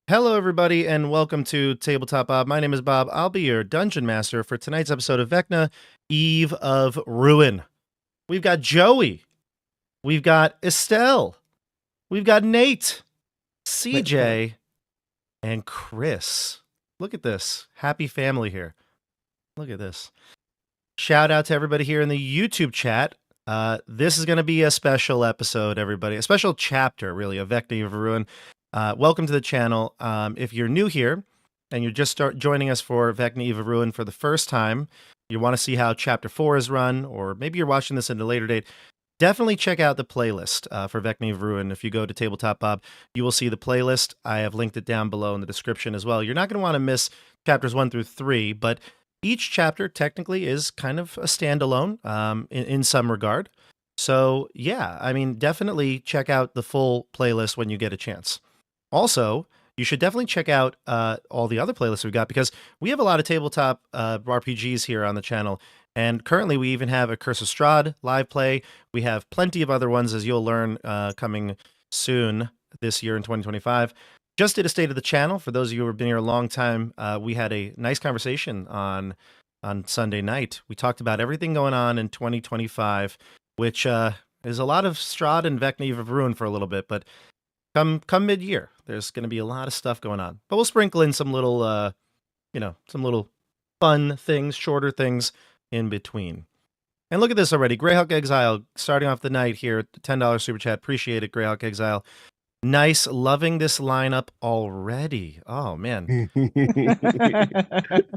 Hello, everybody, and welcome to Tabletop Bob. My name is Bob. I'll be your dungeon master for tonight's episode of Vecna, Eve of Ruin. We've got Joey. We've got Estelle. We've got Nate, CJ, and Chris. Look at this. Happy family here. Look at this. Shout out to everybody here in the YouTube chat. This is going to be a special episode, everybody. A special chapter, really, of Vecna, Eve of Ruin. Welcome to the channel. If you're new here and you're just joining us for Vecna, Eve of Ruin for the first time, you want to see how Chapter 4 is run, or maybe you're watching this at a later date, definitely check out the playlist for Vecna, Eve of Ruin. If you go to Tabletop Bob, you will see the playlist. I have linked it down below in the description as well. You're not going to want to miss chapters 1 through 3, but each chapter technically is kind of a standalone in some regard. So yeah, I mean, definitely check out the full playlist when you get a chance. Also, you should definitely check out all the other playlists we've got, because we have a lot of tabletop RPGs here on the channel. And currently we even have a Curse of Strahd live play. We have plenty of other ones, as you'll learn, coming soon this year in 2025. Just did a state of the channel. For those of you who have been here a long time, we had a nice conversation on Sunday night. We talked about everything going on in 2025, which is a lot of Strahd and Vecna, Eve of Ruin for a little bit, but come mid-year, there's going to be a lot of stuff going on. But we'll sprinkle in some little, some little fun things, shorter things in between. And look at this already. Greyhawk Exile starting off the night here. $10 super chat. Appreciate it, Greyhawk Exile. Nice. Loving this lineup already. Oh, man.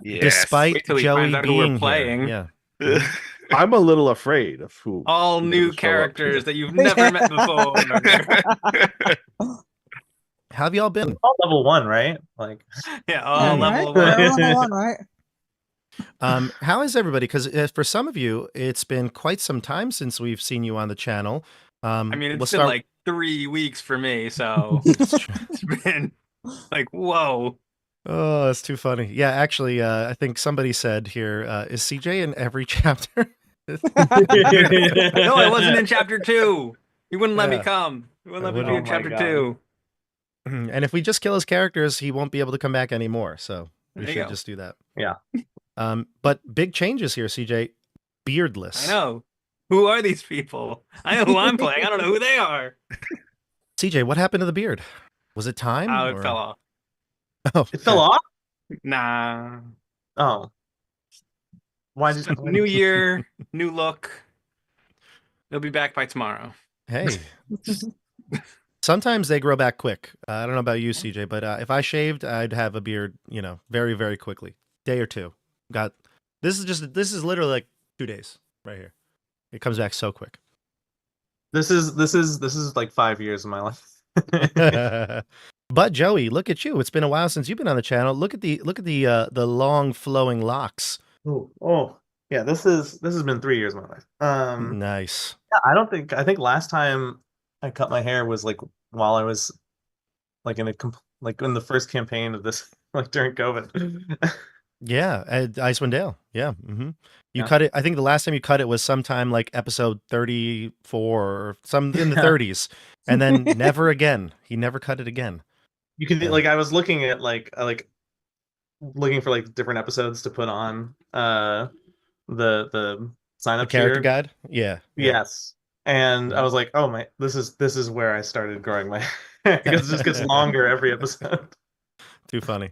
Yes. Despite Wait till he Joey finds out who being we're playing. here. Yeah. I'm a little afraid of who. All who's new gonna show up. characters that you've never met before. How have y'all been? All level 1, right? Like, Yeah, all Yeah, level right? one. Level 1, right? How is everybody? Because for some of you, it's been quite some time since we've seen you on the channel. I mean, we'll it's been start- like 3 weeks for me, so It's true. it's been like, whoa. Oh, that's too funny. Yeah, actually, I think somebody said here, is CJ in every chapter? No, I wasn't in chapter 2. He wouldn't let me Yeah. come. He wouldn't let me Oh be in my chapter God. 2. And if we just kill his characters, he won't be able to come back anymore. So we There you should go. just do that. Yeah. But big changes here, CJ. Beardless. I know. Who are these people? I know who I'm playing. I don't know who they are. CJ, what happened to the beard? Was it time? Oh, it or- fell off. Oh, it fell off? Nah. Oh. Why did New year, new look. They'll be back by tomorrow. Hey. Sometimes they grow back quick. I don't know about you, CJ, but if I shaved, I'd have a beard, very, very quickly. Day or two. This is literally like 2 days right here. It comes back so quick. This is like 5 years of my life. But Joey, look at you. It's been a while since you've been on the channel. Look at the long flowing locks. Oh. Yeah, this has been 3 years of my life. Nice. Yeah, I think last time I cut my hair was like while I was like in the first campaign of this, like during COVID. Yeah, at Icewind Dale. Yeah. You Yeah. cut it. I think the last time you cut it was sometime like episode 34 or some in the 30s, and then never again. He never cut it again. You can Yeah. like I was looking at looking for like different episodes to put on the sign The up character tier. guide. Yeah. Yes. And I was like, oh my, this is where I started growing my hair, because it just gets longer every episode. Too funny.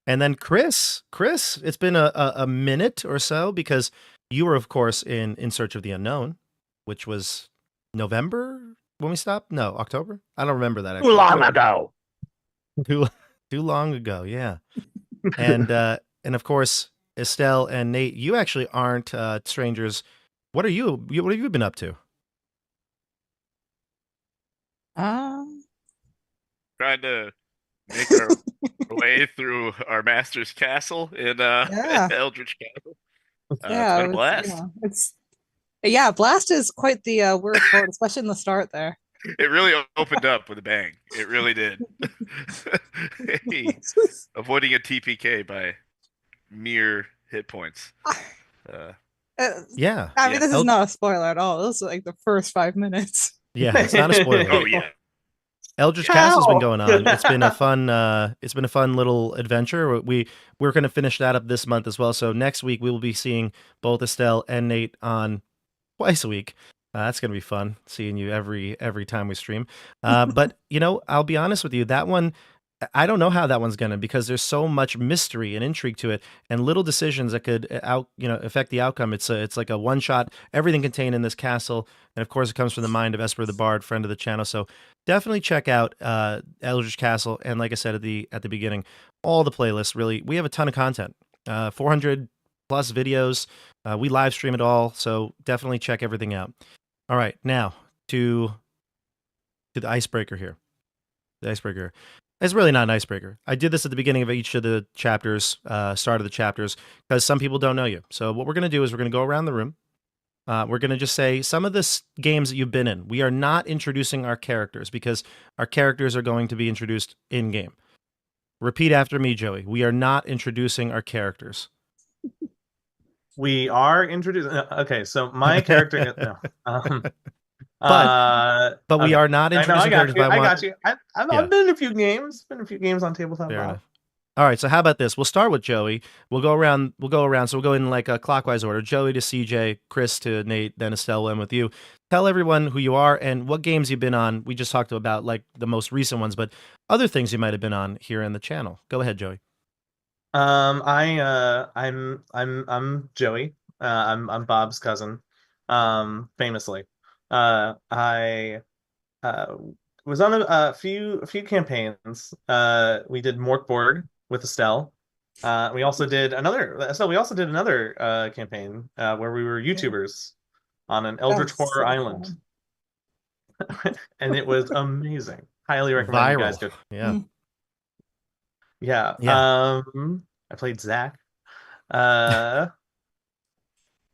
And then Chris, it's been a minute or so, because you were, of course, in Search of the Unknown, which was November when we stopped. No, October. I don't remember that. Too long ago. Too long ago. Yeah. And of course, Estelle and Nate, you actually aren't strangers. What have you been up to? Trying to make our way through our master's castle in Yeah. Eldritch Castle. Yeah, It's been a blast. blast is quite the word for it, especially in the start there. It really opened up with a bang. It really did. Hey, avoiding a TPK by mere hit points. Yeah. I mean, Yeah. this is not a spoiler at all. This is like the first 5 minutes. Yeah. It's not a spoiler. Oh yeah. Eldritch Castle's been going on. It's been a fun little adventure. We're going to finish that up this month as well. So next week we will be seeing both Estelle and Nate on twice a week. That's going to be fun seeing you every time we stream. But I'll be honest with you, that one, I don't know how that one's gonna, because there's so much mystery and intrigue to it, and little decisions that could affect the outcome. It's like a one shot, everything contained in this castle, and of course it comes from the mind of Esper the Bard, friend of the channel. So definitely check out Eldritch Castle, and like I said at the beginning, all the playlists. Really, we have a ton of content, 400 plus videos. We live stream it all, so definitely check everything out. All right, now to the icebreaker here. The icebreaker. It's really not an icebreaker. I did this at the beginning of each of the chapters, start of the chapters, because some people don't know you. So what we're going to do is we're going to go around the room. We're going to just say some of the games that you've been in. We are not introducing our characters, because our characters are going to be introduced in-game. Repeat after me, Joey. We are not introducing our characters. We are introducing. Okay, so my character. No. But we are not introducing characters. I got you. I've been in a few games. Been in a few games on Tabletop. Fair enough. All right, so how about this? We'll start with Joey. We'll go around. So we'll go in like a clockwise order. Joey to CJ, Chris to Nate, then Estelle will end with you. Tell everyone who you are and what games you've been on. We just talked about like the most recent ones, but other things you might have been on here in the channel. Go ahead, Joey. I'm Joey. I'm Bob's cousin. Famously. I was on a few campaigns. We did Morkborg with Estelle. We also did another campaign where we were YouTubers on an Eldritch Horror Island. And it was amazing. Highly recommend you guys go. Yeah. Yeah. I played Zach. And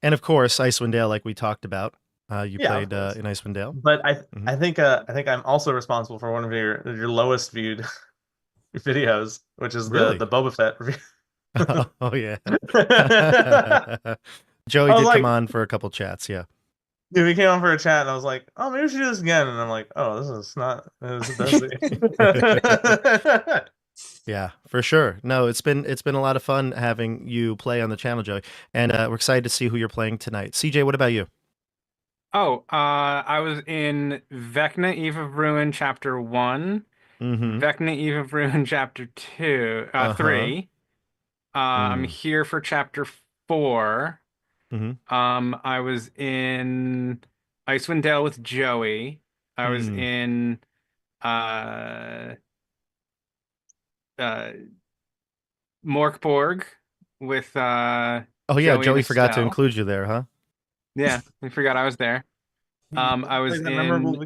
of course, Icewind Dale, like we talked about. You played in Icewind Dale. But I think I'm also responsible for one of your lowest viewed videos, which is the Boba Fett review. Oh yeah. Joey did come on for a couple chats, yeah. Yeah, we came on for a chat and I was like, oh, maybe we should do this again. And I'm like, oh, this is the best. Yeah, for sure. No, it's been a lot of fun having you play on the channel, Joey. And we're excited to see who you're playing tonight. CJ, what about you? Oh, I was in Vecna, Eve of Ruin, Chapter 1. Mm-hmm. Vecna, Eve of Ruin, Chapter 3. I'm here for Chapter 4. Mm-hmm. I was in Icewind Dale with Joey. I was in Morkborg with oh yeah, Joey forgot to include you there, huh? Yeah, I forgot I was there. I was in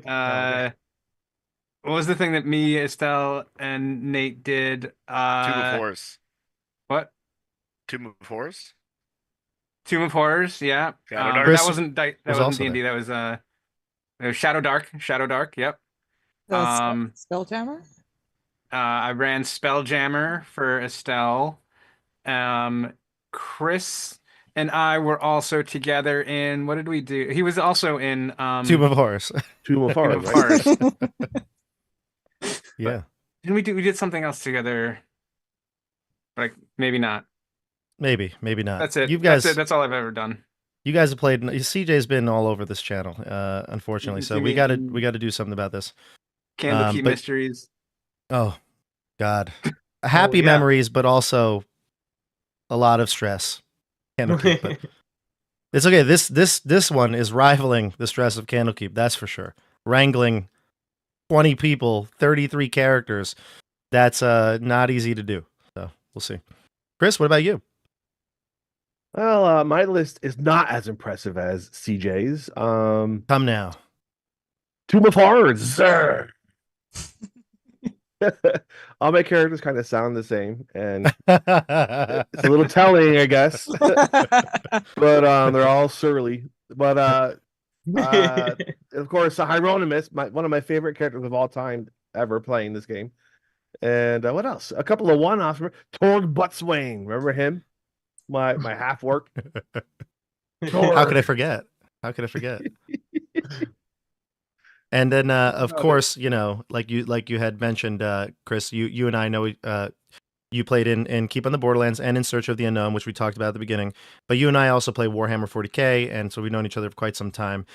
what was the thing that me, Estelle, and Nate did? Tomb of Horrors. What? Tomb of Horrors? Tomb of Horrors, yeah. That wasn't D&D, that was Shadow Dark. Shadow Dark, yep. Spelljammer? I ran Spelljammer for Estelle. Chris and I were also together in, what did we do? He was also in Tomb of Horrors. Tomb of Horrors. Yeah. Didn't we did something else together? Like maybe not. Maybe not. That's it. You guys, that's all I've ever done. You guys have played. CJ's been all over this channel, unfortunately. So we got to do something about this. Candlekeep Mysteries. Oh, God, happy memories, but also a lot of stress. Candlekeep, but it's okay. This one is rivaling the stress of Candlekeep. That's for sure. Wrangling 20 people, 33 characters. That's not easy to do. So we'll see. Chris, what about you? Well, my list is not as impressive as CJ's. Come now. Tomb of Horrors, sir. All my characters kind of sound the same, and it's a little telling, I guess. But they're all surly. But of course, Hieronymus, one of my favorite characters of all time ever playing this game. And what else? A couple of one-offs. Torg Buttswain, remember him? My half work. How could I forget? And then, of No, course, you know, like you had mentioned, Chris, you and I know you played in Keep on the Borderlands and in Search of the Unknown, which we talked about at the beginning. But you and I also play Warhammer 40K, and so we've known each other for quite some time.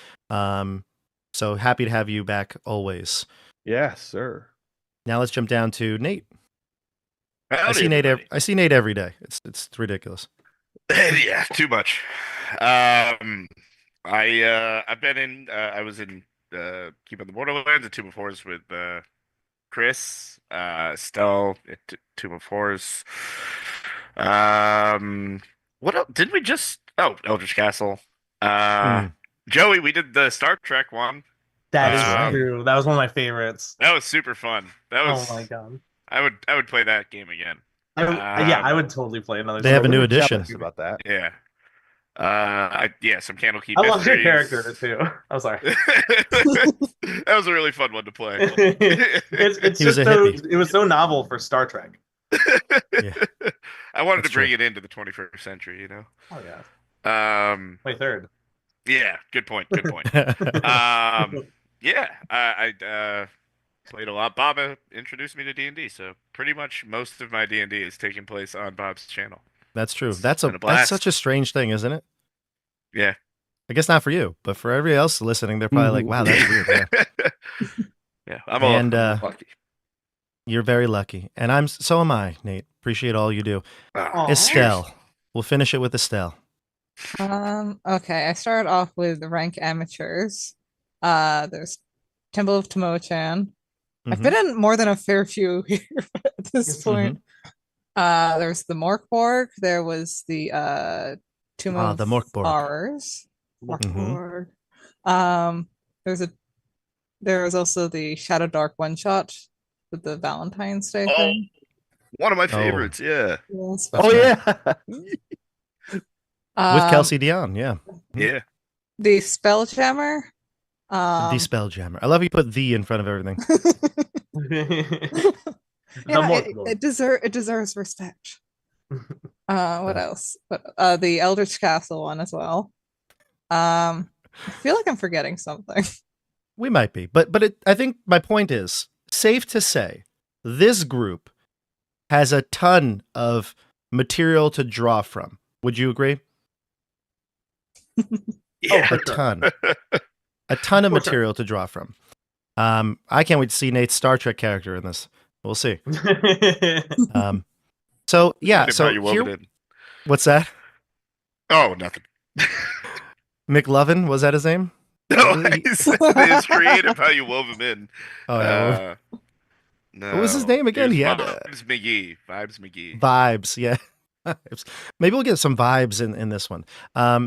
So happy to have you back always. Yes, sir. Now let's jump down to Nate. Howdy, I see Nate every day. It's ridiculous. Yeah, too much. I've been in. I was in Keep on the Borderlands, a Tomb of Horrors with Chris, Stell, Tomb of Horrors. What else? Did we just? Oh, Eldritch Castle. Joey, we did the Star Trek one. That That's is right. true. That was one of my favorites. That was super fun. That was. Oh my god. I would play that game again. I would totally play another. They have a new We're edition. jealous about that. Yeah. Some Candlekeep I love your Mysteries. character too. I'm sorry. That was a really fun one to play. it's He was just a so hippie. it was so novel for Star Trek. Yeah. I wanted That's to bring true. it into the 21st century, you know. Oh yeah. My third. Yeah, good point. Good point. Yeah, I played a lot. Bob introduced me to D&D, so pretty much most of my D&D is taking place on Bob's channel. That's true. It's That's been a that's blast. such a strange thing, isn't it? Yeah. I guess not for you, but for everybody else listening, they're probably like, "Wow, that's weird." Yeah. Yeah, And, I'm lucky. You're very lucky, and so am I, Nate. Appreciate all you do. Ah, Aw. Estelle, we'll finish it with Estelle. Okay, I started off with rank amateurs. There's Temple of Timochan. I've Mhm. been in more than a fair few here at this point. There's the Morkborg. There was the Tomb of the Morkborg. Horrors. Mhm. Morkborg. There was also the Shadow Dark one shot with the Valentine's Day Oh, thing. one of my favorites. Yeah. Yes. Oh yeah. With Um, Kelsey Dion, yeah. Yeah. the Spelljammer. The Spelljammer. I love you put "the" in front of everything. It deserves respect. What else? The Eldritch Castle one as well. I feel like I'm forgetting something. We might be, but I think my point is safe to say this group has a ton of material to draw from. Would you agree? Yeah. A ton. A ton of material to draw from. I can't wait to see Nate's Star Trek character in this. We'll see. So yeah, Didn't so know you wove here, it in. what's that? Oh, nothing. McLovin, was that his name? No, it's creative how you wove him in. Oh, yeah. No. What was his name again? It was He had Vibes McGee. Vibes McGee. vibes, yeah. Vibes. Maybe we'll get some vibes in this one.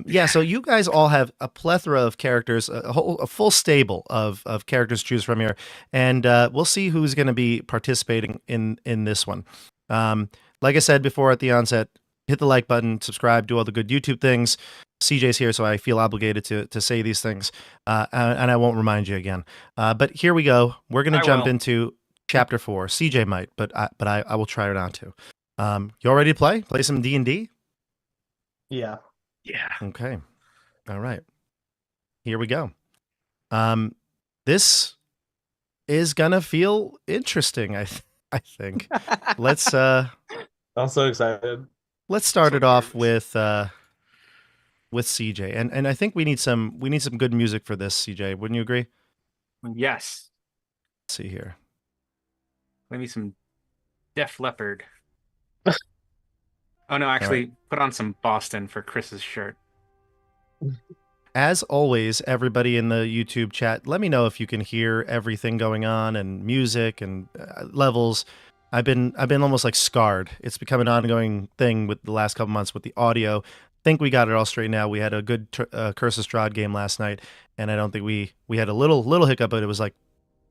Yeah, so you guys all have a plethora of characters, a full stable of characters to choose from here, and we'll see who's going to be participating in this one. Like I said before at the onset, hit the like button, subscribe, do all the good YouTube things. CJ's here, so I feel obligated to say these things, and I won't remind you again. But here we go. We're going to jump into Chapter 4. CJ might, but I will try not to. You all ready to play? Play some D&D? Yeah. Yeah. Okay. All right. Here we go. This is gonna feel interesting, I think. Let's I'm so excited. start it off with CJ. And I think we need some good music for this, CJ. Wouldn't you agree? Yes. Let's see here. Maybe some Def Leppard. Oh no, actually, put on some Boston for Chris's shirt. As always, everybody in the YouTube chat, let me know if you can hear everything going on and music and levels. I've been almost like scarred. It's become an ongoing thing with the last couple months with the audio. I think we got it all straightened out. We had a good Curse of Strahd game last night, and I don't think we had a little hiccup, but it was like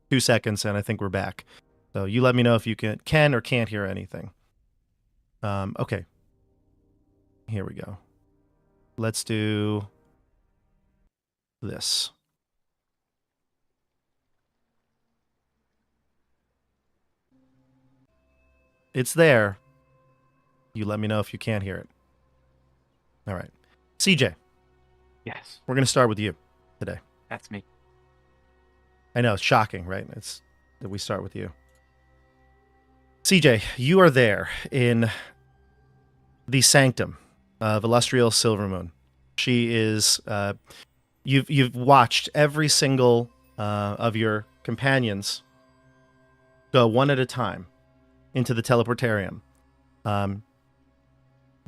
2 seconds, and I think we're back. So you let me know if you can or can't hear anything. Okay. Here we go. Let's do this. It's there. You let me know if you can't hear it. All right. CJ, Yes, we're going to start with you today. that's me. I know, it's shocking, right? It's that we start with you. CJ, you are there in the sanctum of Illustrial Silvermoon. She is. You've watched every single of your companions go one at a time into the teleportarium. The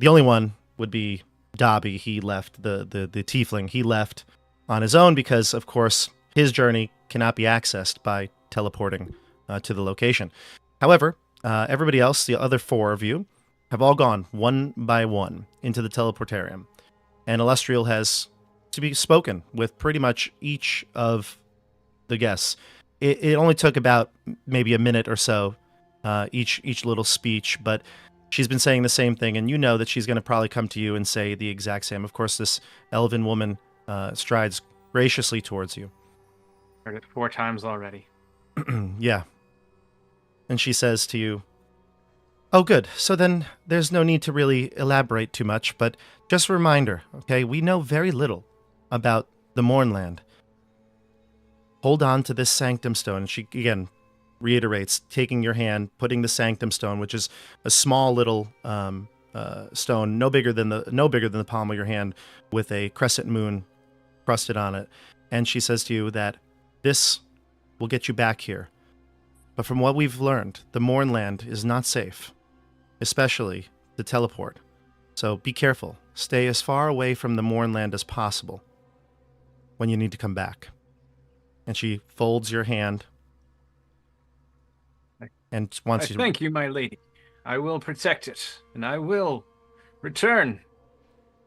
only one would be Dobby. He left the tiefling. He left on his own because, of course, his journey cannot be accessed by teleporting to the location. However, everybody else, the other 4 of you, have all gone one by one into the teleportarium. And Illustrial has to be spoken with pretty much each of the guests. It only took about maybe a minute or so, each little speech, but she's been saying the same thing, and you know that she's going to probably come to you and say the exact same. Of course, this elven woman strides graciously towards you. Heard it 4 times already. Yeah. And she says to you, "Oh, good. So then there's no need to really elaborate too much, but just a reminder, okay? We know very little about the mournland. Hold on to this sanctum stone." And she, again, reiterates, taking your hand, putting the sanctum stone, which is a small little stone, no bigger than the palm of your hand, with a crescent moon crusted on it. And she says to you that this will get you back here. But from what we've learned, the mournland is not safe, especially to teleport. So be careful. Stay as far away from the mournland as possible when you need to come back. And she folds your hand and wants you to... Thank you, my lady. I will protect it, and I will return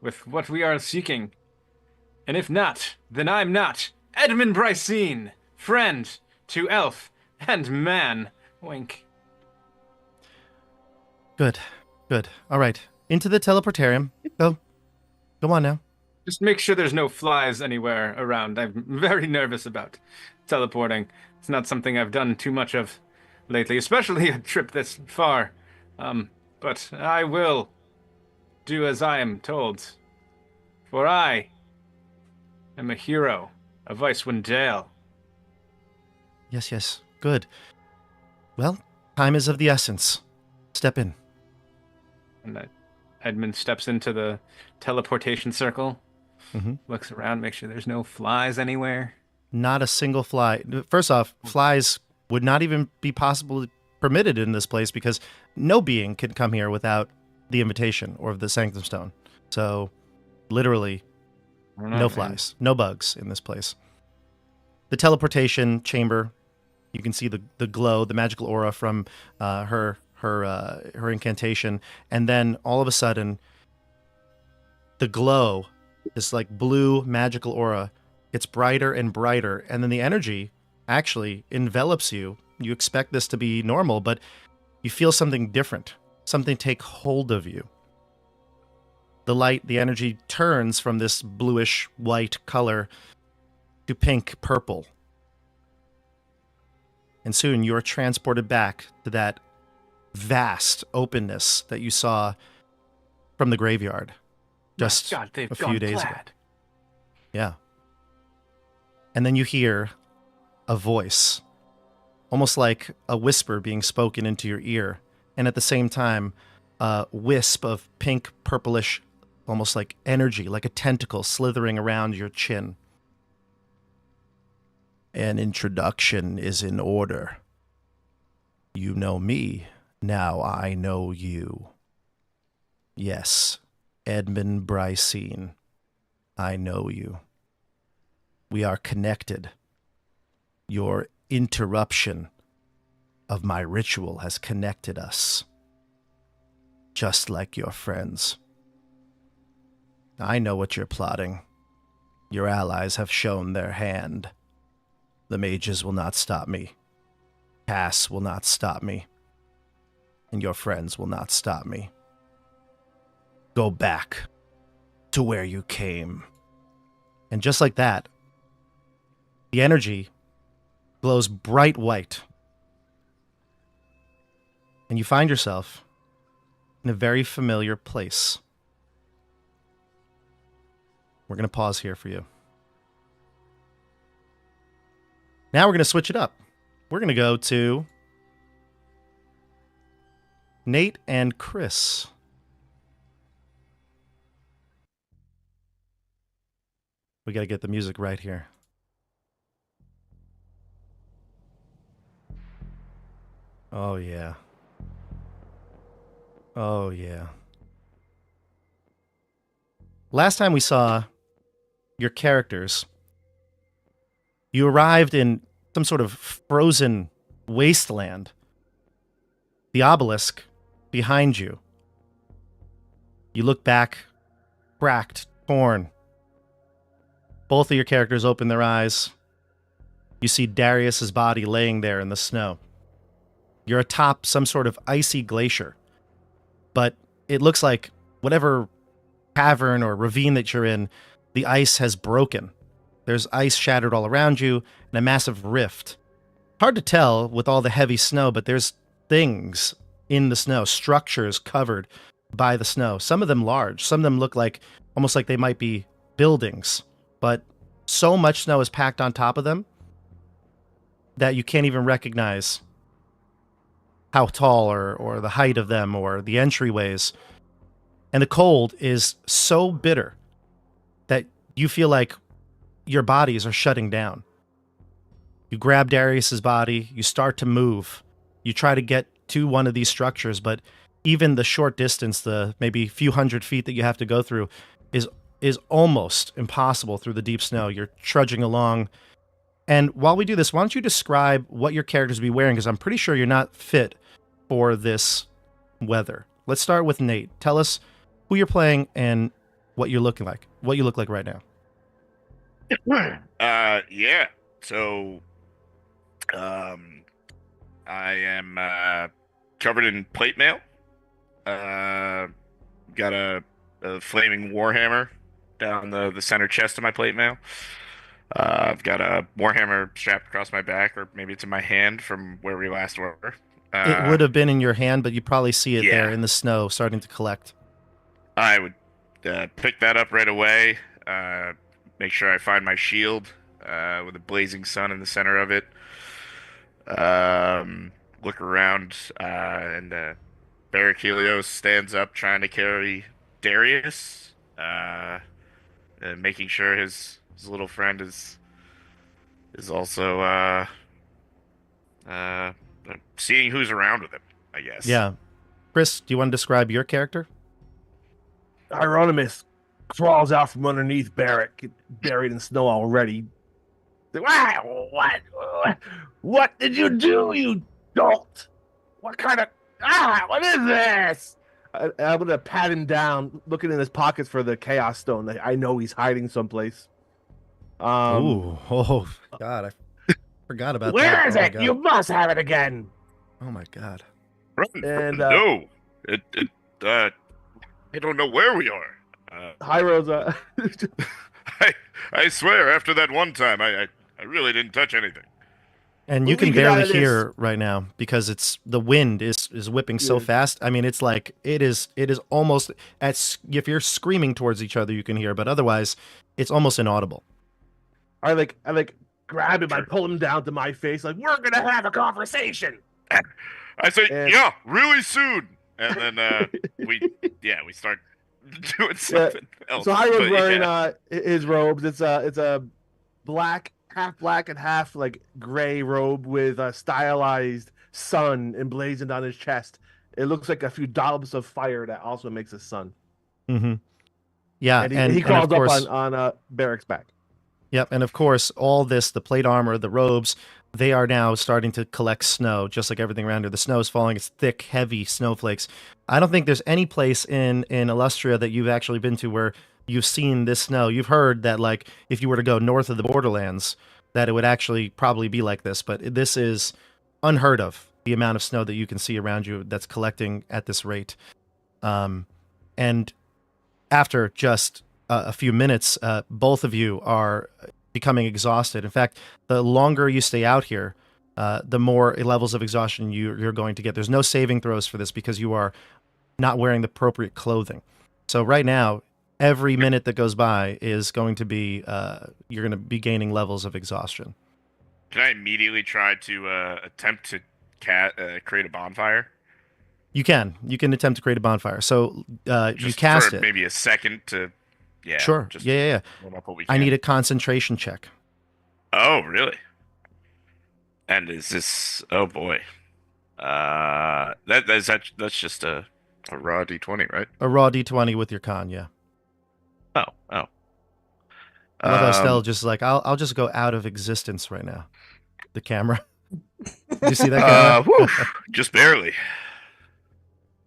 with what we are seeking. And if not, then I'm not Edmund Brycene, friend to elf and man. Wink. Good. All right. Into the teleportarium. Go on now. Just make sure there's no flies anywhere around. I'm very nervous about teleporting. It's not something I've done too much of lately, especially a trip this far. But I will do as I am told. For I am a hero of Icewind Dale. Yes. Good. Well, time is of the essence. Step in. And Edmund steps into the teleportation circle, looks around, makes sure there's no flies anywhere. Not a single fly. First off, flies would not even be possibly permitted in this place because no being can come here without the invitation or the sanctum stone. So, literally, no flies, no bugs in this place. The teleportation chamber, you can see the glow, the magical aura from her incantation, and then all of a sudden, the glow, this like blue magical aura, gets brighter and brighter, and then the energy actually envelops you. You expect this to be normal, but you feel something different. Something take hold of you. The light, the energy turns from this bluish white color to pink purple. And soon you're transported back to that vast openness that you saw from the graveyard just God, they've a few gone days ago. plaid. Yeah. And then you hear a voice, almost like a whisper being spoken into your ear, and at the same time, a wisp of pink, purplish, almost like energy, like a tentacle slithering around your chin. An introduction is in order. You know me, now I know you. Yes, Edmund Brycene, I know you. We are connected. Your interruption of my ritual has connected us, just like your friends. I know what you're plotting. Your allies have shown their hand. The mages will not stop me. Cass will not stop me. And your friends will not stop me. Go back to where you came. And just like that, the energy glows bright white. And you find yourself in a very familiar place. We're going to pause here for you. Now we're going to switch it up. We're going to go to Nate and Chris. We got to get the music right here. Oh, yeah. Oh, yeah. Last time we saw your characters, you arrived in some sort of frozen wasteland. The obelisk behind you. You look back, cracked, torn. Both of your characters open their eyes. You see Darius's body laying there in the snow. You're atop some sort of icy glacier, but it looks like whatever cavern or ravine that you're in, the ice has broken. There's ice shattered all around you and a massive rift. Hard to tell with all the heavy snow, but there's things in the snow, structures covered by the snow. Some of them large, some of them look like almost like they might be buildings, but so much snow is packed on top of them that you can't even recognize how tall or the height of them or the entryways. And the cold is so bitter that you feel like your bodies are shutting down. You grab Darius's body, you start to move. You try to get to one of these structures, but even the short distance, the maybe few hundred feet that you have to go through is almost impossible through the deep snow. You're trudging along. And while we do this, why don't you describe what your characters will be wearing, because I'm pretty sure you're not fit for this weather. Let's start with Nate. Tell us who you're playing and what you're looking like. What you look like right now. Yeah. So, I am covered in plate mail. Got a flaming warhammer down the center chest of my plate mail. I've got a warhammer strapped across my back, or maybe it's in my hand from where we last were. It would have been in your hand, but you probably see it Yeah. there in the snow starting to collect. I would pick that up right away. Make sure I find my shield with a blazing sun in the center of it. Look around, and Barrichelio stands up trying to carry Darius, making sure his little friend is also seeing who's around with him, I guess. Yeah. Chris, do you want to describe your character? Hieronymus crawls out from underneath Barrick, buried in snow already. What did you do, you dolt? What kind of what is this? I'm gonna pat him down, looking in his pockets for the Chaos Stone. I know he's hiding someplace. Oh God, I forgot about that. Where is Oh my it? God. You must have it again. Oh my God. And No, I don't know where we are. Hyro's I swear, after that one time, I really didn't touch anything. And When you we can get out barely of this- hear right now because it's the wind is whipping so Yeah. fast. I mean, it's like it is almost if you're screaming towards each other, you can hear, but otherwise, it's almost inaudible. I grab him, I pull him down to my face, like, we're gonna have a conversation. I say, And- yeah, really soon. And then we start doing something else. So Hyro's But, wearing yeah. his robes. It's a black and half like gray robe with a stylized sun emblazoned on his chest. It looks like a few dollops of fire that also makes a sun. Mm-hmm. Yeah, And he crawls of course, up on Barrick's back. Yep, and of course, all this, the plate armor, the robes, they are now starting to collect snow, just like everything around here. The snow is falling. It's thick, heavy snowflakes. I don't think there's any place in Illustria that you've actually been to where you've seen this snow. You've heard that, like, if you were to go north of the borderlands, that it would actually probably be like this. But this is unheard of, the amount of snow that you can see around you that's collecting at this rate. And after just a few minutes, both of you are becoming exhausted. In fact, the longer you stay out here, the more levels of exhaustion you're going to get. There's no saving throws for this because you are not wearing the appropriate clothing. So right now, every minute that goes by is going to be you're going to be gaining levels of exhaustion. Can I immediately try to attempt to create a bonfire? You can. You can attempt to create a bonfire. So you Just for cast it. maybe a second to, yeah, Sure. just Yeah. warm up what we I can. need a concentration check. Oh, really? And is this? Oh boy. That's just a raw D20, right? A raw d20 with your con, yeah. Oh. I love how Estelle just like, I'll just go out of existence right now. The camera. Did you see that camera? Whew, just barely.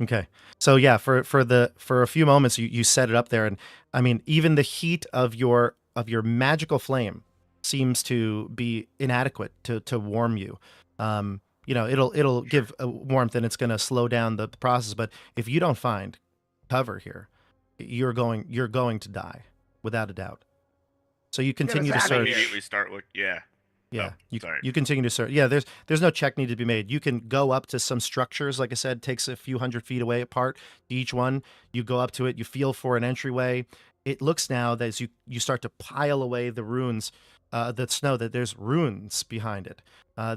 Okay. So yeah, for a few moments you set it up there, and I mean even the heat of your magical flame seems to be inadequate to warm you. It'll give a warmth and it's going to slow down the process, but if you don't find cover here, you're going to die without a doubt. So you continue to I search. immediately start look. Yeah. Yeah, Oh, sorry. you continue to search. Yeah, there's no check needed to be made. You can go up to some structures, like I said, takes a few hundred feet away apart. Each one, you go up to it, you feel for an entryway. It looks now that as you start to pile away the ruins, the snow, that there's ruins behind it.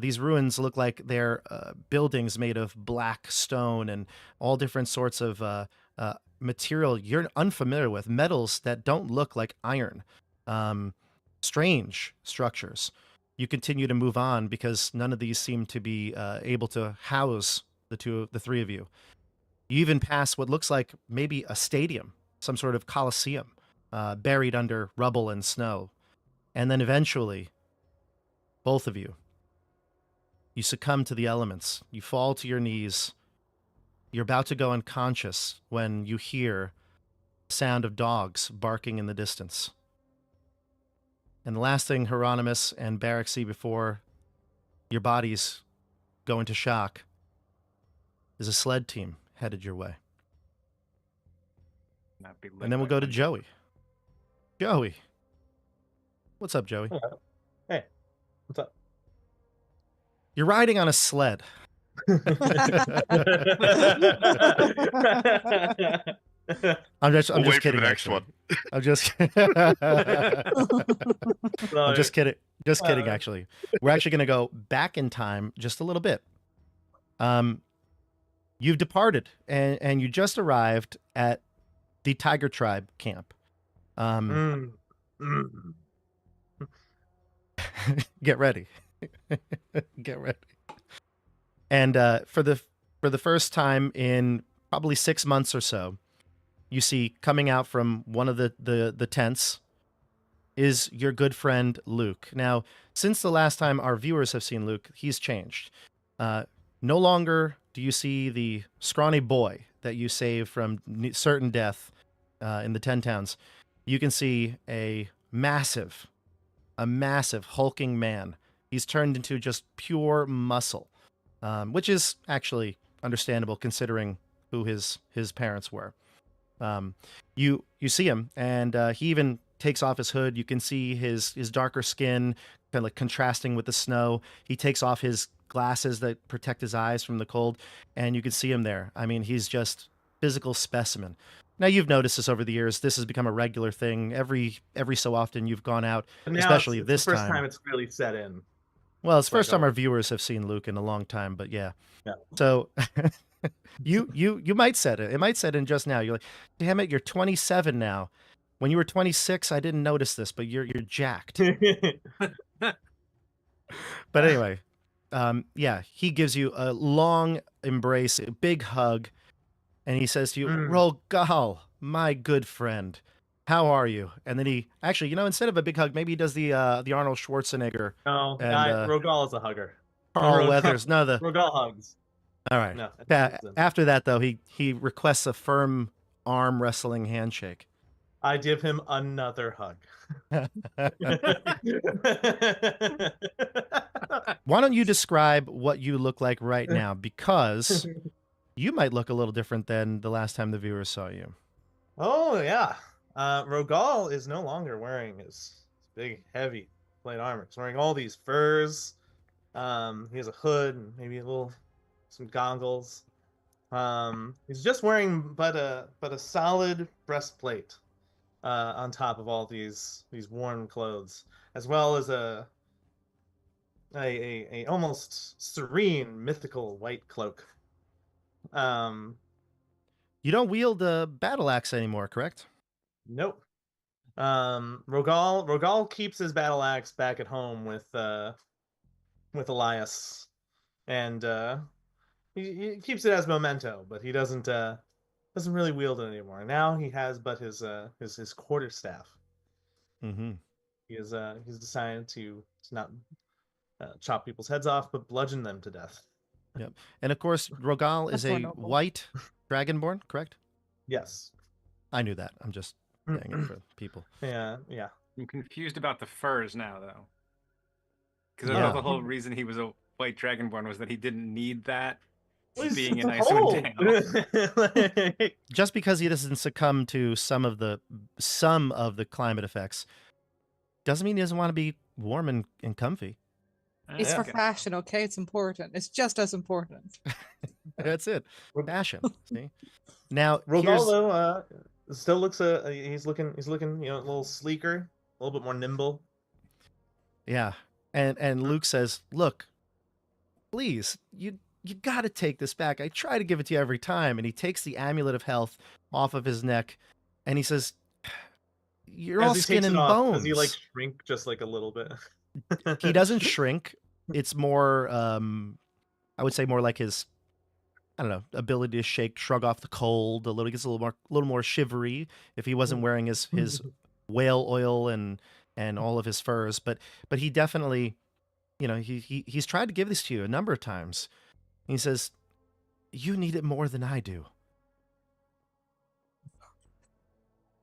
These ruins look like they're buildings made of black stone and all different sorts of material you're unfamiliar with, metals that don't look like iron. Strange structures. You continue to move on because none of these seem to be able to house the three of you. You even pass what looks like maybe a stadium, some sort of coliseum, buried under rubble and snow. And then eventually, both of you succumb to the elements. You fall to your knees. You're about to go unconscious when you hear the sound of dogs barking in the distance. And the last thing Hieronymus and Barrack see before your bodies go into shock is a sled team headed your way. And then we'll go to Joey. Joey. What's up, Joey? Hello. Hey, what's up? You're riding on a sled. I'm just We'll wait for kidding. the next Actually. one. I'm just I'm just kidding. Just kidding, actually. We're actually going to go back in time just a little bit. You've departed and you just arrived at the Tiger Tribe camp. Get ready. Get ready. And for the first time in probably 6 months or so, you see coming out from one of the tents is your good friend Luke. Now, since the last time our viewers have seen Luke, he's changed. No longer do you see the scrawny boy that you saved from certain death in the 10 towns. You can see a massive hulking man. He's turned into just pure muscle, which is actually understandable considering who his parents were. You see him, and he even takes off his hood. You can see his darker skin kind of like contrasting with the snow. He takes off his glasses that protect his eyes from the cold, and you can see him there. I mean, he's just physical specimen. Now, you've noticed this over the years. This has become a regular thing. Every so often you've gone out, especially it's this the first time. time it's really set in. Well, it's the first time our viewers have seen Luke in a long time, but yeah. So you might set it. It might set in just now. You're like, damn it, you're 27 now. When you were 26, I didn't notice this, but you're jacked. But anyway, yeah, he gives you a long embrace, a big hug, and he says to you, Rogal, my good friend, how are you? And then he actually, instead of a big hug, maybe he does the Arnold Schwarzenegger. No, and Rogal is a hugger. Carl Weathers. No, the Rogal hugs. All right. No, after that, though, he requests a firm arm wrestling handshake. I give him another hug. Why don't you describe what you look like right now? Because you might look a little different than the last time the viewers saw you. Oh, yeah. Rogal is no longer wearing his big, heavy plate armor. He's wearing all these furs. He has a hood and maybe some goggles. He's just wearing but a solid breastplate on top of all these worn clothes, as well as a almost serene, mythical white cloak. You don't wield a battle axe anymore, correct? Nope. Rogal keeps his battle axe back at home with Elias, and he keeps it as memento, but he doesn't really wield it anymore. Now he has but his quarterstaff. Mm-hmm. He's decided to not chop people's heads off, but bludgeon them to death. Yep. And of course, Rogal is That's more a noble. white dragonborn, correct? Yes. I knew that. I'm just saying it for people. Yeah. I'm confused about the furs now, though. Because I Yeah. thought the whole reason he was a white dragonborn was that he didn't need that. Well, Being it's an a Icewind cold. Dale. Just because he doesn't succumb to some of the climate effects doesn't mean he doesn't want to be warm and comfy. It's Yeah. for fashion, okay? It's important. It's just as important. That's it. Fashion. See? Now Rogal here's though still looks he's looking a little sleeker, a little bit more nimble. yeah. And Luke says, "Look, please, you got to take this back. I try to give it to you every time." And he takes the amulet of health off of his neck, and he says, "You're As all he skin takes and it off, bones." does he like shrink just like a little bit? He doesn't shrink. It's more, I would say, more like his, I don't know, ability to shrug off the cold a little. Gets a little more shivery if he wasn't wearing his whale oil and all of his furs. But he definitely, he's tried to give this to you a number of times. He says, "You need it more than I do."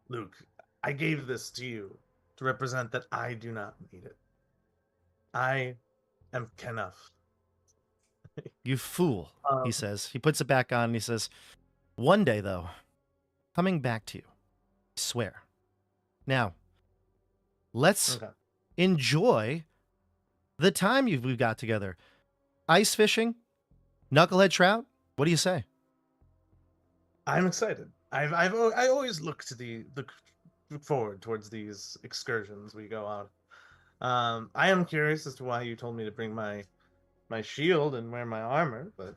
Luke, I gave this to you to represent that I do not need it. I am Kenneth. "You fool," he says. He puts it back on and he says, "One day, though, coming back to you, I swear. Now, let's Okay. enjoy the time we've got together. Ice fishing, knucklehead trout. What do you say?" I'm excited. I always look forward towards these excursions we go out. I am curious as to why you told me to bring my shield and wear my armor, but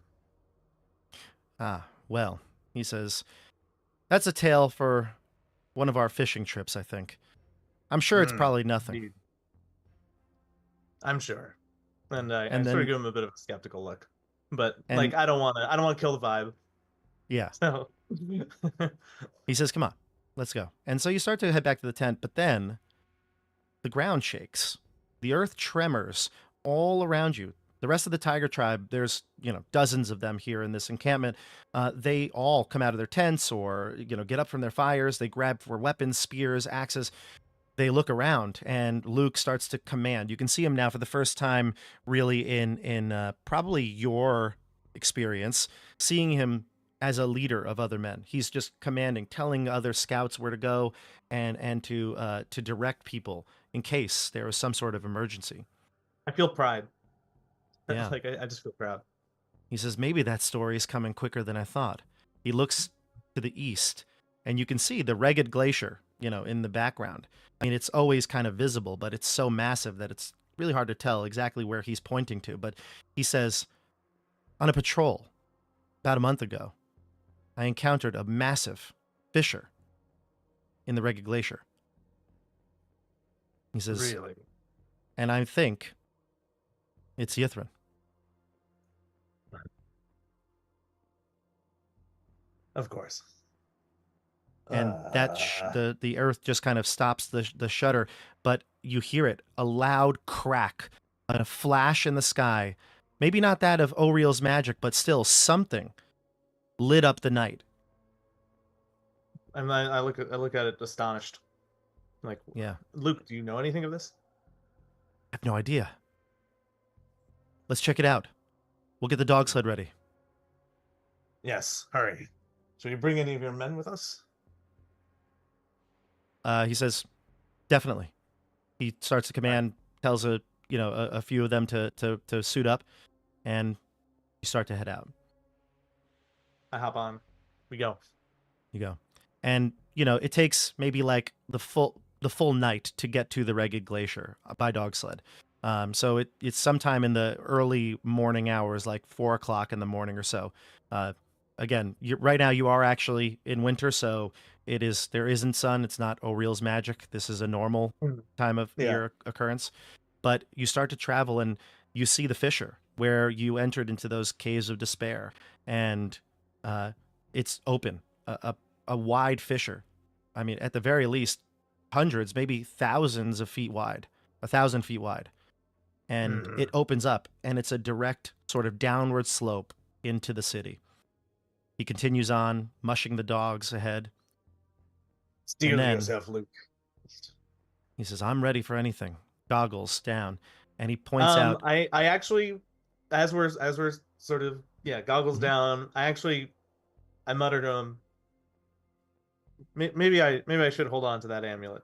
Well, he says, "That's a tale for one of our fishing trips, I think. I'm sure it's probably nothing." indeed. I'm sure. And I And sort then- of give him a bit of a skeptical look. But And- like I don't want to kill the vibe. Yeah. So He says, "Come on, let's go." And so you start to head back to the tent, but then the ground shakes. The earth tremors all around you. The rest of the tiger tribe, there's, dozens of them here in this encampment. They all come out of their tents or, get up from their fires. They grab for weapons, spears, axes. They look around and Luke starts to command. You can see him now for the first time really in probably your experience, seeing him as a leader of other men. He's just commanding, telling other scouts where to go and to direct people in case there was some sort of emergency. I feel pride. Yeah. Like I just feel proud. He says, "Maybe that story is coming quicker than I thought." He looks to the east, and you can see the Ragged Glacier, in the background. I mean, it's always kind of visible, but it's so massive that it's really hard to tell exactly where he's pointing to. But he says, "On a patrol about a month ago, I encountered a massive fissure in the Ragged Glacier." He says, Really? "And I think it's Ythryn." Of course. And the earth just kind of stops the shudder, but you hear it, a loud crack, a flash in the sky. Maybe not that of Oriel's magic, but still something lit up the night. And I look at it astonished. Like, Yeah, Luke, do you know anything of this? I have no idea. Let's check it out. We'll get the dog sled ready. Yes, hurry. Should we bring any of your men with us? He says, "Definitely." He starts to command, tells a few of them to suit up, and you start to head out. I hop on. We go. You go. And, it takes maybe like the full night to get to the Ragged Glacier by dog sled. So it's sometime in the early morning hours, like 4 o'clock in the morning or so. Again, right now you are actually in winter, so there isn't sun. It's not O'Reil's magic. This is a normal time of year occurrence. But you start to travel and you see the fissure where you entered into those caves of despair, and it's open, a wide fissure. I mean, at the very least, hundreds, maybe thousands of feet wide, 1,000 feet wide. And it opens up, and it's a direct sort of downward slope into the city. He continues on, mushing the dogs ahead. Steel yourself, Luke. He says, I'm ready for anything. Goggles down. And he points out. I actually, as we're sort of, goggles down, I mutter to him, maybe I should hold on to that amulet.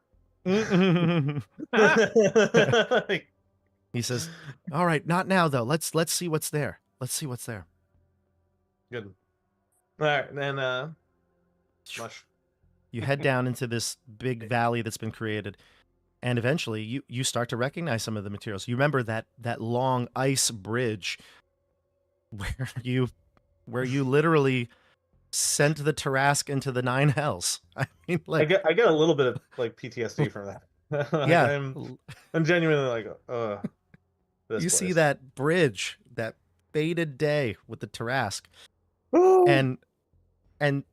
He says, all right, not now though. Let's see what's there. Let's see what's there. Good. All right, then mush. You head down into this big valley that's been created, and eventually you start to recognize some of the materials. You remember that long ice bridge where you literally sent the Tarask into the 9 hells. I mean, like I get a little bit of like PTSD from that. Like, yeah, I'm genuinely like, you see that bridge, that fated day with the Tarask, and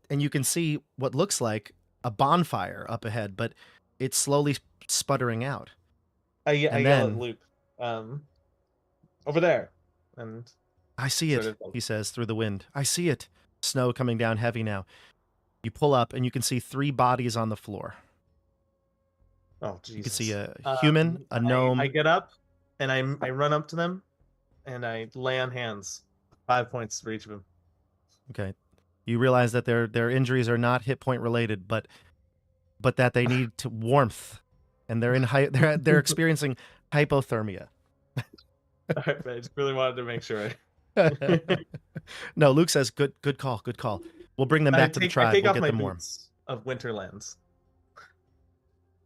you can see what looks like a bonfire up ahead, but it's slowly sputtering out. I yell at Luke, over there, and I see it. He says through the wind. I see it. Snow coming down heavy now. You pull up, and you can see 3 bodies on the floor. Oh, Jesus. You can see a human, a gnome. I get up, and I run up to them, and I lay on hands. 5 points for each of them. Okay. You realize that their injuries are not hit point related, but that they need warmth, and they're experiencing hypothermia. All right, I just really wanted to make sure. No, Luke says, good call. We'll bring them back to the tribe. We'll get them warm. Of Winterlands.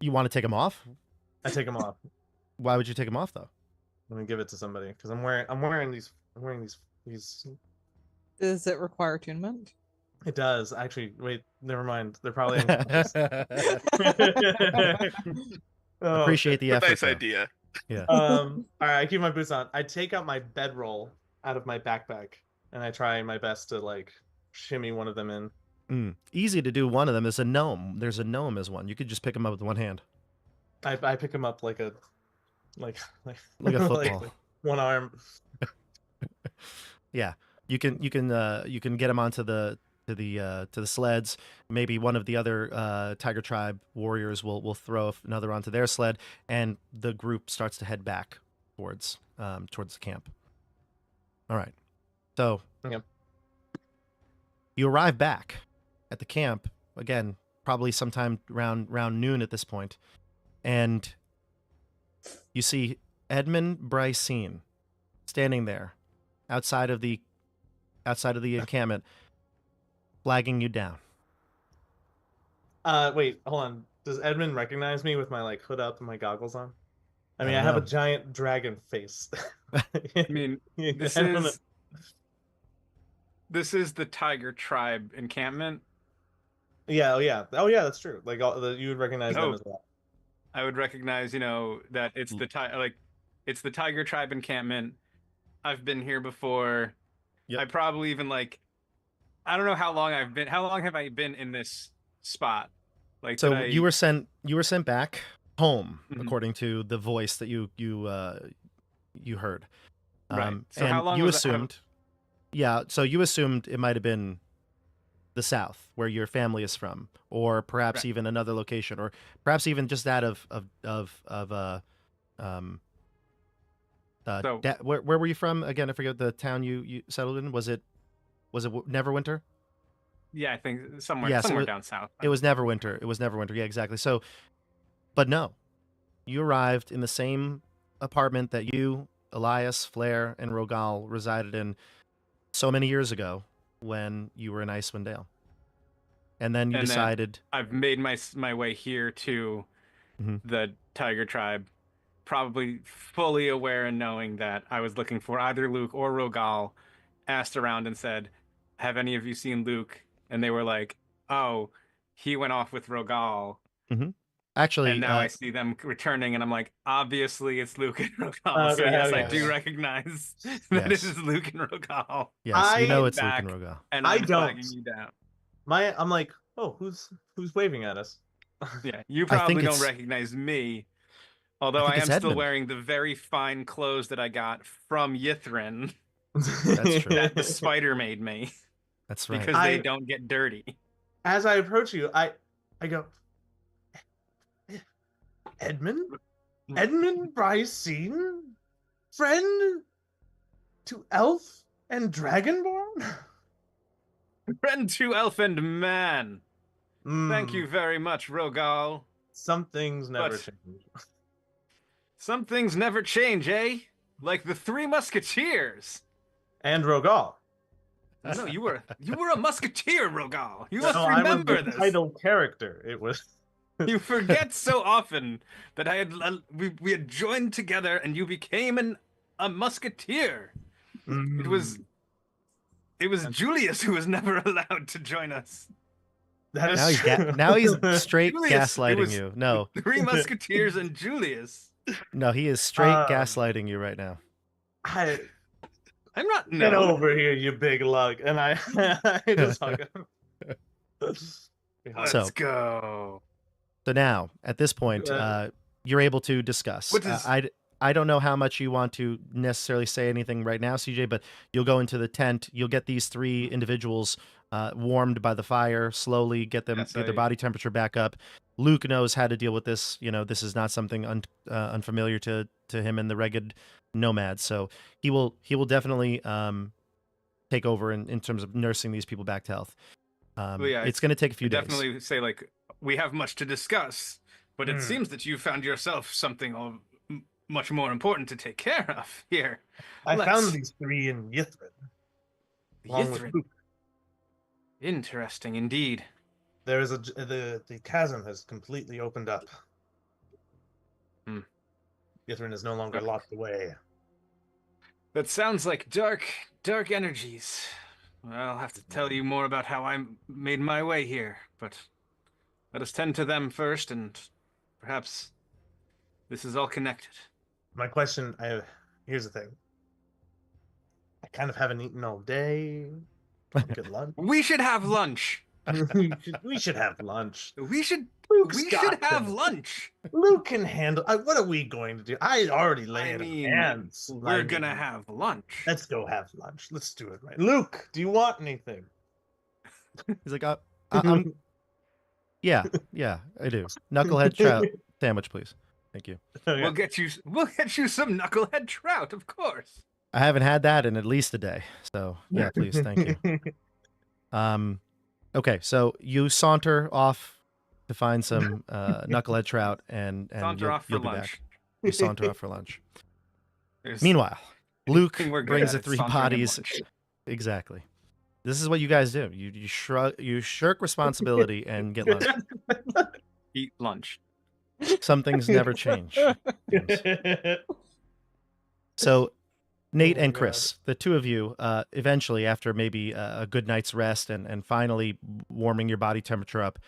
You want to take them off? I take them off. Why would you take them off though? Let me give it to somebody because I'm wearing these. Does it require attunement? It does actually. Wait, never mind. They're probably. Appreciate the effort. Nice idea. Yeah. All right, I keep my boots on. I take out my bedroll out of my backpack and I try my best to like shimmy one of them in. Easy to do. One of them is a gnome. There's a gnome as one. You could just pick him up with one hand. I pick him up like a football, like one arm. Yeah, you can get him onto the sleds. Maybe one of the other Tiger Tribe warriors will throw another onto their sled, and the group starts to head back towards the camp. All right, so you arrive back at the camp again, probably sometime around noon at this point, and you see Edmund Brycene standing there outside of the encampment, flagging you down. Wait, hold on. Does Edmund recognize me with my like hood up and my goggles on? I mean, I have a giant dragon face. I mean, this is the Tiger Tribe encampment. Yeah, that's true. Like you would recognize them as well. I would recognize, that it's the Tiger Tribe encampment. I've been here before. Yep. I probably even I don't know how long I've been. How long have I been in this spot? So you were sent back home, according to the voice that you heard. Right. So and how long you was assumed? Yeah. So you assumed it might have been the south, where your family is from, or perhaps even another location, or perhaps even just that where were you from again? I forget the town you settled in. Was it Neverwinter? Yeah, I think somewhere down south. It was Neverwinter. Yeah, exactly. So, but no, you arrived in the same apartment that you, Elias, Flair, and Rogal resided in so many years ago when you were in Icewind Dale. And then you decided... I've made my way here to the Tiger Tribe, probably fully aware and knowing that I was looking for either Luke or Rogal, asked around and said, "Have any of you seen Luke?" And they were like, "Oh, he went off with Rogal." Actually, And now I see them returning, and I'm like, obviously it's Luke and Rogal. So Okay, yes, okay, I do okay. recognize that Yes. it is Luke and Rogal. yes, you know I- it's Luke and back. Rogal. And I I'm don't. flagging you down. I'm like, oh, who's waving at us? Yeah, you I think probably don't it's- recognize me. Although think I am it's still Edmund. wearing the very fine clothes that I got from Ythryn That's true. that the spider made me That's right. because they don't get dirty. As I approach you, I go, Edmund Brycene, friend to elf and dragonborn. Friend to elf and man. Thank Mm, you very much, Rogal. Some things never But- change. Some things never change, eh? Like the Three Musketeers. And Rogal. No, you were a musketeer, Rogal. You must No, I was remember the this. title character. It was. You forget so often that we had joined together and you became a musketeer. It was Julius who was never allowed to join us. That is Now he's true. now he's straight Julius, it gaslighting was- you. No, Three Musketeers and Julius. no, he is straight Um, gaslighting you right now. I, I'm not Get no. over here, you big lug. And I just hug him. Let's So- go. So now, at this point, you're able to discuss. What is- I don't know how much you want to necessarily say anything right now, CJ, but you'll go into the tent. You'll get these three individuals warmed by the fire, slowly get their body temperature back up. Luke knows how to deal with this. You know, this is not something unfamiliar to him and the Ragged Nomads. So he will definitely take over in terms of nursing these people back to health. Well, yeah, it's going to take a few days. Definitely say like we have much to discuss, but it Hmm. seems that you found yourself something much more important to take care of here. I Let's- found these three in Ythryn. along with Ythryn. Luke. Interesting indeed. There is the chasm has completely opened up. Hmm. Ythryn is no longer locked away. That sounds like dark energies. Well, I'll have to tell you more about how I made my way here, but let us tend to them first, and perhaps this is all connected. My question, here's the thing. I kind of haven't eaten all day. Look at lunch. We should have lunch. we should have lunch. We should Luke's got should have this. lunch. Luke can handle. What are we going to do? I already laid hands. We're I gonna mean, have lunch. Let's go have lunch. Let's do it right. Luke, do you want anything? He's like, I'm yeah, I do. Knucklehead trout sandwich, please. Thank you. We'll get you some knucklehead trout, of course. I haven't had that in at least a day. So yeah, please, thank you. Okay, so you saunter off to find some knucklehead trout, and Saunter off for you'll be lunch. back. You saunter off for lunch. There's Meanwhile, Luke thing we're good brings at, the it's three sauntering and bodies. lunch. Exactly. This is what you guys do. You shirk responsibility and get lunch. Eat lunch. Some things never change. So, Nate Oh my and Chris, the two of you, eventually, after maybe a good night's rest and finally warming your body temperature up,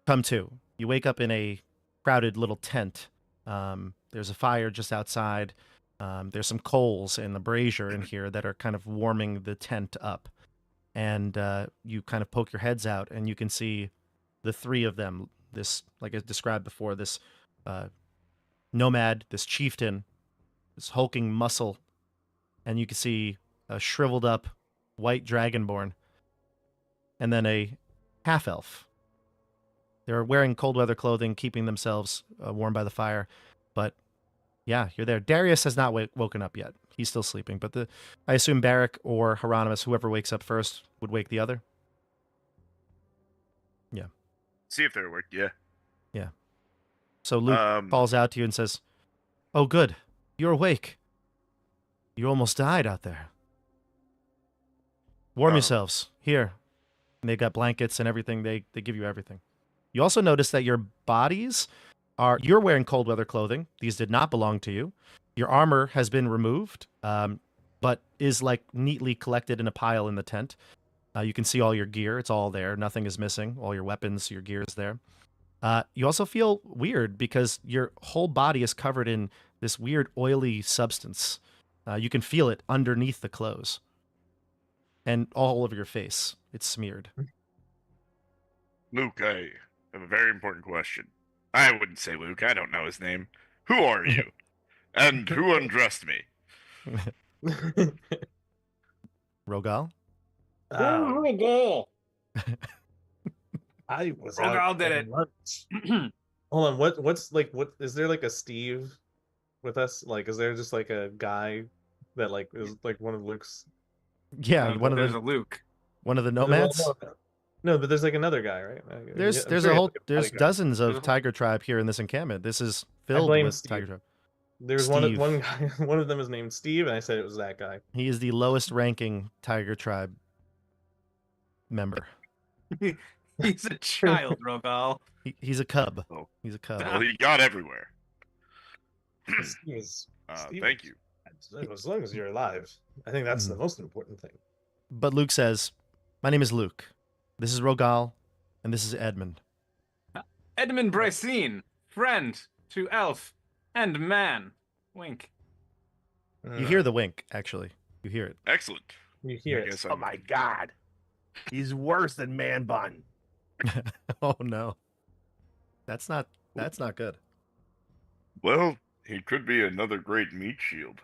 come to. You wake up in a crowded little tent. There's a fire just outside. There's some coals in the brazier in here that are kind of warming the tent up. And you kind of poke your heads out, and you can see the three of them. This, like I described before, this nomad, this chieftain, this hulking muscle, and you can see a shriveled up white dragonborn, and then a half elf. They're wearing cold weather clothing, keeping themselves warm by the fire. But yeah, you're there. Darius has not woken up yet. He's still sleeping. But I assume Barrack or Hieronymus, whoever wakes up first, would wake the other. Yeah. See if they're awake. Yeah. So Luke calls out to you and says, "Oh, good. You're awake. You almost died out there. Warm yourselves. Here." And they got blankets and everything. They give you everything. You also notice that your bodies you're wearing cold weather clothing. These did not belong to you. Your armor has been removed, but is like neatly collected in a pile in the tent. You can see all your gear. It's all there. Nothing is missing. All your weapons, your gear is there. You also feel weird because your whole body is covered in this weird oily substance. You can feel it underneath the clothes and all over your face. It's smeared. Luke, I have a very important question. I wouldn't say Luke. I don't know his name. Who are you? And who undressed me? Rogal? Rogal. I was Rogal out did at it. lunch. Hold on, what is there like a Steve with us? Like, is there just like a guy that like is like one of Luke's? Yeah, There's a Luke. one of the Is there- nomads. No, but there's like another guy, right? There's I'm there's sure a he has, whole like, there's bodyguard. dozens of There's a- tiger tribe here in this encampment. This is filled blame with Steve. tiger tribe. There's Steve. one guy. One of them is named Steve, and I said it was that guy. He is the lowest ranking tiger tribe member. He's a child, Rogal. He's a cub. Oh. He's a cub. Well, he got everywhere. Steve is- Steve Thank is- you. As long as you're alive, I think that's the most important thing. But Luke says, "My name is Luke. This is Rogal, and this is Edmund." Edmund Brycene, friend to elf and man. Wink. You hear the wink, actually. You hear it. Excellent. You hear I it. guess Oh I'm- my god. He's worse than Man Bun. Oh no. That's not good. Well, he could be another great meat shield.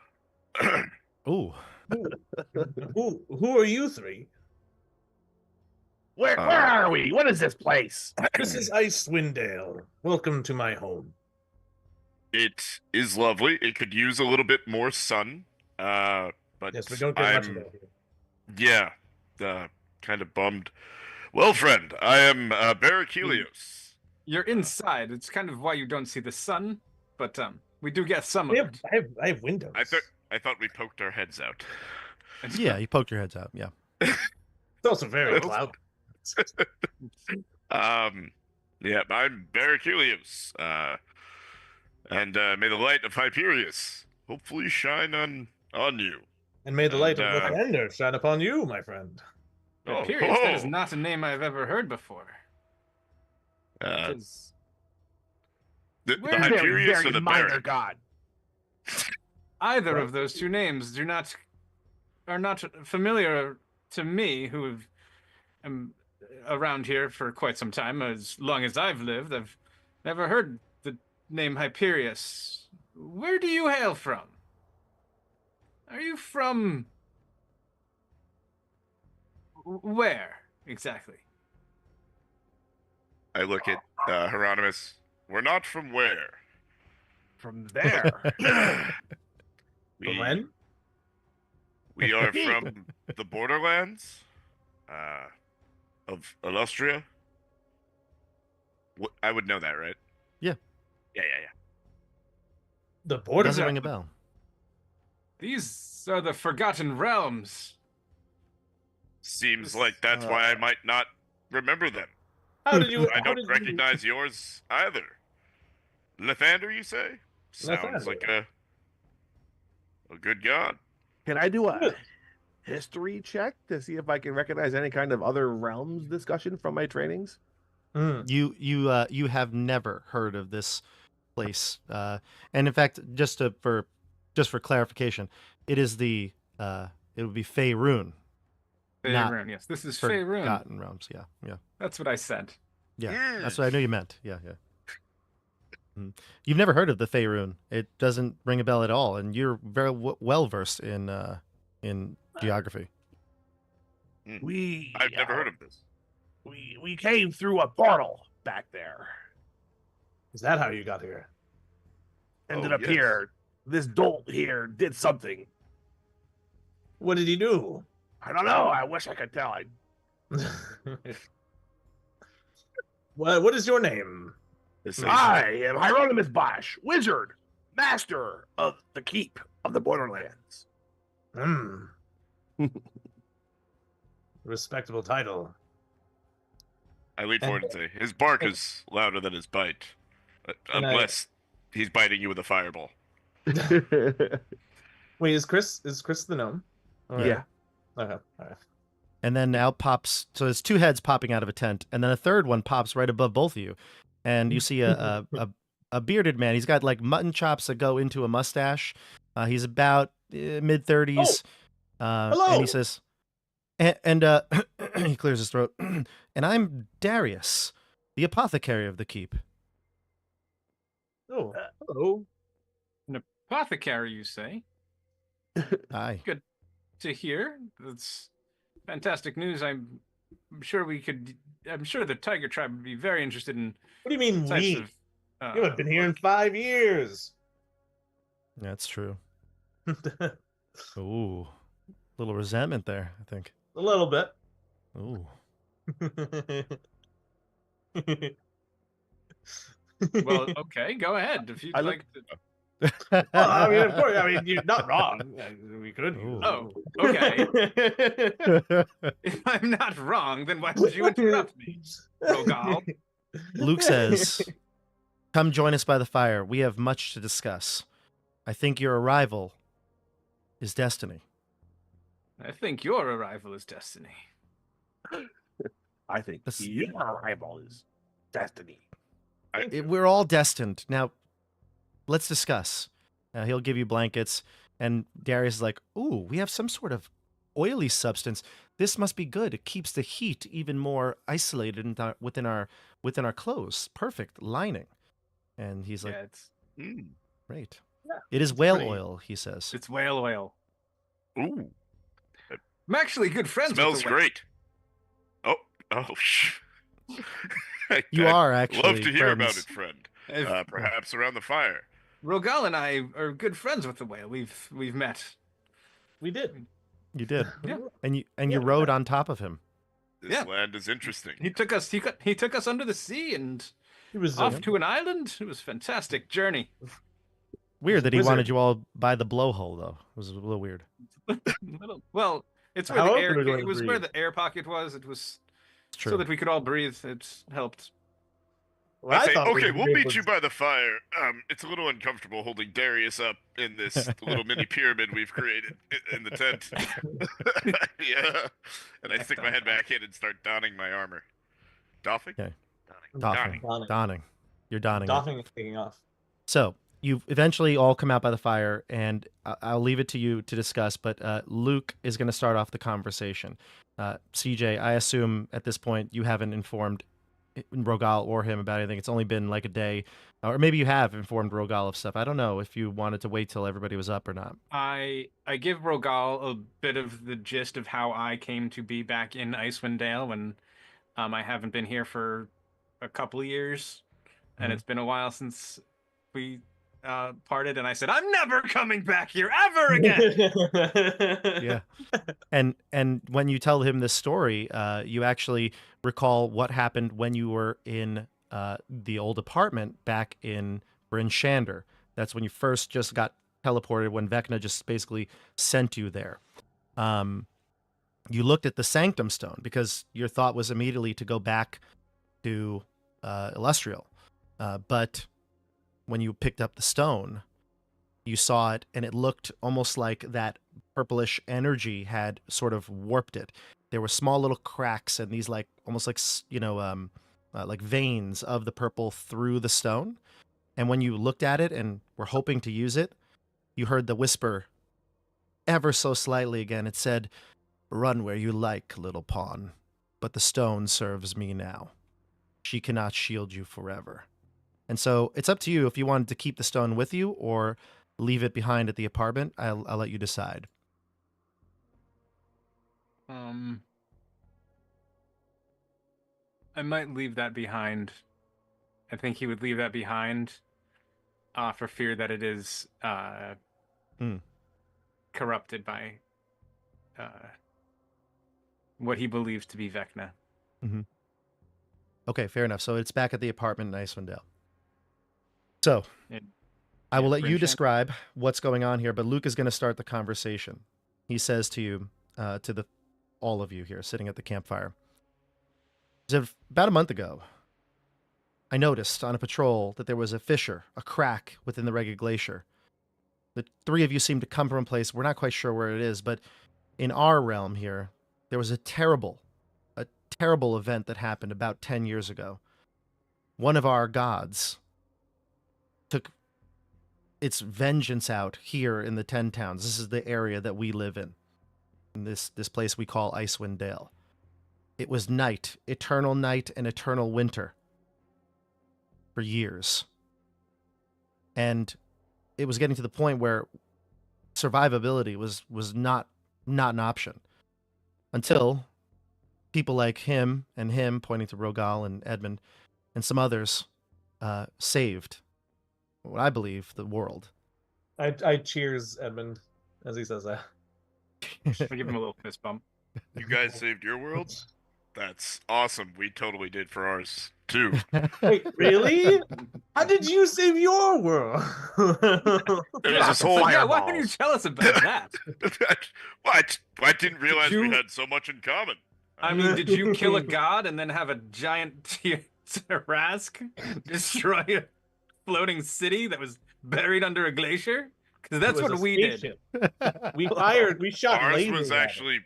Ooh. Who are you three? Where are we? What is this place? This is Icewind Dale. Welcome to my home. It is lovely. It could use a little bit more sun. But Yes, we don't get much of I'm- that here. Yeah, kind of bummed. Well, friend, I am Barachelios. You're inside. It's kind of why you don't see the sun, but we do get some I of have, it. I have windows. I thought we poked our heads out. Yeah, you poked your heads out. Yeah. It's also very cloudy. Yeah, I'm Barachelios. And may the light of Hyperius hopefully shine on you. And may the light of And, Lathander shine upon you, my friend. Oh, Hyperius, that is oh. not a name I've ever heard before. It is- The We're Hyperius or very the minor Baron? god. Either of those two names are not familiar to me, who am around here for quite some time. As long as I've lived, I've never heard the name Hyperius. Where do you hail from? Are you from where exactly? I look at Hieronymus. We're not from where? From there. From when? We are from the borderlands of Illustria. I would know that, right? Yeah. Yeah. The border. Doesn't ring a bell. These are the Forgotten Realms. Seems like that's why I might not remember them. How did you? I how don't did you- recognize yours either. Lathander, you say? Sounds Lathander. like a good god. Can I do a history check to see if I can recognize any kind of other realms discussion from my trainings? You have never heard of this place, and in fact, just for clarification, it is it would be Faerun, not Faerun, yes. This is Faerun. Forgotten Realms. Yeah. That's what I said. Yeah, that's what I knew you meant. Yeah. You've never heard of the Faerun. It doesn't ring a bell at all, and you're very well versed in geography. I've never heard of this. We came through a portal back there. Is that how you got here? Ended Oh, up yes. here. This dolt here did something. What did he do? I don't know. I wish I could tell. What is your name? This is- I am Hieronymus Bosch, wizard, master of the keep of the borderlands. Respectable title. I lean forward and say, his bark is louder than his bite. Unless he's biting you with a fireball. Wait, is Chris the gnome? Yeah. Okay. All right. And then out pops, so there's two heads popping out of a tent, and then a third one pops right above both of you. And you see a bearded man. He's got like mutton chops that go into a mustache. He's about mid-30s. Hello. And he says, and he clears his throat. And I'm Darius, the apothecary of the keep. Oh, Hello. An apothecary, you say? Aye. Good to hear. That's fantastic news. I'm sure the Tiger Tribe would be very interested in what do you mean types we? of. You haven't been here in 5 years. That's true. A Ooh. Little resentment there, I think. little bit. Ooh. Well, okay, go ahead if you'd like to. Well, I mean, of course. I mean, you're not wrong. We could. Ooh. Oh, okay. If I'm not wrong, then why did you interrupt me, Rogal? Luke says, "Come join us by the fire. We have much to discuss. I think your arrival is destiny." I think your arrival is destiny. I think That's- your arrival is destiny. We're all destined. Now, let's discuss. He'll give you blankets, and Darius is like, "Ooh, we have some sort of oily substance. This must be good. It keeps the heat even more isolated within our clothes. Perfect lining." And he's like, Yeah, it's "Great. Yeah, It is whale pretty- oil," he says. it's whale oil. Ooh, I'm actually good friends smells with the whale. great. Oh, shh. You are actually love to hear about friends. it, friend. If- Perhaps around the fire. Rogal and I are good friends with the whale. We've met. We did. You did, Yeah. and you rode on top of him. This Yeah. land is interesting. He took us under the sea and He was off to an island. It was a fantastic journey. Weird that he Wizard. wanted you all by the blowhole, though. It was a little weird. Well, it's How where the else air. are we going It to was where breathe? the air pocket was. It was It's true. so that we could all breathe. It helped. Well, I say, thought okay, we we'll were meet you by the fire. It's a little uncomfortable holding Darius up in this little mini pyramid we've created in the tent. Yeah. And I stick my head back in and start donning my armor. Doffing? Okay. Donning. Donning. You're donning. it. Doffing and taking off. So you eventually all come out by the fire, and I'll leave it to you to discuss. But Luke is going to start off the conversation. CJ, I assume at this point you haven't informed Rogal or him about anything. It's only been like a day, or maybe you have informed Rogal of stuff. I don't know if you wanted to wait till everybody was up or not. I give Rogal a bit of the gist of how I came to be back in Icewind Dale when I haven't been here for a couple of years, and Mhm. it's been a while since we parted. And I said, I'm never coming back here ever again. Yeah. And when you tell him this story, you actually recall what happened when you were in the old apartment back in Bryn Shander. That's when you first just got teleported, when Vecna just basically sent you there. You looked at the Sanctum Stone because your thought was immediately to go back to Illustrial. But when you picked up the stone, you saw it, and it looked almost like that purplish energy had sort of warped it. There were small little cracks and these almost like like veins of the purple through the stone. And when you looked at it and were hoping to use it, you heard the whisper ever so slightly again. It said, "Run where you like, little pawn, but the stone serves me now. She cannot shield you forever." And so it's up to you if you wanted to keep the stone with you or leave it behind at the apartment. I'll let you decide. I might leave that behind. I think he would leave that behind for fear that it is corrupted by what he believes to be Vecna. Mm-hmm. Okay, fair enough. So it's back at the apartment in Icewind Dale. So I will let you describe what's going on here, but Luke is going to start the conversation. He says to you, all of you here sitting at the campfire, he said, "About a month ago, I noticed on a patrol that there was a fissure, a crack within the Ragged Glacier. The three of you seem to come from a place, we're not quite sure where it is, but in our realm here, there was a terrible event that happened about 10 years ago. One of our gods took its vengeance out here in the 10 Towns. This is the area that we live in this place we call Icewind Dale. It was night, eternal night and eternal winter for years. And it was getting to the point where survivability was not an option. Until people like him, pointing to Rogal and Edmund, and some others, saved what I believe the world. I cheers Edmund as he says that. I give him a little fist bump. You guys saved your world? That's awesome. We totally did for ours too. Wait, really? How did you save your world? There's this whole Yeah, why don't you tell us about that? What? I didn't realize You- we had so much in common. I mean, did you kill a god and then have a giant Tarask destroy a floating city that was buried under a glacier? Because that's It was what a we did. spaceship. We shot Ours lasers was at it. actually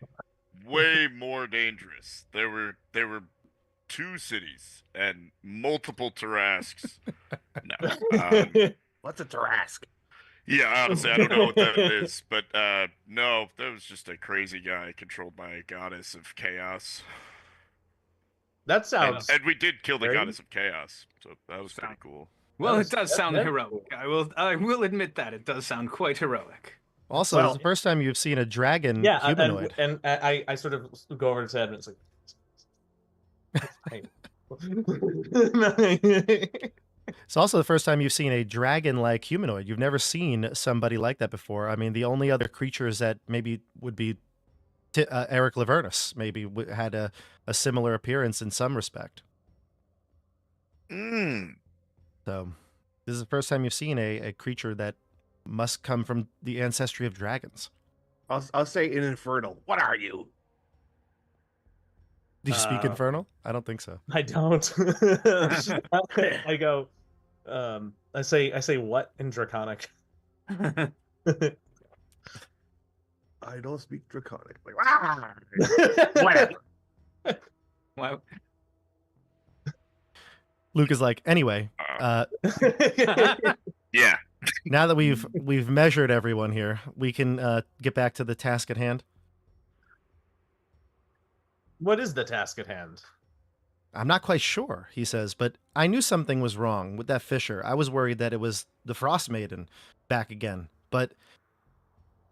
way more dangerous. There were 2 cities and multiple Tarasks. No. What's a Tarask? Yeah, honestly, I don't know what that is, but no, that was just a crazy guy controlled by a goddess of chaos. That And, sounds. and we did kill the very- goddess of chaos, so that was pretty cool. Well, That it was- does that- sound that's heroic. cool. I will admit that it does sound quite heroic. Also, Well- it's the first time you've seen a dragon Yeah, humanoid. and I sort of go over to Edmund. It's like. It's also the first time you've seen a dragon-like humanoid. You've never seen somebody like that before. I mean, the only other creatures that maybe would be Eric Lavernus maybe had a similar appearance in some respect. Mm. So this is the first time you've seen a creature that must come from the ancestry of dragons. I'll say in Infernal. What are you? Do you speak Infernal? I don't think so. I don't. I go. I say what in Draconic. I don't speak Draconic. Like, ah! Whatever. Wow. Luke is like, anyway, Yeah. now that we've measured everyone here, we can get back to the task at hand. What is the task at hand? I'm not quite sure, he says, but I knew something was wrong with that fissure. I was worried that it was the Frost Maiden back again. But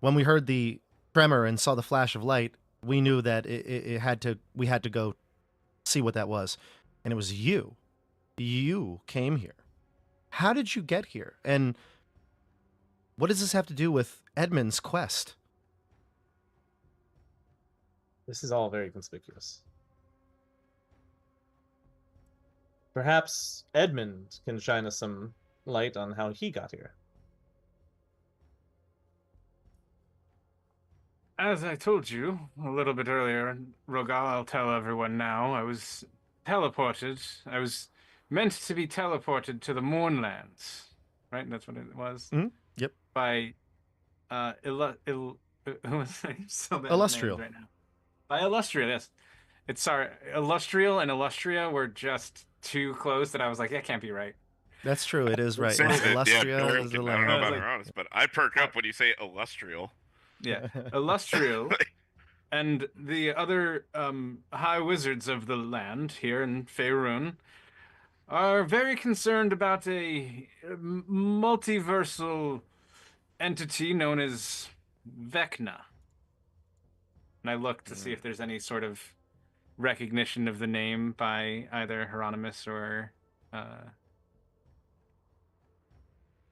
when we heard the tremor and saw the flash of light, we knew that we had to go see what that was. And it was you. You came here. How did you get here? And what does this have to do with Edmund's quest? This is all very conspicuous. Perhaps Edmund can shine us some light on how he got here. As I told you a little bit earlier, Rogal, I'll tell everyone now, I was teleported. I was meant to be teleported to the mournlands, right? That's what it was? Mhm. Yep. By, who was I? So bad at Illustrial. names right now. By Illustrial, yes. It's sorry, Illustrial and Illustria were just too close that I was like, that can't be right. That's true. It is right. Same It's with it. Illustria. Yeah, is I don't know Illustria. about Uranus, but I perk up when you say illustrial. Yeah, Illustrial and the other high wizards of the land here in Faerun are very concerned about a multiversal entity known as Vecna. And I look to see if there's any sort of recognition of the name by either Hieronymus or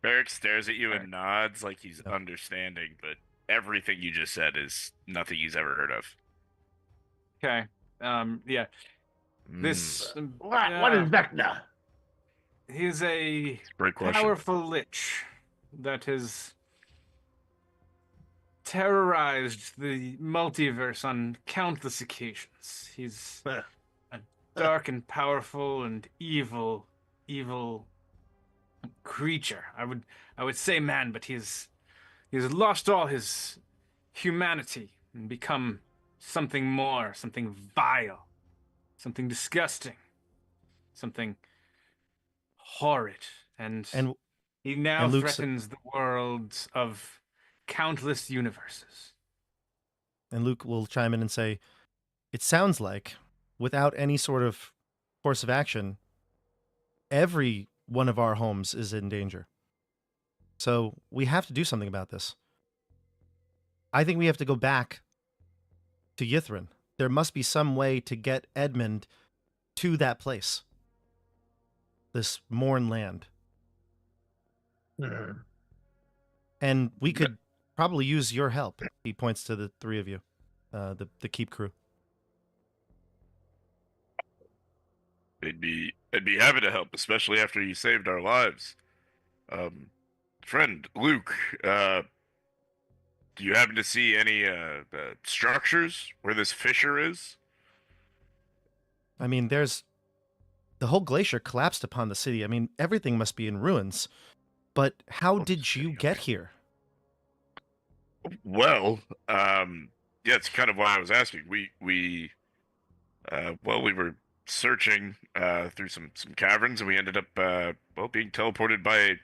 Beric stares at you Alright. and nods like he's understanding, but everything you just said is nothing he's ever heard of. okay. Yeah. This What is Vecna? he's a Great question. powerful lich that has terrorized the multiverse on countless occasions. He's a dark and powerful and evil evil creature. I would say man, but he's lost all his humanity and become something more, something vile, something disgusting, something horrid, and And he now and Luke's threatens the worlds of countless universes. and Luke will chime in and say, "It sounds like, without any sort of course of action, every one of our homes is in danger. So we have to do something about this. I think we have to go back to Ythryn. There must be some way to get Edmund to that place. This mournland. And we could probably use your help." He points to the three of you, the keep crew. I'd be happy to help, especially after you saved our lives. Friend Luke, do you happen to see any structures where this fissure is? I mean, the whole glacier collapsed upon the city. I mean, everything must be in ruins. But how did you get here? Well, yeah, it's kind of why I was asking. We were searching through some caverns, and we ended up being teleported by a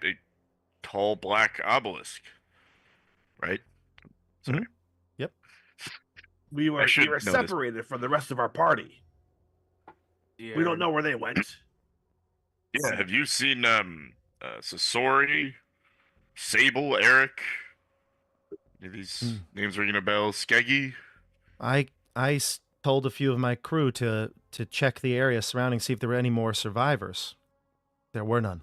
tall black obelisk. Right? Sorry. Mhm. Yep. We were should know this. separated from the rest of our party. We don't know where they went. Yeah, have you seen Sasori, Sable, Eric? Any of these names ringing a bell? Skeggy? I told a few of my crew to check the area surrounding, see if there were any more survivors. There were none.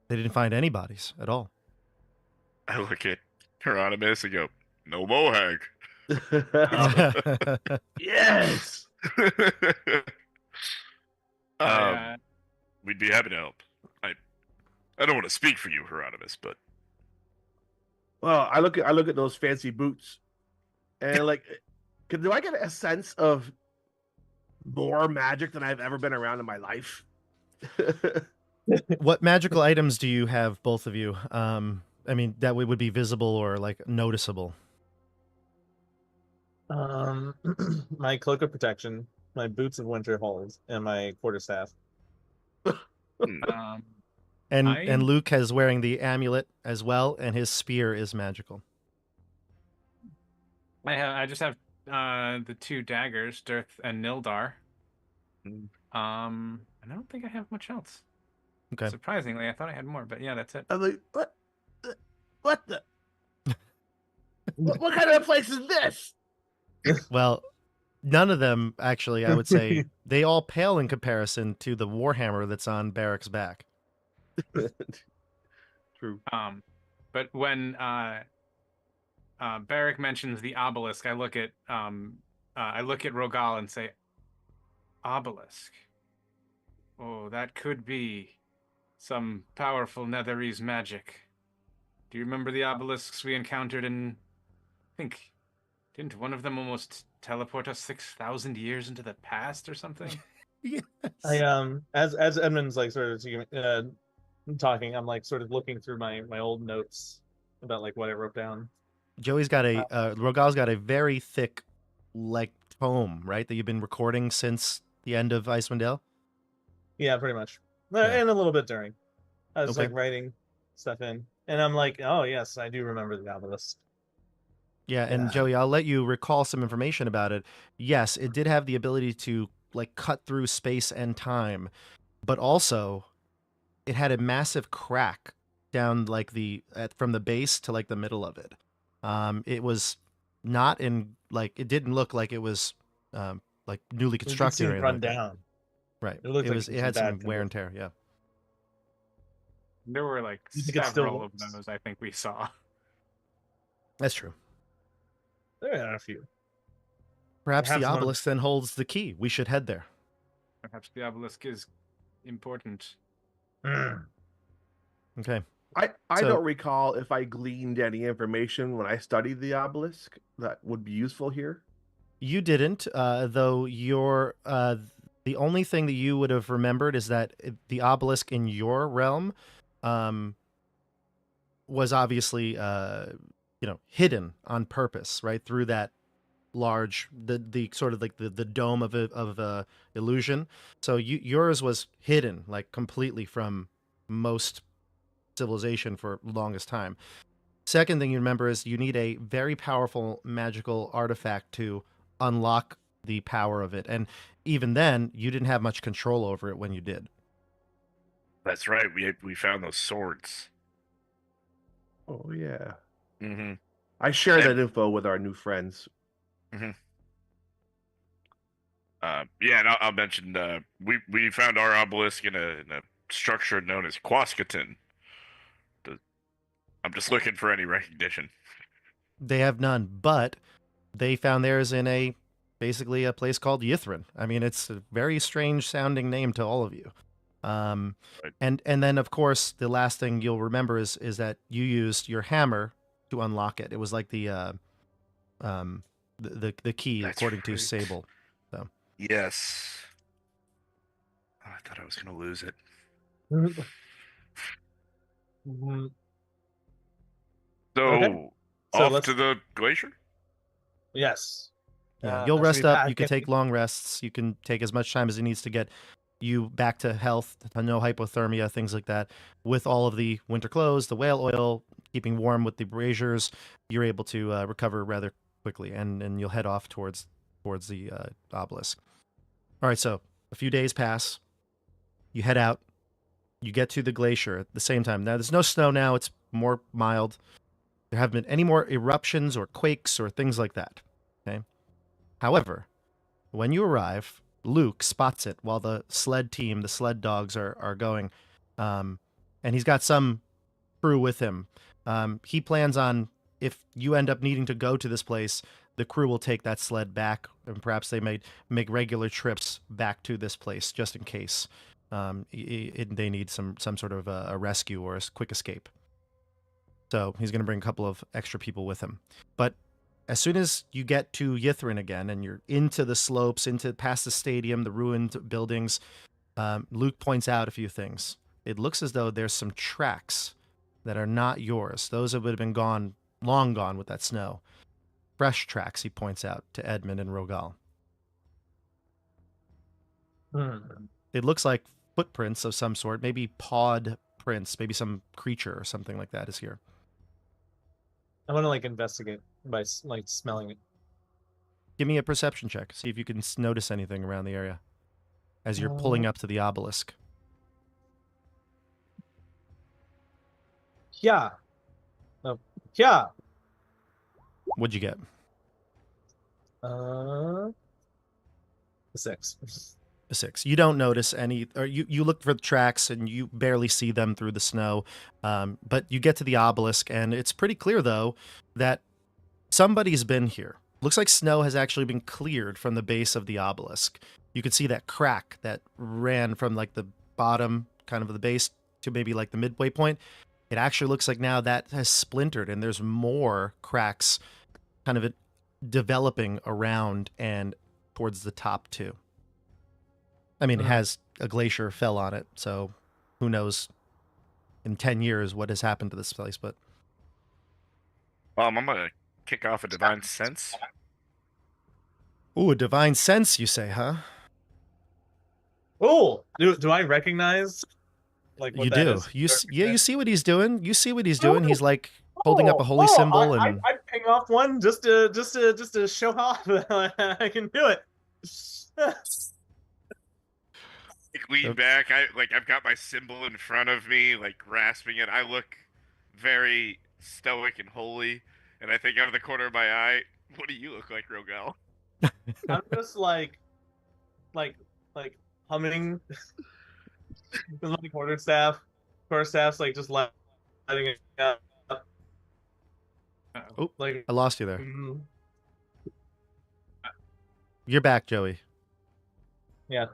They didn't find any bodies at all. I look at Hieronymus and go, no mohag. Yes. We'd be happy to help. I don't want to speak for you, Hieronymus, but Well, I look at those fancy boots, and like, do I get a sense of more magic than I've ever been around in my life? What magical items do you have, both of you? I mean, that would be visible or like noticeable. My cloak of protection, my boots of winter hold, and my quarterstaff. And Luke is wearing the amulet as well, and his spear is magical. I just have the two daggers, Dirth and Nildar. And I don't think I have much else. Okay. Surprisingly, I thought I had more, but yeah, that's it. I'm like, what the? what kind of a place is this? Well, none of them, actually, I would say, they all pale in comparison to the warhammer that's on Barrack's back. True. But when Barrack mentions the obelisk, I look at Rogal and say, obelisk. Oh, that could be some powerful Netherese magic. Do you remember the obelisks we encountered in? I think, didn't one of them almost teleport us 6,000 years into the past or something? Yes. As Edmund's like sort of talking, I'm like sort of looking through my old notes about like what I wrote down. Joey's got Rogal's got a very thick, like, tome, right, that you've been recording since the end of Icewind Dale? Yeah, pretty much. Yeah. And a little bit during. I was Okay. like writing stuff in. And I'm like, oh yes, I do remember the obelisk. Yeah, and Joey, I'll let you recall some information about it. Yes, it did have the ability to like cut through space and time, but also it had a massive crack down like from the base to like the middle of it. It was not in like it didn't look like it was like newly constructed or anything run like that. down. Right. It It had some wear and tear. Yeah. There were like You think it several still of works? those I think we saw. That's true. There are a few. Perhaps Perhaps the one of- obelisk then holds the key. We should head there. Perhaps the obelisk is important. Okay. I So- don't recall if I gleaned any information when I studied the obelisk that would be useful here. You didn't, though The only thing that you would have remembered is that the obelisk in your realm was obviously hidden on purpose, right, through that large the sort of like the dome of illusion. So yours was hidden like completely from most civilization for longest time. Second thing you remember is you need a very powerful magical artifact to unlock the power of it, and even then you didn't have much control over it when you did. That's right. We found those swords. Oh yeah. Mm-hmm. I share that info with our new friends. Mm-hmm. Yeah, and I'll mention we found our obelisk in a structure known as Quascatin. I'm just looking for any recognition. They have none, but they found theirs in basically a place called Ythryn. I mean, it's a very strange sounding name to all of you. Right. And then of course the last thing you'll remember is that you used your hammer to unlock it. It was like the key. That's according right. to Sable. So yes. Oh, I thought I was gonna lose it. Mm-hmm. So, okay. off to the glacier? Yes. Yeah, you'll rest up. You can take long rests. You can take as much time as it needs to get you back to health, no hypothermia, things like that. With all of the winter clothes, the whale oil, keeping warm with the braziers, you're able to recover rather quickly, and you'll head off towards the obelisk. All right, so a few days pass. You head out. You get to the glacier at the same time. Now, there's no snow now. It's more mild. There haven't been any more eruptions or quakes or things like that. Okay. However, when you arrive, Luke spots it while the sled team, the sled dogs, are going. And he's got some crew with him. He plans on, if you end up needing to go to this place, the crew will take that sled back, and perhaps they may make regular trips back to this place just in case they need some sort of a rescue or a quick escape. So he's going to bring a couple of extra people with him. But as soon as you get to Ythryn again and you're into the slopes, past the stadium, the ruined buildings, Luke points out a few things. It looks as though there's some tracks that are not yours. Those would have been long gone with that snow. Fresh tracks, he points out to Edmund and Rogal. It looks like footprints of some sort, maybe pawed prints, maybe some creature or something like that is here. I want to investigate by smelling it. Give me a perception check. See if you can notice anything around the area as you're pulling up to the obelisk. Yeah. Yeah. What'd you get? A 6. A 6. You don't notice any, or you look for the tracks and you barely see them through the snow. But you get to the obelisk and it's pretty clear though that somebody's been here. Looks like snow has actually been cleared from the base of the obelisk. You can see that crack that ran from the bottom kind of the base to maybe the midway point. It actually looks like now that has splintered and there's more cracks kind of developing around and towards the top too. I mean, it has a glacier fell on it, so who knows in 10 years what has happened to this place, but... I'm going to kick off a divine sense. Ooh, a divine sense, you say, huh? Oh, do I recognize what you that do. is? You see what he's doing. You see what he's doing. He's holding up a holy symbol, and I ping off one just to show off that I can do it. Lean back. I've got my symbol in front of me, grasping it. I look very stoic and holy, and I think out of the corner of my eye, what do you look like, Rogal? I'm just humming with my quarterstaffs, just letting it out. Oh, I lost you there. Mm-hmm. You're back, Joey. Yeah.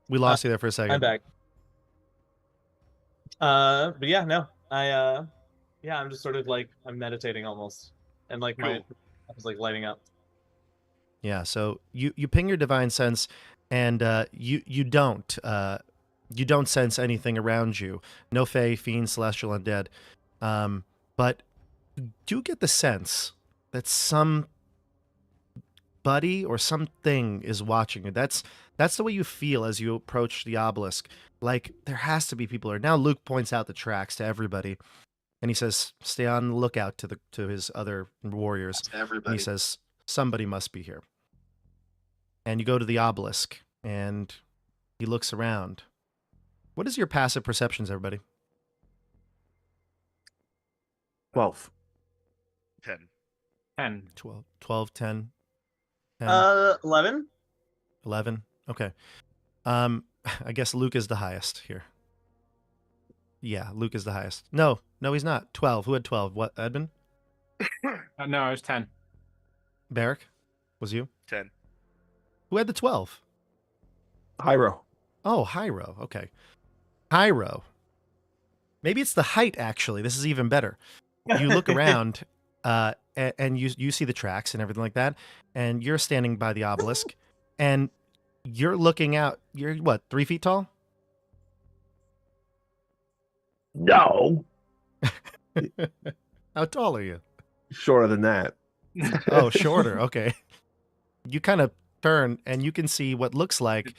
We lost you there for a second. I'm back. But yeah, no. I'm just sort of I'm meditating almost. And my cool. I was lighting up. Yeah, so you ping your divine sense, and you don't sense anything around you. No fae, fiend, celestial, undead, but you do get the sense that somebody or something is watching you. That's the way you feel as you approach the obelisk. Like there has to be people there. Now Luke points out the tracks to everybody, and he says, "Stay on the lookout," to his other warriors. And he says, "Somebody must be here." And you go to the obelisk, and he looks around. What is your passive perceptions, everybody? 12. 10. 10. 12, 10, 10, 11. 11. Okay. I guess Luke is the highest here. Yeah, Luke is the highest. No, he's not. 12. Who had 12? What, Edmund? No, I was 10. Barrick? Was you? 10. Who had the 12? Hyro. Oh, Hyro. Okay. Hyro. Maybe it's the height, actually. This is even better. You look around, and you see the tracks and everything like that, and you're standing by the obelisk, and you're looking out. You're, what, 3 feet tall? No. How tall are you? Shorter than that. Oh, shorter. Okay. You kind of turn, and you can see what looks like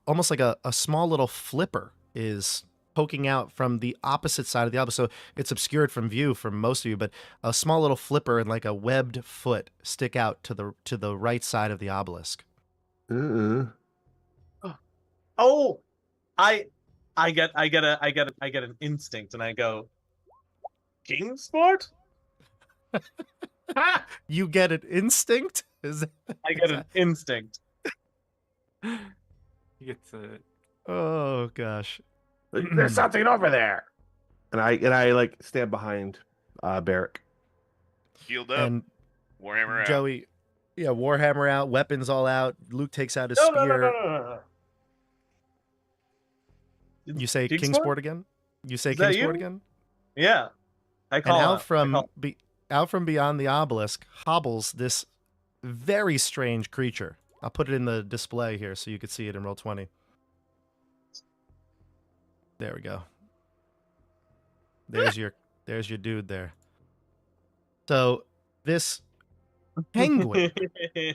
almost like a small little flipper is poking out from the opposite side of the obelisk. So it's obscured from view for most of you, but a small little flipper and like a webbed foot stick out to the right side of the obelisk. Uh-uh. Oh, I get an instinct, and I go, King sport? You get an instinct? I get an instinct. You get to... Oh gosh. There's something over there. And I like stand behind Barrick. Healed up. And Warhammer out. Joey, yeah, Warhammer out, weapons all out. Luke takes out his No, spear. no. You say Kingsport? Kingsport again? You say Is that Kingsport you? again? Yeah, I And call out out. from out from beyond the obelisk hobbles this very strange creature. I'll put it in the display here so you can see it in Roll20. There we go. There's your dude there. So this penguin,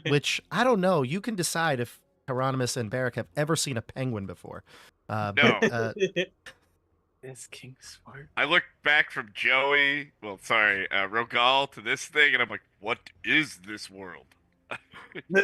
which I don't know, you can decide if Hieronymus and Barrick have ever seen a penguin before. No. Is King smart? I look back from Joey, Rogal to this thing, and I'm like, what is this world?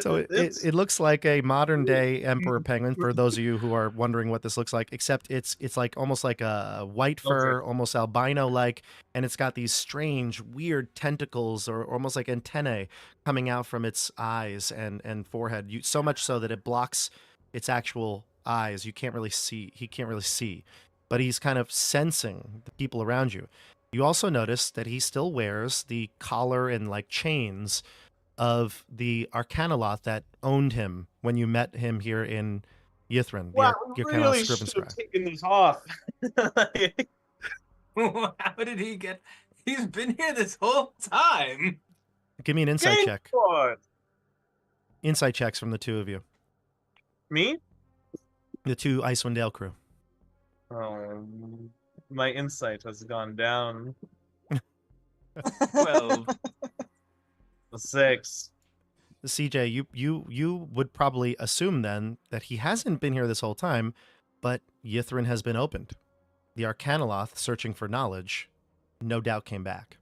So it looks like a modern day emperor penguin for those of you who are wondering what this looks like, except it's like almost like a white fur, almost albino like, and it's got these strange weird tentacles or almost like antennae coming out from its eyes and forehead, so much so that it blocks its actual eyes. He can't really see, but he's kind of sensing the people around you. You also notice that he still wears the collar and like chains of the Arcanoloth that owned him when you met him here in Ythryn. Wow, the really Arcanoloth should Scriven have Scribe. taken these off. How did he get... He's been here this whole time! Give me an insight King check. sport. Insight checks from the two of you. Me? The two Icewind Dale crew. My insight has gone down. 12. 6. CJ, you would probably assume then that he hasn't been here this whole time, but Ythryn has been opened. The Arcanoloth, searching for knowledge, no doubt came back.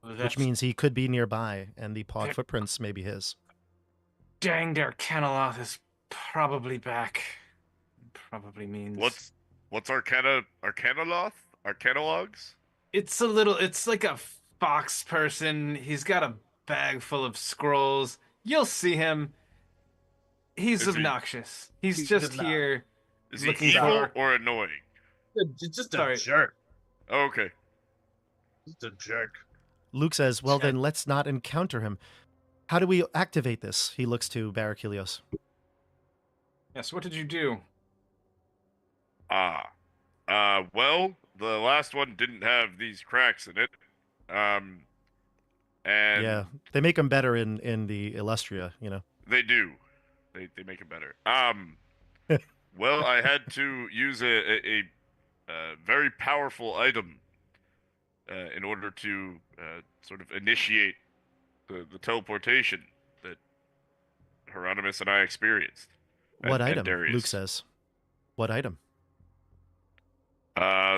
Which means he could be nearby, and the pawed footprints may be his. Dang, their Arcanoloth is probably back. Probably means... What's Arcanoloth? Arcanologues? It's like a fox person. He's got a bag full of scrolls. You'll see him. He's obnoxious. He's just here. Is he looking evil for... or annoying? Just a jerk. Oh, okay. Just a jerk. Luke says, well, then let's not encounter him. How do we activate this? He looks to Barrick Helios. Yes, what did you do? Well, the last one didn't have these cracks in it. And Yeah, they make them better in the Illustria, you know. they do. They make it better. Well, I had to use a very powerful item in order to sort of initiate the teleportation that Hieronymus and I experienced. What and item? Darius. Luke says. What item?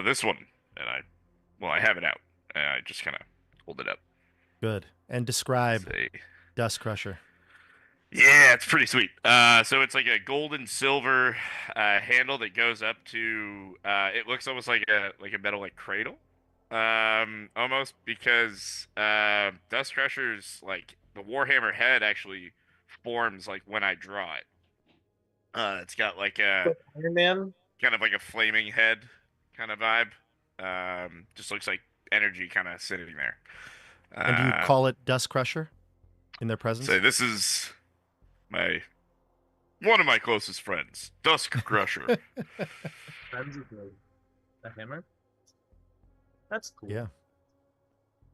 This one, and I have it out, and I just kind of hold it up. Good. And describe Say, Dust Crusher. yeah, it's pretty sweet. So it's like a gold and silver handle that goes up to. It looks almost like a metal like cradle, almost because Dust Crusher's like the Warhammer head actually forms like when I draw it. It's got like a Iron Man. kind of like a flaming head kind of vibe. Just looks like energy kind of sitting there. And do you call it Dust Crusher in their presence? Say this is one of my closest friends, Dusk Crusher. Friends with the hammer. That's cool. Yeah.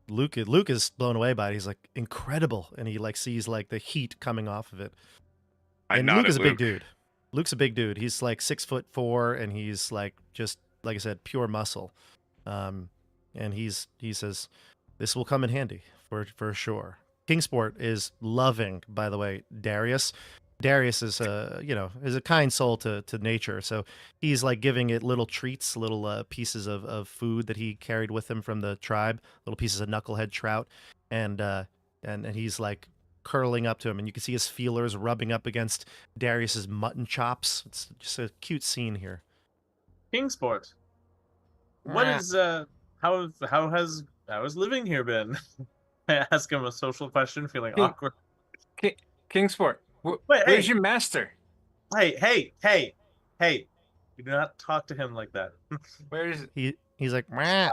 Luke is blown away by it. He's like, incredible, and he like sees like the heat coming off of it. And Luke is a big dude. Luke's a big dude. He's like 6'4", and he's like just like I said, pure muscle. And he says, this will come in handy for sure. Kingsport is loving, by the way, Darius. Darius is is a kind soul to nature, so he's like giving it little treats, little pieces of food that he carried with him from the tribe, little pieces of knucklehead trout, and he's like curling up to him, and you can see his feelers rubbing up against Darius's mutton chops. It's just a cute scene here. Kingsport. What is how has living here been? I ask him a social question, feeling awkward. Kingsport, Wait, where's hey. your master? Hey! You do not talk to him like that. Where is He's like, rat.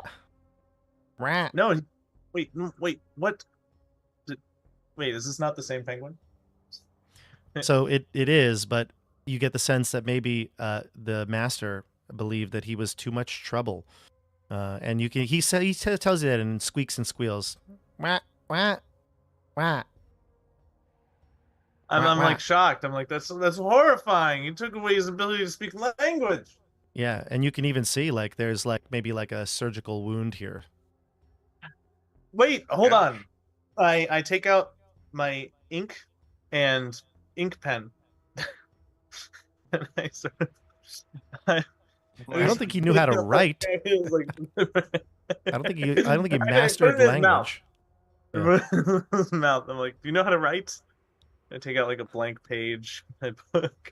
No, wait, what? Wait, is this not the same penguin? So it is, but you get the sense that maybe the master believed that he was too much trouble, and you can he tells you that in squeaks and squeals. Wah, wah, wah. I'm like shocked. I'm like, that's horrifying. You took away his ability to speak language. Yeah, and you can even see like there's like maybe like a surgical wound here. Wait, hold on. I take out my ink and ink pen. And I don't think he knew how to write. I don't think he mastered language. His mouth. I'm like, do you know how to write? I take out like a blank page. My book.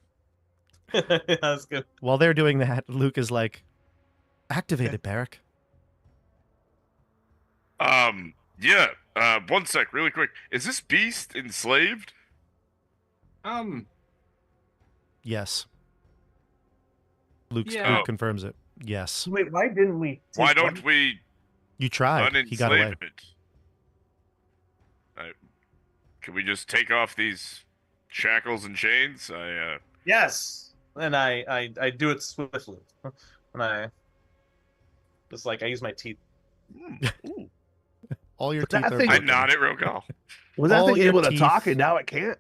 That's good. While they're doing that, Luke is like, activate it, Barrick. Yeah. One sec, really quick. Is this beast enslaved? Yes. Luke confirms it. Yes. Wait, why didn't we? Why don't we? You tried. He got away. It? Can we just take off these shackles and chains? Yes, and I do it swiftly, and I just like I use my teeth. All your teeth are I broken. nod at Rogal. Was that thing able to talk and now it can't?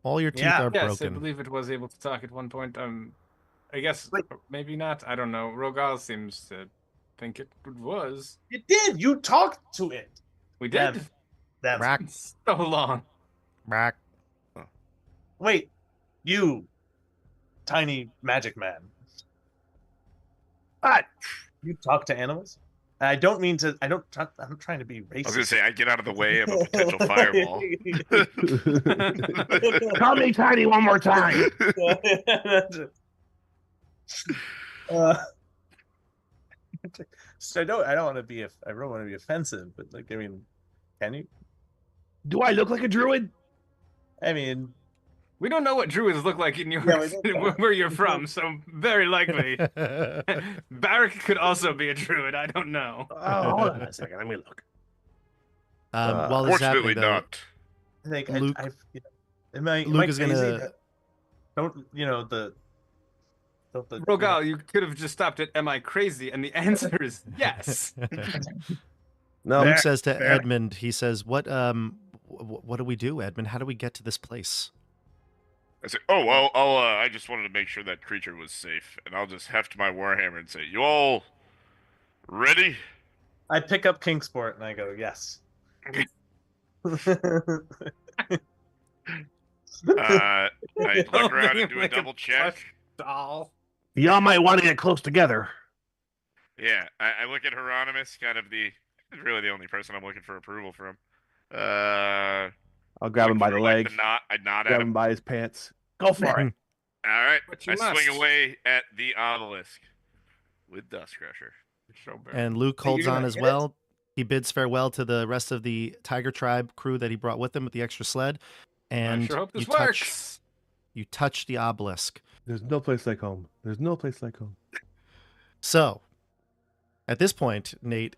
All your teeth are yes, broken. I believe it was able to talk at one point. I guess maybe not. I don't know. Rogal seems to think it was. It did. You talked to it. We did. That's so long. Back. Wait, you tiny magic man. What? You talk to animals? I don't mean to. I'm trying to be racist. I was gonna say I get out of the way of a potential fireball. Call me tiny one more time. So I don't want to be. I don't want to be offensive, but like, I mean, can you? Do I look like a druid? I mean, we don't know what druids look like in where you're from, so very likely. Barrick could also be a druid. I don't know. Oh, hold on a second. Let me look. While this is Fortunately, happening, not. I think Luke, Luke is gonna. Don't the Rogal, you could have just stopped at "Am I crazy?" and the answer is yes. No, Luke says to fair. Edmund, he says, what do we do, Edmund? How do we get to this place? I say, oh, well, I just wanted to make sure that creature was safe, and I'll just heft my warhammer and say, you all ready? I pick up Kingsport and I go, yes. I look around and do a double check. Doll. y'all might want to get close together. Yeah, I look at Hieronymus, kind of really the only person I'm looking for approval from. I'll grab him by the leg. I nod Grab at him him. by his pants. Go for it. All right, But you I swing must. away at the obelisk with Dust Crusher. And Luke holds you're on gonna as hit it? well. He bids farewell to the rest of the Tiger Tribe crew that he brought with him with the extra sled. And I sure hope this you works. touch the obelisk. There's no place like home. There's no place like home. So, at this point, Nate,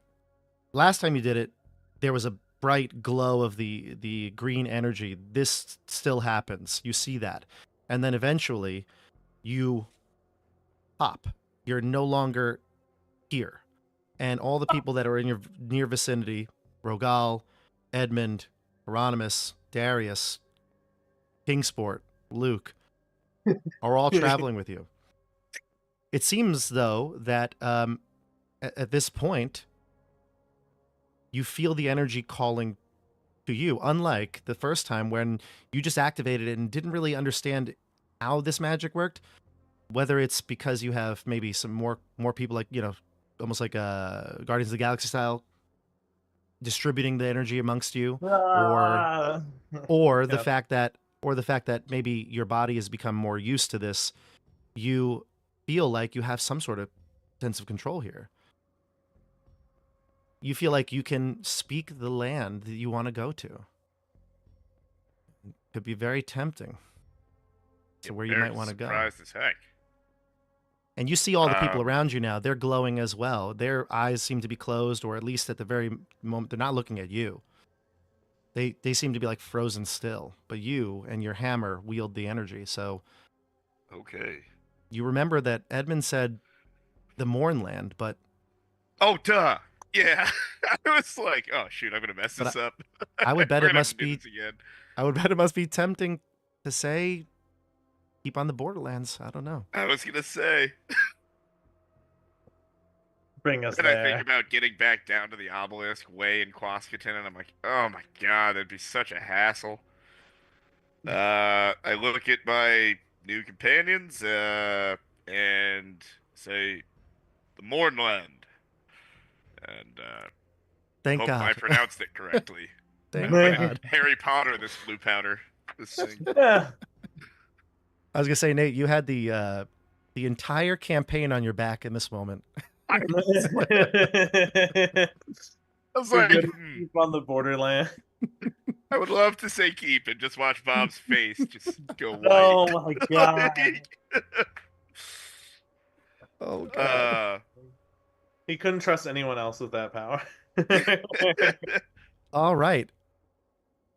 last time you did it, there was a bright glow of the green energy. This still happens. You see that. And then eventually, you pop. You're no longer here. And all the people that are in your near vicinity, Rogal, Edmund, Hieronymus, Darius, Kingsport, Luke, are all traveling with you. It seems, though, that at this point, you feel the energy calling to you, unlike the first time when you just activated it and didn't really understand how this magic worked. Whether it's because you have maybe some more people, like, you know, almost like Guardians of the Galaxy style, distributing the energy amongst you, or the Yep. fact that maybe your body has become more used to this, you feel like you have some sort of sense of control here. You feel like you can speak the land that you want to go to. It could be very tempting to where you might want to go. Surprised as heck. And you see all the people around you now. They're glowing as well. Their eyes seem to be closed, or at least at the very moment, they're not looking at you. They seem to be like frozen still. But you and your hammer wield the energy. So Okay. you remember that Edmund said the mournland, but Oh, duh. Yeah. I was like, oh, shoot, I'm going to mess But this up. I would bet We're it gonna have must to do be. this again. I would bet it must be tempting to say, keep on the borderlands. I don't know. I was going to say. Bring us And I there. think about getting back down to the obelisk way in Quascaton, and I'm like, oh my god, that'd be such a hassle. I look at my new companions and say, the mournland. And Thank hope God. I pronounced it correctly. Thank I God. Harry Potter, this blue powder. This thing. Yeah. I was gonna say, Nate, you had the entire campaign on your back in this moment. I was We're like, good to keep on the borderland. I would love to say keep and just watch Bob's face just go white. Oh my god. Oh God. He couldn't trust anyone else with that power. All right.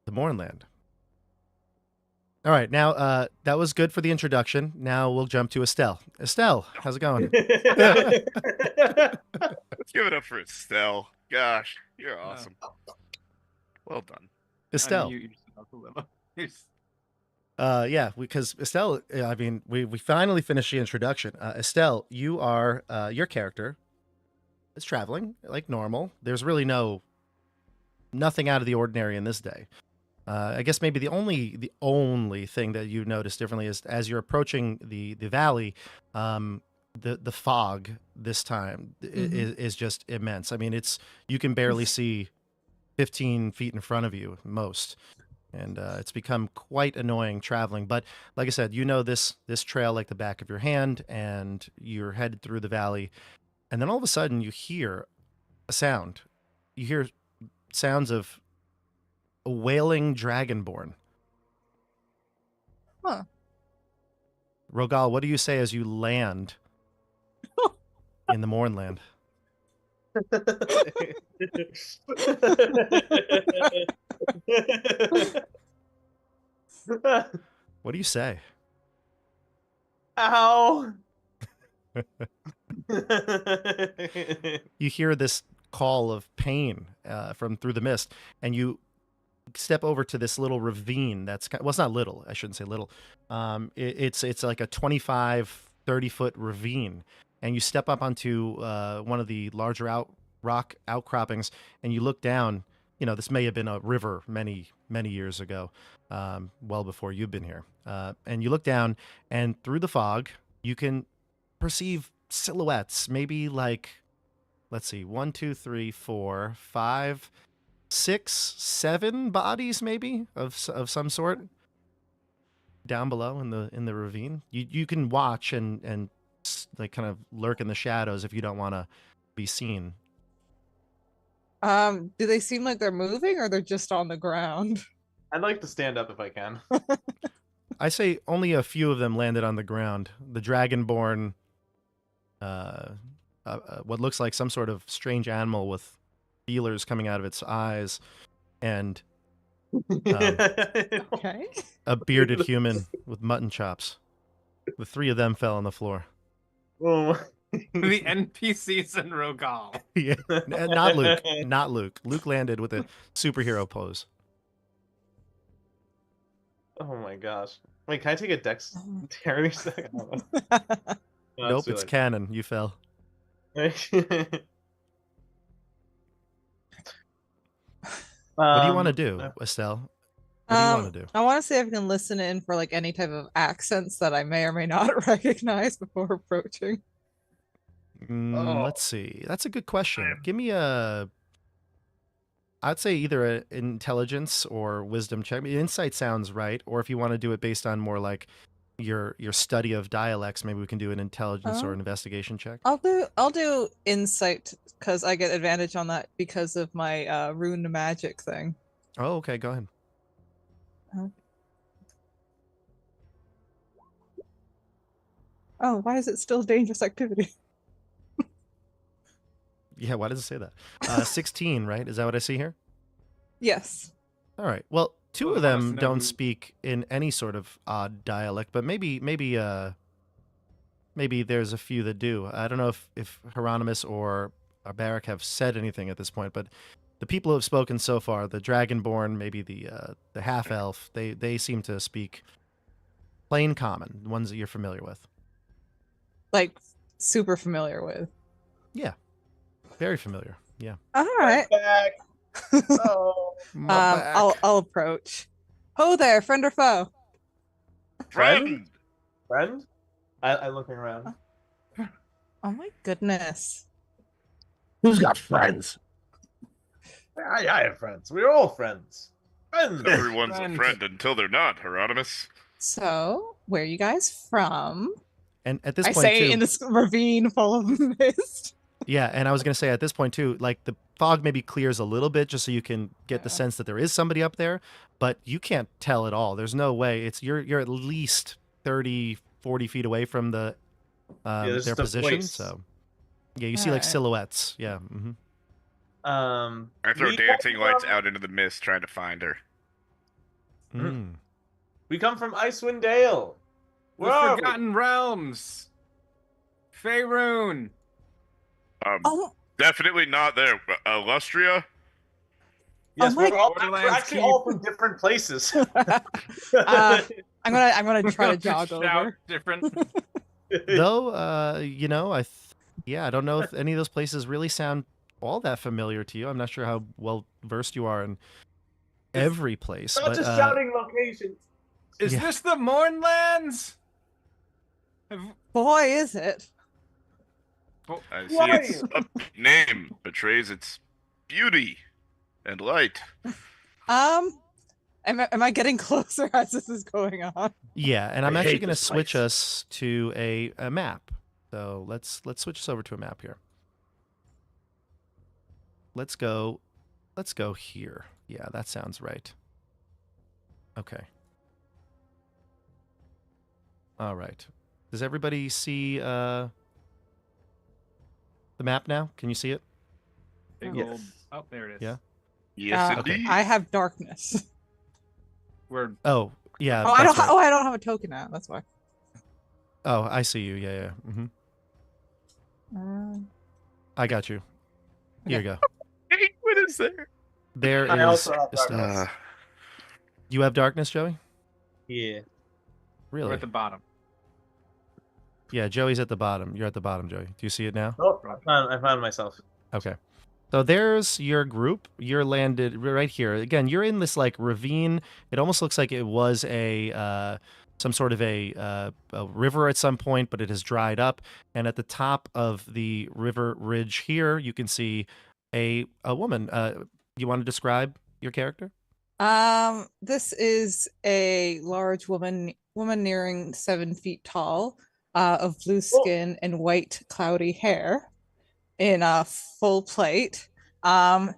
The mournland. All right, now that was good for the introduction. Now we'll jump to Estelle. Estelle, how's it going? Let's give it up for Estelle. Gosh, you're awesome. Well done. Estelle. Yeah, because Estelle, I mean, we finally finished the introduction. Estelle, you are your character is traveling like normal. There's really nothing out of the ordinary in this day. I guess maybe the only thing that you notice differently is as you're approaching the valley, the fog this time is just immense. I mean, you can barely see 15 feet in front of you most. And it's become quite annoying traveling. But like I said, you know this trail like the back of your hand, and you're headed through the valley. And then all of a sudden you hear a sound. You hear sounds of a wailing dragonborn. Huh. Rogal, what do you say as you land in the mournland? What do you say? Ow. You hear this call of pain from through the mist, and you step over to this little ravine that's well, it's not little, I shouldn't say little. It's like a 25-30 foot ravine, and you step up onto one of the larger rock outcroppings, and you look down. You know, this may have been a river many years ago, well before you've been here. And you look down, and through the fog, you can perceive silhouettes, maybe like, let's see, 1, 2, 3, 4, 5, 6, 7 bodies, maybe of some sort, down below in the ravine. You can watch and like kind of lurk in the shadows if you don't want to be seen. Do they seem like they're moving, or they're just on the ground? I'd like to stand up if I can. I say only a few of them landed on the ground. The dragonborn, what looks like some sort of strange animal with feelers coming out of its eyes, and Okay. a bearded human with mutton chops. The 3 of them fell on the floor. Oh. The NPCs in Rogal. Yeah, not Luke. Not Luke. Luke landed with a superhero pose. Oh my gosh. Wait, can I take a dexterity check? Nope, it's canon. You fell. What What do you want to do, Estelle? What do you want to do? I want to see if I can listen in for like any type of accents that I may or may not recognize before approaching. Let's see. That's a good question. Give me I'd say either an intelligence or wisdom check. I mean, insight sounds right. Or if you want to do it based on more like your study of dialects, maybe we can do an intelligence or an investigation check. I'll do insight because I get advantage on that because of my rune magic thing. Oh, okay. Go ahead. Oh, why is it still dangerous activity? Yeah, why does it say that? 16, right? Is that what I see here? Yes. All right. Well, 2 Well, of I wanna them know don't who- speak in any sort of odd dialect, but maybe there's a few that do. I don't know if Hieronymus or Barak have said anything at this point, but the people who have spoken so far, the Dragonborn, maybe the half elf, they seem to speak plain common, the ones that you're familiar with. Like super familiar with. Yeah, very familiar. Yeah. All right. Back. Oh. My back. I'll approach. Ho there, friend or foe? Friend! Friend? I'm looking around. Oh my goodness. Who's got friends? I have friends. We're all friends. Friends. Everyone's a Friend. friend until they're not, Hieronymus. So, where are you guys from? And at this I point, say too, in this ravine full of mist. yeah, and I was gonna say at this point too, like the fog maybe clears a little bit just so you can get the sense that there is somebody up there, but you can't tell at all. There's no way. You're at least 30, 40 feet away from the there's their the position. place. So yeah, you see like Alright. silhouettes. Yeah. Mm-hmm. I throw we dancing come lights from- out into the mist trying to find her. Mm. We come from Icewind Dale. The Where are we? Forgotten Realms. Faerun. Oh, Definitely not there. Illustria? Yes, Oh my we're Borderlands actually all from different places. I'm gonna try to jog Shout over. different. Though, you know, I don't know if any of those places really sound all that familiar to you. I'm not sure how well versed you are in every place, Not but just shouting locations. Is Yeah. this the Mournlands? Boy, is it. I see Why? its name betrays its beauty and light. Am I getting closer as this is going on? yeah, and I'm I actually hate going to this switch place. us to a map. So let's switch us over to a map here. Let's go here. Yeah, that sounds right. Okay. All right. Does everybody see the map now? Can you see it? Big Yes. old. Oh, there it is. Yeah. Yes, Okay. indeed. I have darkness. We're Oh, yeah. Oh, I that's don't. right. I don't have a token now. That's why. Oh, I see you. Yeah, yeah. I got you. Here you go. What is there? There I is. also have darkness. You have darkness, Joey? Yeah. Really? We're at the bottom. Yeah, Joey's at the bottom. You're at the bottom, Joey. Do you see it now? Oh, I found myself. Okay. So there's your group. You're landed right here. Again, you're in this like ravine. It almost looks like it was a some sort of a river at some point, but it has dried up. And at the top of the river ridge here, you can see a woman. You want to describe your character? This is a large woman nearing 7 feet tall, of blue skin and white cloudy hair, in a full plate. She kind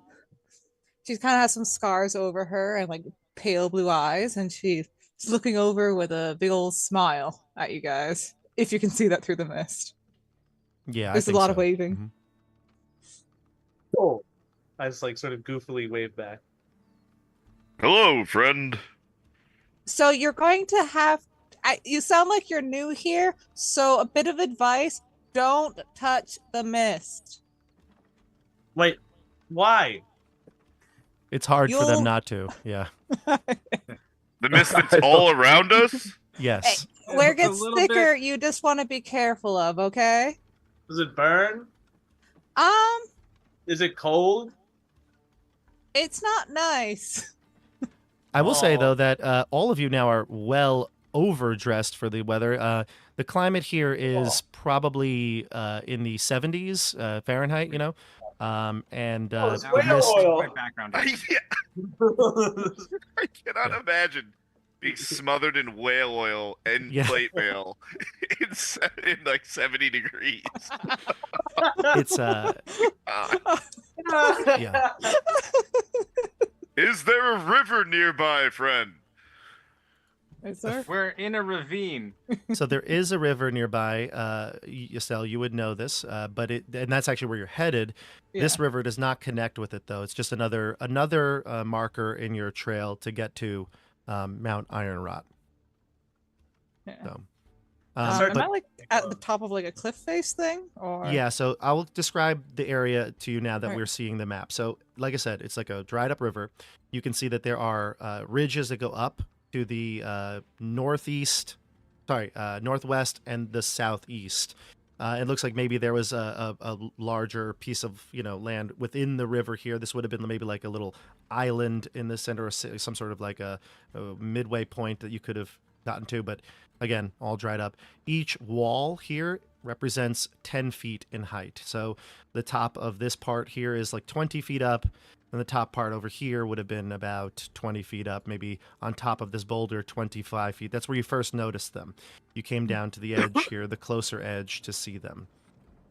of has some scars over her and like pale blue eyes, and she's looking over with a big old smile at you guys. If you can see that through the mist. Yeah, There's a lot of waving. Mhm. Oh. I just like sort of goofily wave back. Hello, friend. So you're going to have. You sound like you're new here, so a bit of advice: don't touch the mist. Wait, why? It's hard for them You'll- not to. Yeah. The mist that's all around us? Yes. Where it It's a gets little thicker, you just want to be careful of, okay? Does it burn? Um, Is it cold? it's not nice. I will say Oh. though that all of you now are well overdressed for the weather. The climate here is probably in the 70s Fahrenheit, you know, and it's the whale mist. oil. My background. I cannot imagine being smothered in whale oil and Yeah. plate mail in like 70 degrees. It's yeah. Is there a river nearby, friend? Is there? We're in a ravine. So there is a river nearby. Estelle, you would know this, but and that's actually where you're headed. This Yeah. river does not connect with it though. It's just another marker in your trail to get to Mount Iron Rot. Yeah. So, Sorry, Am I like at the top of like a cliff face thing? Or yeah, so I will describe the area to you now that Alright. we're seeing the map. So, like I said, it's like a dried up river. You can see that there are ridges that go up to the northwest and the southeast. It looks like maybe there was a larger piece of land within the river here. This would have been maybe like a little island in the center, or some sort of like a midway point that you could have gotten to, but again, all dried up. Each wall here represents 10 feet in height. So the top of this part here is like 20 feet up, and the top part over here would have been about 20 feet up, maybe on top of this boulder, 25 feet. That's where you first noticed them. You came down to the edge here, the closer edge, to see them.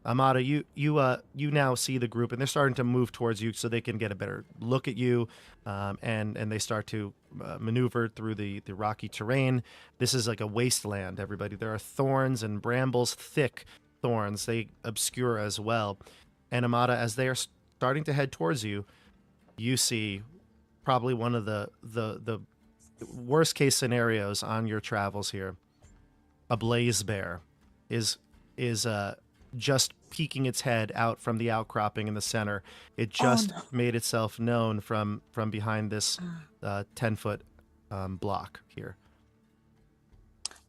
Amada, you now see the group, and they're starting to move towards you so they can get a better look at you, and they start to maneuver through the rocky terrain. This is like a wasteland, everybody. There are thorns and brambles, thick thorns. They obscure as well. And Amada, as they are starting to head towards you, you see probably one of the worst case scenarios on your travels here. A blaze bear is just peeking its head out from the outcropping in the center. It just made itself known from behind this 10-foot block here.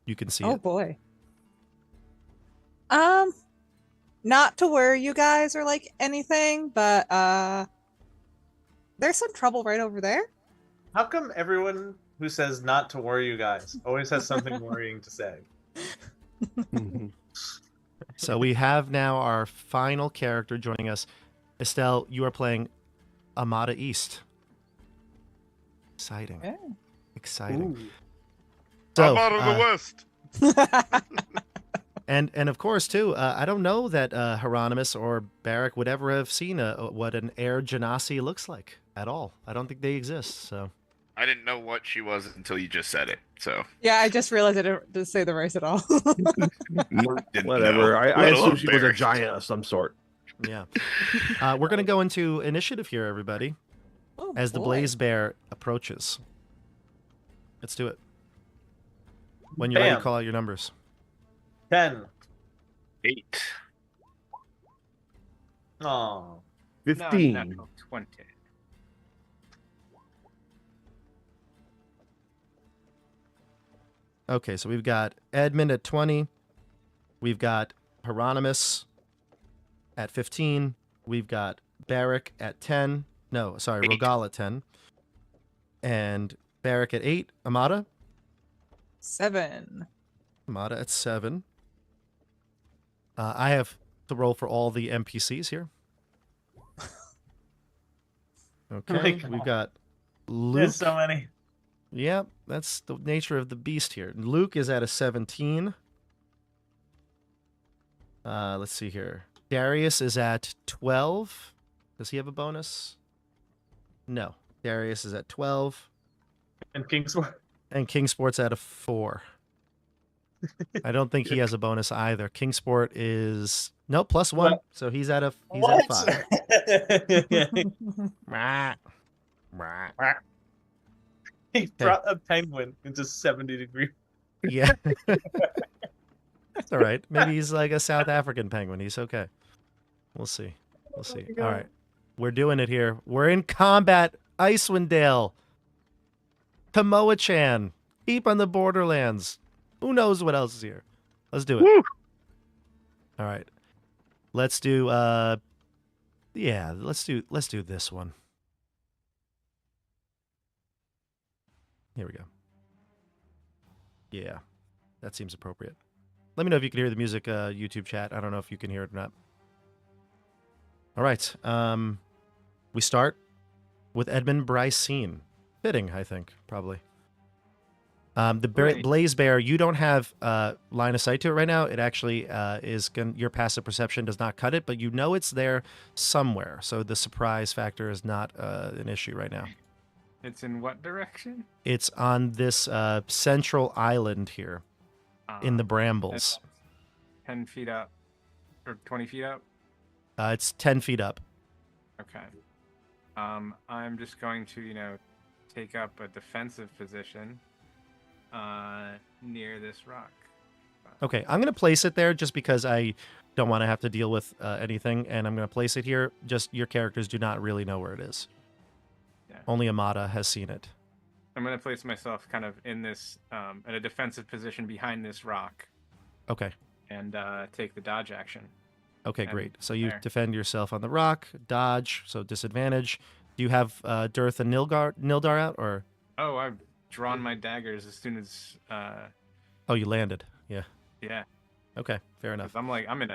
You can see Oh it. boy. Not to worry you guys or like anything, but there's some trouble right over there. How come everyone who says not to worry you guys always has something worrying to say? So we have now our final character joining us. Estelle, you are playing Amada East. Exciting. Yeah. Exciting. Ooh. So, I'm out of the west. and of course, too, I don't know that Hieronymus or Barrack would ever have seen what an Air Genasi looks like at all. I don't think they exist, so... I didn't know what she was until you just said it. So Yeah, I just realized I didn't say the race at all. Didn't Whatever. know. I Little assume she was a embarrassed. giant of some sort. Yeah. We're going to go into initiative here, everybody, Oh, as the boy. Blaze Bear approaches. Let's do it. When you're ready, Bam. call out your numbers. 10. 8. Oh. 15. Non-natural 20. Okay, so we've got Edmund at 20. We've got Hieronymus at 15. We've got Barrick at 10. No, sorry, 8. Rogal at 10. And Barrick at 8. Amada? 7. Amada at 7. I have to roll for all the NPCs here. Okay, God. we've got Luke. There's so many. Yep, that's the nature of the beast here. Luke is at a 17. Let's see here. Darius is at 12. Does he have a bonus? No. Darius is at 12. And Kingsword. And Kingsport's at a 4. I don't think he has a bonus either. Kingsport is no +1, What? so he's at a 5. Rah. Rah. He brought a penguin into 70 degrees. Yeah. That's all right. Maybe he's like a South African penguin. He's okay. We'll see. We'll see. my All God. right. We're doing it here. We're in combat. Icewind Dale. Kamoa-chan. Keep on the Borderlands. Who knows what else is here? Let's do it. Woo! All right. Let's do yeah, let's do this one. Here we go. Yeah. That seems appropriate. Let me know if you can hear the music, YouTube chat. I don't know if you can hear it or not. All right. We start with Edmund Brycene. Fitting, I think, probably. The Right. Blaze Bear, you don't have line of sight to it right now. It actually is your passive perception does not cut it, but you know it's there somewhere. So the surprise factor is not an issue right now. It's in what direction? It's on this central island here in the brambles. 10 feet up. Or 20 feet up? It's 10 feet up. Okay. I'm just going to, take up a defensive position near this rock. Okay, I'm going to place it there just because I don't want to have to deal with anything, and I'm going to place it here. Just your characters do not really know where it is. Yeah. Only Amada has seen it. I'm going to place myself kind of in this, in a defensive position behind this rock Okay. and take the dodge action. Okay, And great. So you there. defend yourself on the rock, dodge, so disadvantage. Do you have Dearth and Nildar out, or? Oh, I've drawn my daggers as soon as, Oh, you landed. Yeah. yeah. Okay, fair enough. 'Cause I'm in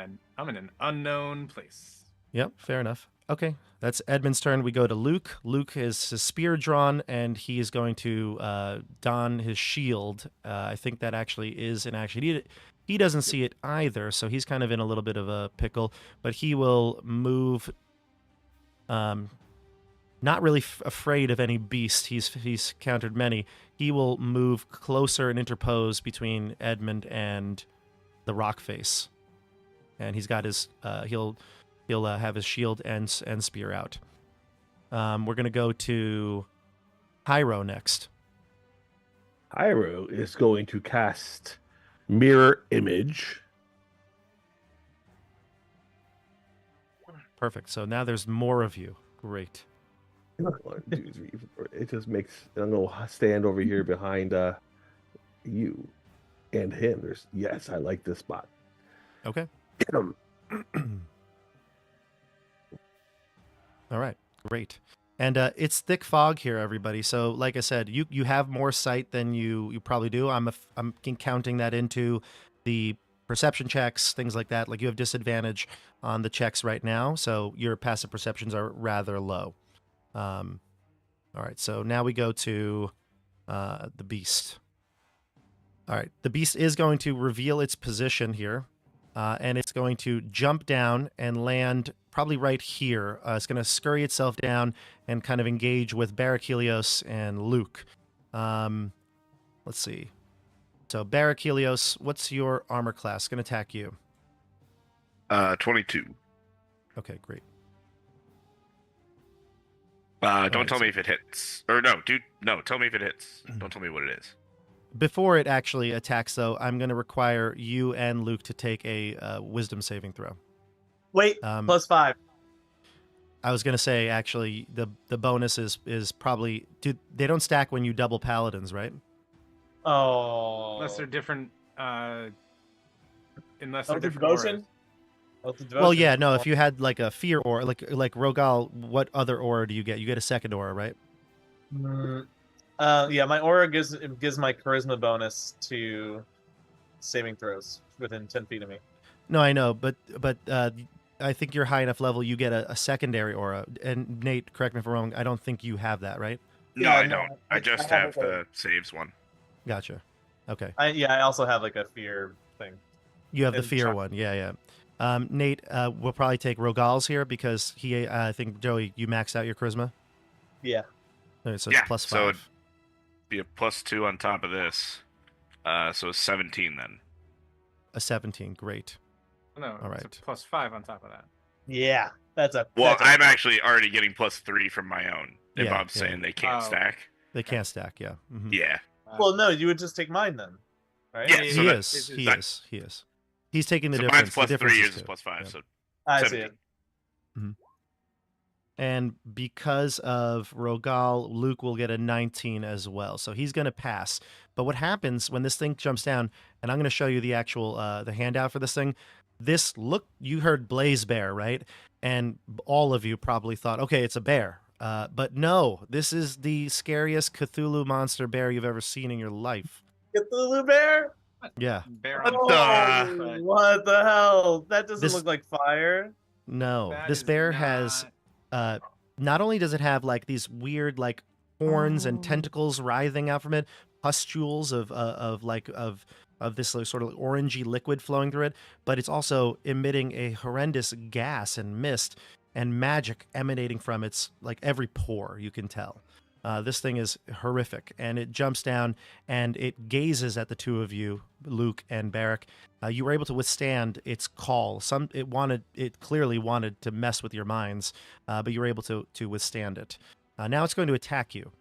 an unknown place. Yep, fair enough. Okay, that's Edmund's turn. We go to Luke. Luke is his spear drawn, and he is going to don his shield. I think that actually is in action. He doesn't see it either, so he's kind of in a little bit of a pickle. But he will move. Not really afraid of any beast. He's countered many. He will move closer and interpose between Edmund and the rock face, and he's got his he'll have his shield and spear out. We're gonna go to Hyro next. Hyro is going to cast Mirror Image. Perfect. So now there's more of you. Great. 1, 2, 3, 4. It just makes I'm gonna stand over here behind you and him. Yes, I like this spot. Okay. Get him. All right. Great. And it's thick fog here, everybody. So, like I said, you have more sight than you probably do. I'm counting that into the perception checks, things like that. Like you have disadvantage on the checks right now, so your passive perceptions are rather low. All right. So now we go to the beast. All right. The beast is going to reveal its position here, and it's going to jump down and land probably right here. It's going to scurry itself down and kind of engage with Barachelios and Luke. Let's see. So Barachelios, what's your armor class? Going to attack you. 22. Okay, great. Don't tell me if it hits. Or no, dude. No, tell me if it hits. Don't tell me what it is. Before it actually attacks, though, I'm going to require you and Luke to take a wisdom saving throw. Wait, +5. I was gonna say actually the bonus is probably they don't stack when you double paladins, right? Oh. Unless they're different. Unless Oath they're of different auras. Devotion? Oath of Well, Devotion. yeah, no. If you had like a fear aura, like Rogal, what other aura do you get? You get a second aura, right? Yeah, my aura gives my charisma bonus to saving throws within 10 feet of me. No, I know, but I think you're high enough level. You get a secondary aura. And Nate, correct me if I'm wrong. I don't think you have that, right? No, Yeah, I no, don't. I just have have like the saves one. Gotcha. Okay. I also have like a fear thing. You have the And fear shock. one. Yeah. Nate, we'll probably take Rogal's here because he. I think Joey, you maxed out your charisma. Yeah. All right, so Yeah, it's plus so 5. Be a +2 on top of this. So it's 17 then. A 17. Great. No, All it's right. a +5 on top of that. Yeah. That's a. Well, that's a- I'm actually already getting +3 from my own. And Yeah, Bob's yeah. saying they can't Oh. stack. They can't stack. Yeah. Mhm. Yeah. Well, no, you would just take mine then, right? Yeah, He so that- is. it's- He that- is. He is. He's taking the So difference. mine's The difference +3, is yours is 2. +5, Yeah. so I see 17. it. And because of Rogal, Luke will get a 19 as well. So he's going to pass. But what happens when this thing jumps down, and I'm going to show you the actual the handout for this thing. You heard Blaze Bear, right? And all of you probably thought, okay, it's a bear. But no, this is the scariest Cthulhu monster bear you've ever seen in your life. Cthulhu bear? Yeah. Bear What on the- fire. What the hell? That doesn't This- look like fire. No, That this is bear has not only does it have like these weird like horns and tentacles writhing out from it, pustules of this like, sort of orangey liquid flowing through it, but it's also emitting a horrendous gas and mist and magic emanating from its like every pore, you can tell. This thing is horrific, and it jumps down and it gazes at the two of you, Luke and Barrick. You were able to withstand its call. It clearly wanted to mess with your minds, but you were able to withstand it. Now it's going to attack you.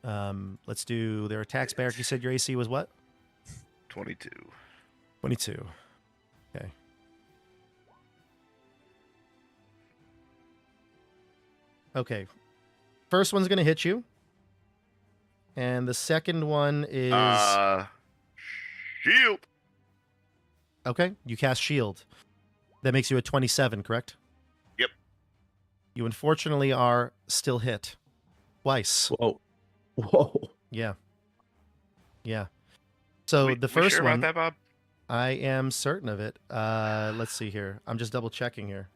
Let's do their attacks. Barrick, you said your AC was what? 22. 22. Okay. Okay. First one's going to hit you. And the second one is... Shield. Okay, you cast Shield. That makes you a 27, correct? Yep. You unfortunately are still hit. Twice. Whoa. Whoa. Yeah. So the first sure one... about that, Bob? I am certain of it. Let's see here. I'm just double checking here.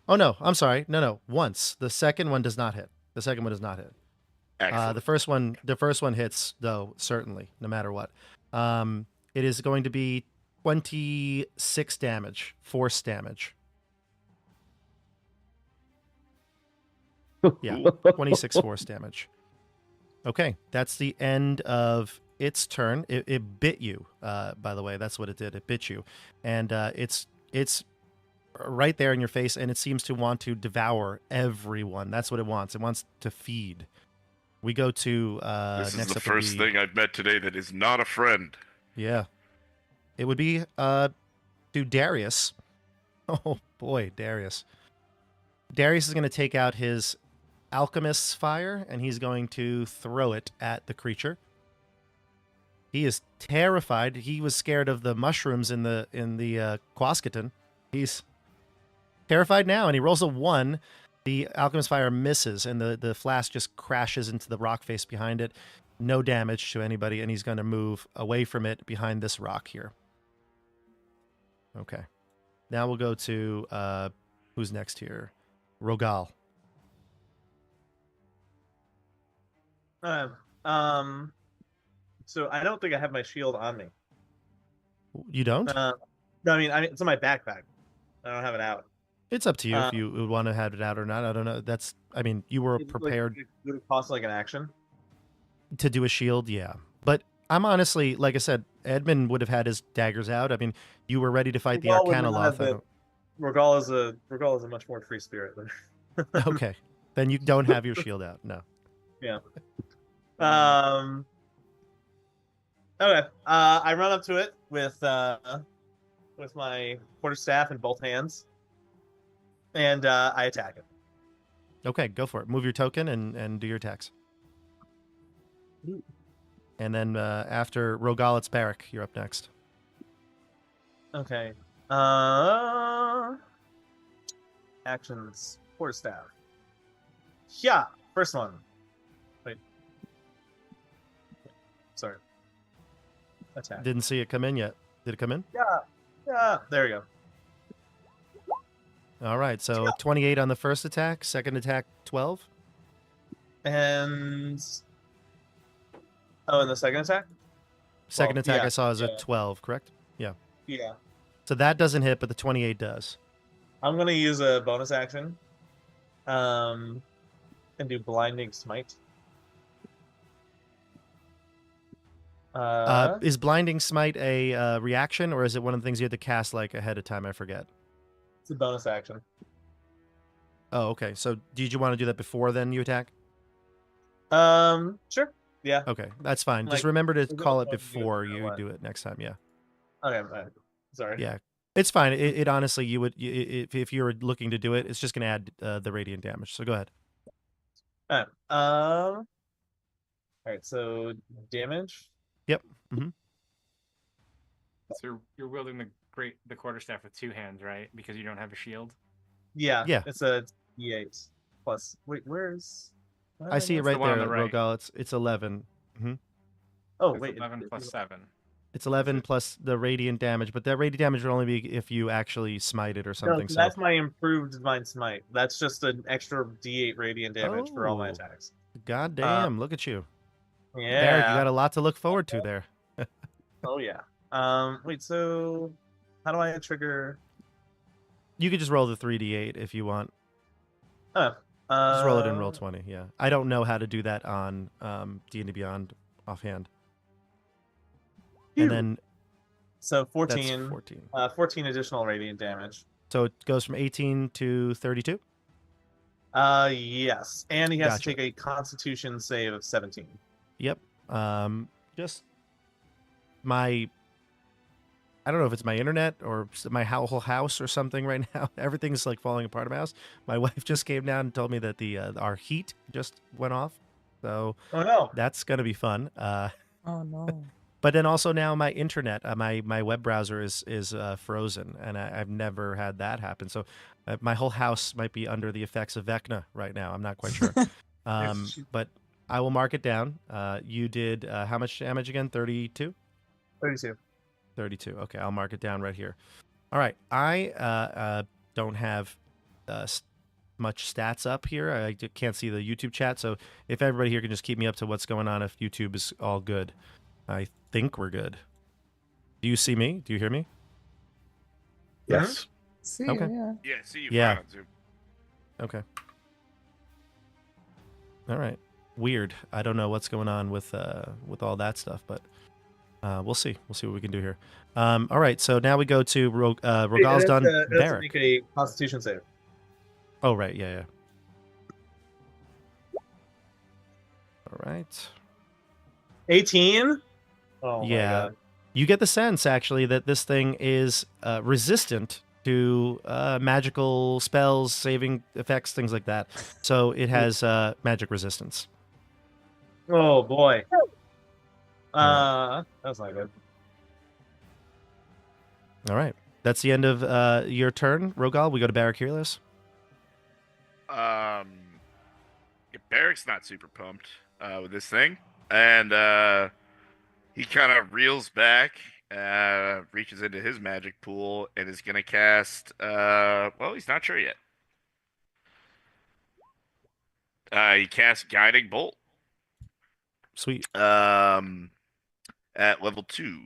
Oh, no, I'm sorry. No. Once. The second one does not hit. Excellent. The first one hits, though, certainly, no matter what. It is going to be 26 damage, force damage. Yeah, 26 force damage. Okay, that's the end of its turn. It bit you, by the way. That's what it did. It bit you. And it's right there in your face, and it seems to want to devour everyone. That's what it wants. It wants to feed. We go to this next is the up would first be- thing I've met today that is not a friend. Yeah. It would be to Darius. Oh boy, Darius. Darius is going to take out his alchemist's fire and he's going to throw it at the creature. He is terrified. He was scared of the mushrooms in the Quasqueton. He's terrified now, and he rolls a 1. The alchemist fire misses, and the flask just crashes into the rock face behind it. No damage to anybody, and he's going to move away from it behind this rock here. Okay. Now we'll go to who's next here? Rogal. So I don't think I have my shield on me. You don't? No, I mean it's in my backpack. I don't have it out. It's up to you if you would want to have it out or not. I don't know. You were prepared Would it cost like an action? to do a shield, yeah. But I'm honestly, like I said, Edmund would have had his daggers out. I mean, you were ready to fight the Rogal would not have Arcanoloth. Rogal is a much more free spirit than. Okay. Then you don't have your shield out. No. Yeah. Okay. I run up to it with my quarterstaff in both hands, and I attack it. Okay, go for it. Move your token and do your attacks. Ooh. And then after Rogal, it's Barrack. You're up next. Okay. Actions. Quarterstaff. Yeah. First one. Wait. Sorry. Attack. Didn't see it come in yet. Did it come in? Yeah. Yeah. There we go. All right, so 28 on the first attack. Second attack, 12. And the second attack? Second Well, attack yeah, I saw is a yeah. 12, correct? Yeah. So that doesn't hit, but the 28 does. I'm gonna use a bonus action. And do blinding smite. Is Blinding Smite a reaction, or is it one of the things you have to cast like ahead of time? I forget. It's a bonus action. Oh, okay. So did you want to do that before then you attack? Sure. Yeah. Okay, that's fine. Just Like, remember to we're gonna call it try to do it before no matter you what. do it next time. Yeah. Okay. Sorry. Yeah. It's fine. It honestly, if you were looking to do it, it's just going to add the radiant damage. So go ahead. All right. So damage. Yep. Mm-hmm. So you're wielding the quarterstaff with two hands, right? Because you don't have a shield. Yeah. Yeah. It's a D8 plus. Wait, where's? I see it That's the right one on there, the right. Rogal. It's 11. Oh It's wait. 11 plus 7. It's 11 plus the radiant damage, but that radiant damage would only be if you actually smite it or No, something. so So that's my improved divine smite. That's just an extra D8 radiant damage for all my Oh. attacks. God damn, look at you. Yeah. Barrack, you got a lot to look forward to there. Oh yeah. Wait. So, how do I trigger? You could just roll the 3d8 if you want. Oh. Just roll it in roll 20, yeah. I don't know how to do that on D&D Beyond offhand. Phew. And then So that's 14. 14. 14 additional radiant damage. So it goes from 18 to 32? Yes. And he has Gotcha. to take a constitution save of 17. Yep. Just my... I don't know if it's my internet or my whole house or something right now. Everything's like falling apart in my house. My wife just came down and told me that our heat just went off. So Oh no. that's going to be fun. Oh no. But then also now my internet, my web browser is frozen, and I've never had that happen. So my whole house might be under the effects of Vecna right now. I'm not quite sure. But I will mark it down. You did how much damage again? 32? 32. 32. Okay, I'll mark it down right here. All right. I don't have much stats up here. I can't see the YouTube chat. So if everybody here can just keep me up to what's going on, if YouTube is all good. I think we're good. Do you see me? Do you hear me? Yes. See, Okay. yeah. Yeah, see you Yeah. fine on Zoom. Okay. All right. Weird. I don't know what's going on with all that stuff, but we'll see. We'll see what we can do here. All right. So now we go to Rogal's done. It has to Barrack. make a constitution save. Oh right. Yeah. All right. 18? Oh Yeah. my god. You get the sense actually that this thing is resistant to magical spells, saving effects, things like that. So it has magic resistance. Oh boy. That's not good. All right. That's the end of your turn, Rogal. We go to Barrack Hearless. Yeah, Barrack's not super pumped with this thing, and he kind of reels back, reaches into his magic pool, and is gonna cast. Well, he's not sure yet. He casts Guiding Bolt. Sweet. At level 2.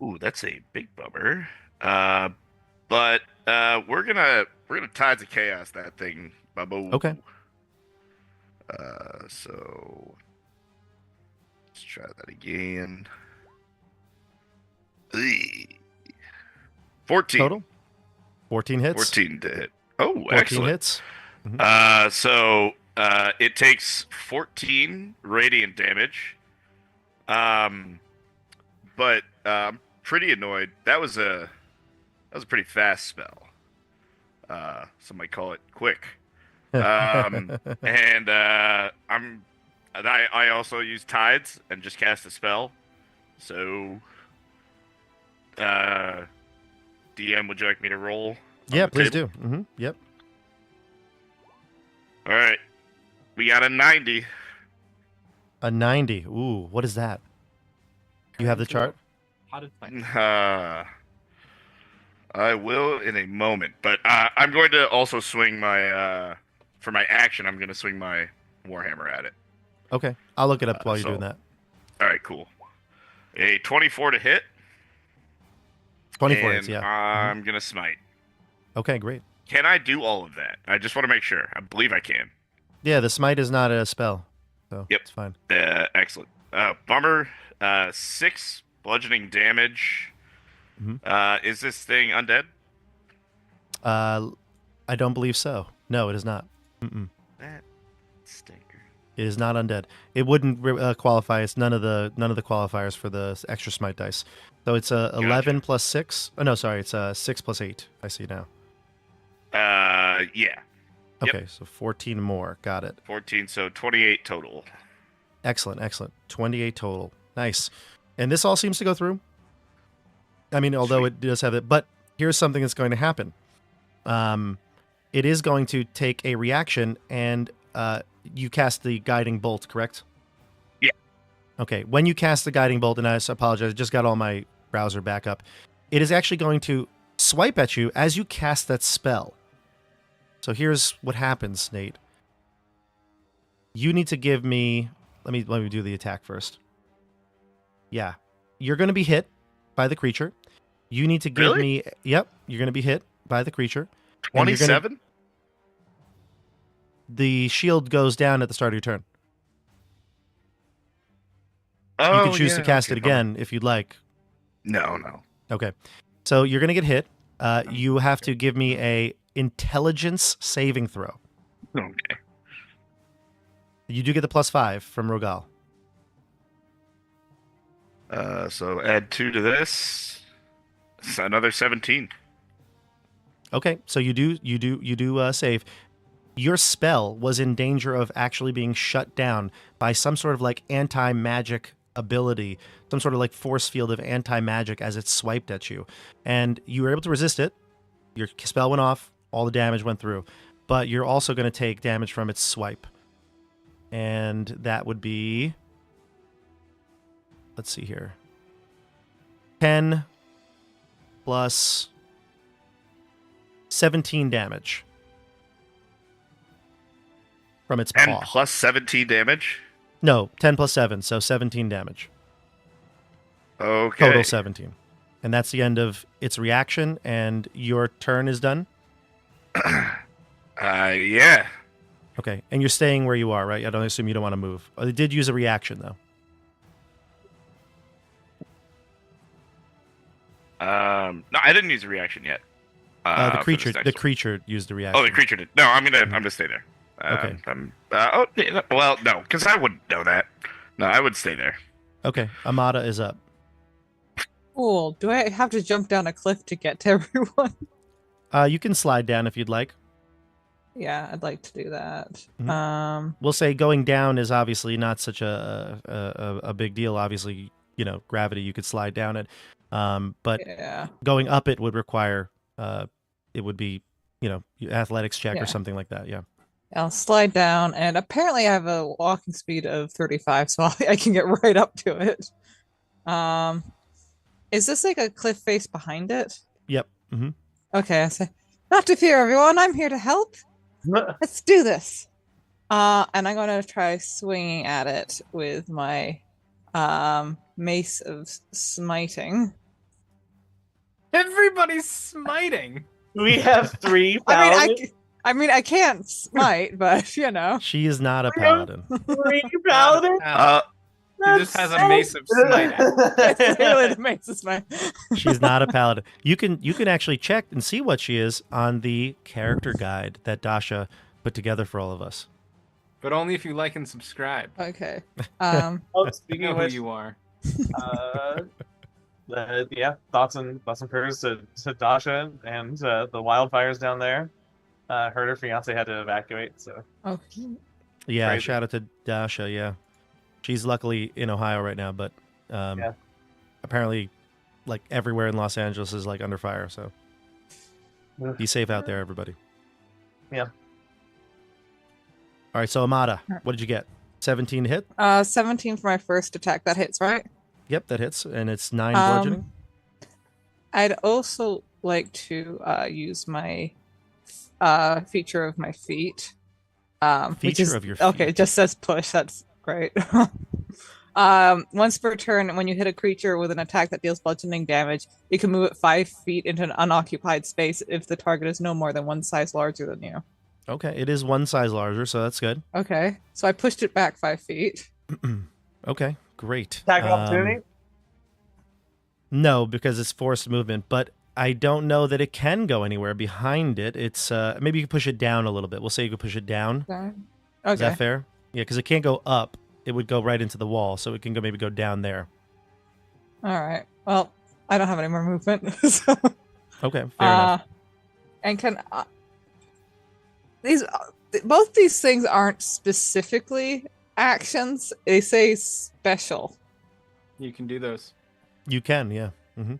Ooh, that's a big bummer. But we're gonna Tides of Chaos that thing, Bubbo. Okay. So let's try that again. Eey. 14 Total? 14 hits. 14 to hit. Oh, 14 excellent. hits. So it takes 14 radiant damage. But pretty annoyed. That was a pretty fast spell. Some might call it quick. And I also use tides and just cast a spell. So, DM, would you like me to roll? Yeah, please do. Yep. All right, we got a 90. A 90. Ooh, what is that? You have the chart? Potted plant. I will in a moment, but I'm going to also swing my for my action. I'm going to swing my warhammer at it. Okay, I'll look it up while you're doing that. All right, cool. A 24 to hit. 24 and hits, yeah. I'm gonna smite. Okay, great. Can I do all of that? I just want to make sure. I believe I can. Yeah, the smite is not a spell, so Yep. it's fine. Excellent. Bummer. 6 bludgeoning damage. Is this thing undead? I don't believe so. No, it is not. That stinker. It is not undead. It wouldn't qualify. It's none of the qualifiers for the extra smite dice. So it's 11 plus 6. Oh no, sorry, it's 6 plus 8. I see now. Yeah. Okay, so 14 more. Got it. 14, so 28 total. Excellent, excellent. 28 total. Nice. And this all seems to go through. I mean, although it does have it, but here's something that's going to happen. It is going to take a reaction, and you cast the guiding bolt, correct? Yeah. Okay. When you cast the guiding bolt, and I apologize, I just got all my browser back up. It is actually going to swipe at you as you cast that spell. So here's what happens, Nate. You need to give me. Let me do the attack first. Yeah, you're going to be hit by the creature. You need to give me. Yep, you're going to be hit by the creature. 27. The shield goes down at the start of your turn. Oh, you can choose to cast it again if you'd like. No. Okay. So you're going to get hit. You have to give me a intelligence saving throw. Okay. You do get the +5 from Rogal. So add 2 to this. It's another 17. Okay. So you do save. Your spell was in danger of actually being shut down by some sort of like anti-magic ability, some sort of like force field of anti-magic as it swiped at you. And you were able to resist it. Your spell went off, all the damage went through, but you're also going to take damage from its swipe. And that would be, let's see here, 10 plus 17 damage. From its 10 paw. plus 17 damage? No, 10 plus 7, so 17 damage. Okay. Total 17. And that's the end of its reaction, and your turn is done? Yeah. Okay, and you're staying where you are, right? I don't assume you don't want to move. It did use a reaction, though. No, I didn't use a reaction yet. The creature used a reaction. Oh, the creature did. No, I'm gonna stay there. Okay. Well, no, because I wouldn't know that. No, I would stay there. Okay, Amada is up. Cool. Do I have to jump down a cliff to get to everyone? You can slide down if you'd like. Yeah, I'd like to do that. We'll say going down is obviously not such a big deal. Obviously, gravity, you could slide down it. But yeah. Going up it would require, it would be, athletics check or something like that. Yeah. I'll slide down, and apparently I have a walking speed of 35, so I can get right up to it. Is this like a cliff face behind it? Yep. Mm-hmm. Okay, I say, not to fear, everyone. I'm here to help. Let's do this. And I'm going to try swinging at it with my mace of smiting. Everybody's smiting. We have 3 paladins. I mean, I can't smite, but She is not a paladin. 3 paladins? He just has a mace of smite. It's really the mace of smite. She's not a paladin. You can actually check and see what she is on the character guide that Dasha put together for all of us. But only if you like and subscribe. Okay. Oh, You speaking know of who which, you are. thoughts and prayers to Dasha and the wildfires down there. Heard her fiance had to evacuate, so Oh, Yeah, Crazy. shout out to Dasha. Yeah, she's luckily in Ohio right now, but Yeah. apparently, like everywhere in Los Angeles is like under fire. So Ugh. be safe out there, everybody. Yeah. All right, so Amada, what did you get? 17 to hit. 17 for my first attack. That hits, right? Yep, that hits, and it's 9 bludgeoning. I'd also like to use my feature of my feet. Which Feature is, of your okay, feet. it just says push. That's great. Once per turn, when you hit a creature with an attack that deals bludgeoning damage, you can move it 5 feet into an unoccupied space if the target is no more than one size larger than you. Okay, it is one size larger, so that's good. Okay, so I pushed it back 5 feet. Okay, great. Attack of opportunity. No, because it's forced movement, but I don't know that it can go anywhere behind it. It's maybe you can push it down a little bit. We'll say you can push it down. Okay. Is that fair? Yeah, because it can't go up. It would go right into the wall, so it can maybe go down there. All right. Well, I don't have any more movement. So, Okay, fair enough. and can both these things aren't specifically actions. They say special. You can do those. You can, yeah.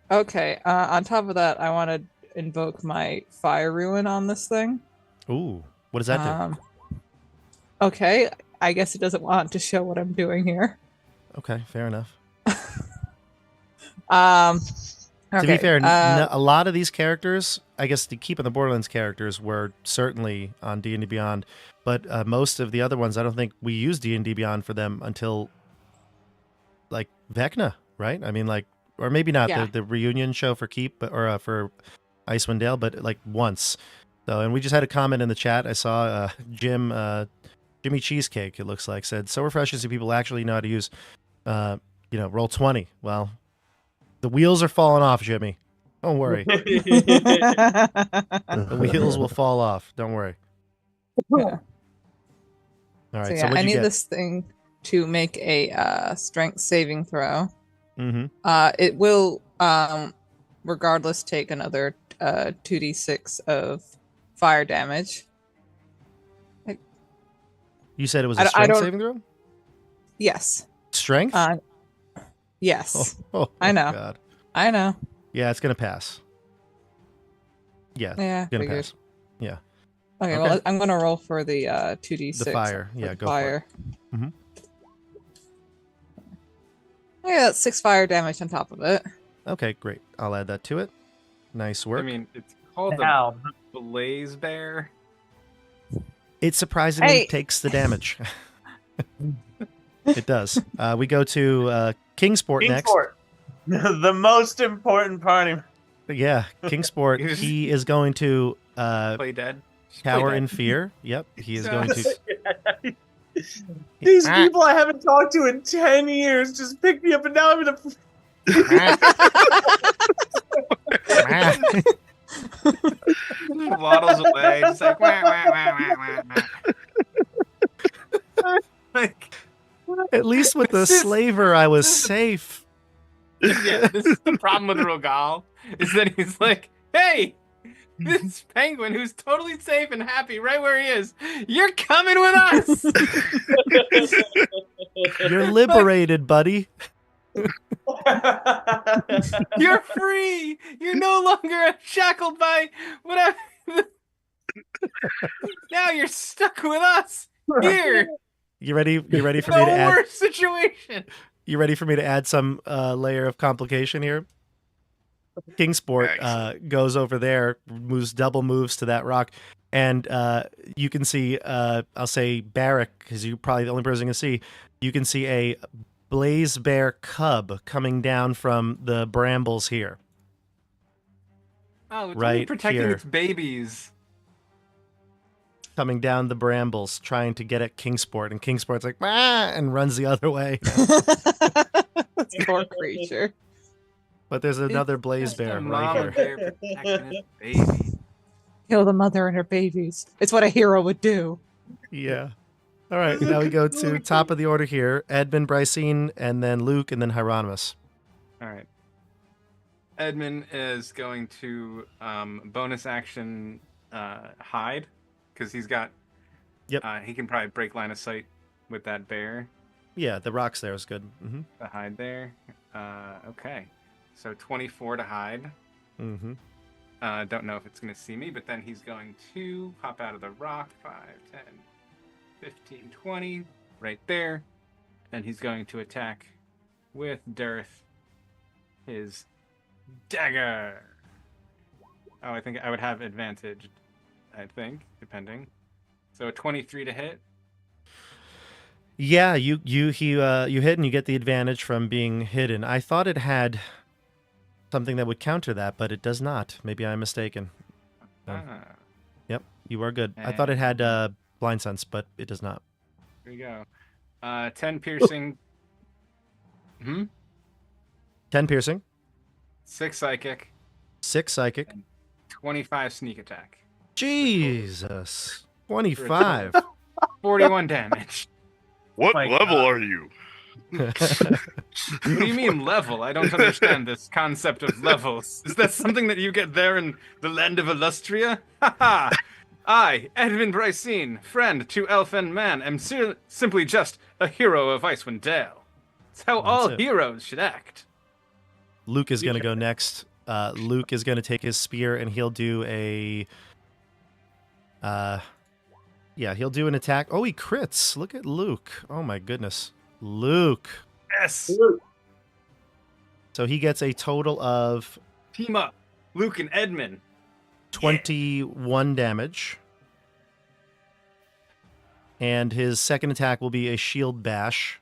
Okay. On top of that, I want to invoke my fire ruin on this thing. Ooh, what does that do? Okay. I guess it doesn't want to show what I'm doing here. Okay, fair enough. Okay, To be fair, a lot of these characters, I guess the Keep in the Borderlands characters were certainly on D&D Beyond, but most of the other ones, I don't think we used D&D Beyond for them until, like, Vecna, right? I mean, like, or maybe not Yeah. the reunion show for Keep, or for Icewind Dale, but, like, once. So, and we just had a comment in the chat. I saw Jimmy Cheesecake, it looks like, said, so refreshing to see people actually know how to use, roll 20. Well, the wheels are falling off, Jimmy. Don't worry. The wheels will fall off. Don't worry. Yeah. All right. So So, yeah, what'd I you need get? this thing to make a strength saving throw. Mm-hmm. It will, regardless, take another 2d6 of fire damage. You said it was a I strength don't- saving throw? Yes. Strength? Yes. Oh, I know. God. I know. Yeah, it's going to pass. Yeah, Yeah. it's going to Figured. pass. Yeah. Okay, Okay. well, I'm gonna roll for the 2d6. The fire. Yeah, go for it. Mhm. Yeah, that's 6 fire damage on top of it. Okay, great. I'll add that to it. Nice work. I mean, it's called Now, the Blaze Bear. It surprisingly Hey. takes the damage. It does. We go to Kingsport next. Kingsport, the most important party. Yeah, Kingsport. He is going to Play dead. Just play cower dead. in fear. Yep, he is going to. These people I haven't talked to in 10 years just picked me up, and now I'm gonna. Waddles away, just like wah, wah, wah, wah, wah. Like, At least with the This is- slaver, I was safe. yeah, this is the problem with Rogal, is that he's like, hey, this penguin who's totally safe and happy right where he is, you're coming with us. You're liberated, buddy. You're free. You're no longer shackled by whatever. Now you're stuck with us here. You ready? You ready for The me to add? worst situation. You ready for me to add some layer of complication here? Kingsport goes over there, double moves to that rock, and you can see, I'll say Barrack, because you're probably the only person you can see. You can see a blaze bear cub coming down from the brambles here. Oh, it's only Right protecting here. its babies. Coming down the brambles, trying to get at Kingsport, and Kingsport's like, ah, and runs the other way. Poor creature. But there's another blaze Just a bear right mama here. bear protecting its baby. Kill the mother and her babies. It's what a hero would do. Yeah. All right, now we go to top of the order here. Edmund Brycene, and then Luke, and then Hieronymus. All right. Edmund is going to bonus action hide because he's got. Yep. He can probably break line of sight with that bear. Yeah, the rocks there is good. Mm-hmm. To hide there. Okay. So 24 to hide. Mm-hmm. Don't know if it's going to see me, but then he's going to pop out of the rock. 5, 10, 15, 20. Right there. And he's going to attack with Dearth his dagger. Oh, I think I would have advantage, depending. So a 23 to hit. Yeah, you hit and you get the advantage from being hidden. I thought it had something that would counter that, but it does not. Maybe I'm mistaken. Yep, you are good. I thought it had blind sense, but it does not. Here we go. 10 piercing. 10 piercing. 6 psychic. 6 psychic. 25 sneak attack. Jesus. 25. 41 damage. What My level God. are you? What do you mean level? I don't understand this concept of levels. Is that something that you get there in the land of Illustria? Haha! I, Edmund Brycene, friend to elf and man, am simply just a hero of Icewind Dale. It's how all it. heroes should act. Luke is going to go next. Luke is going to take his spear and he'll do a... he'll do an attack. Oh, he crits. Look at Luke. Oh my goodness. Luke. Yes! So he gets a total of Team up. Luke and Edmund. 21 damage. And his second attack will be a shield bash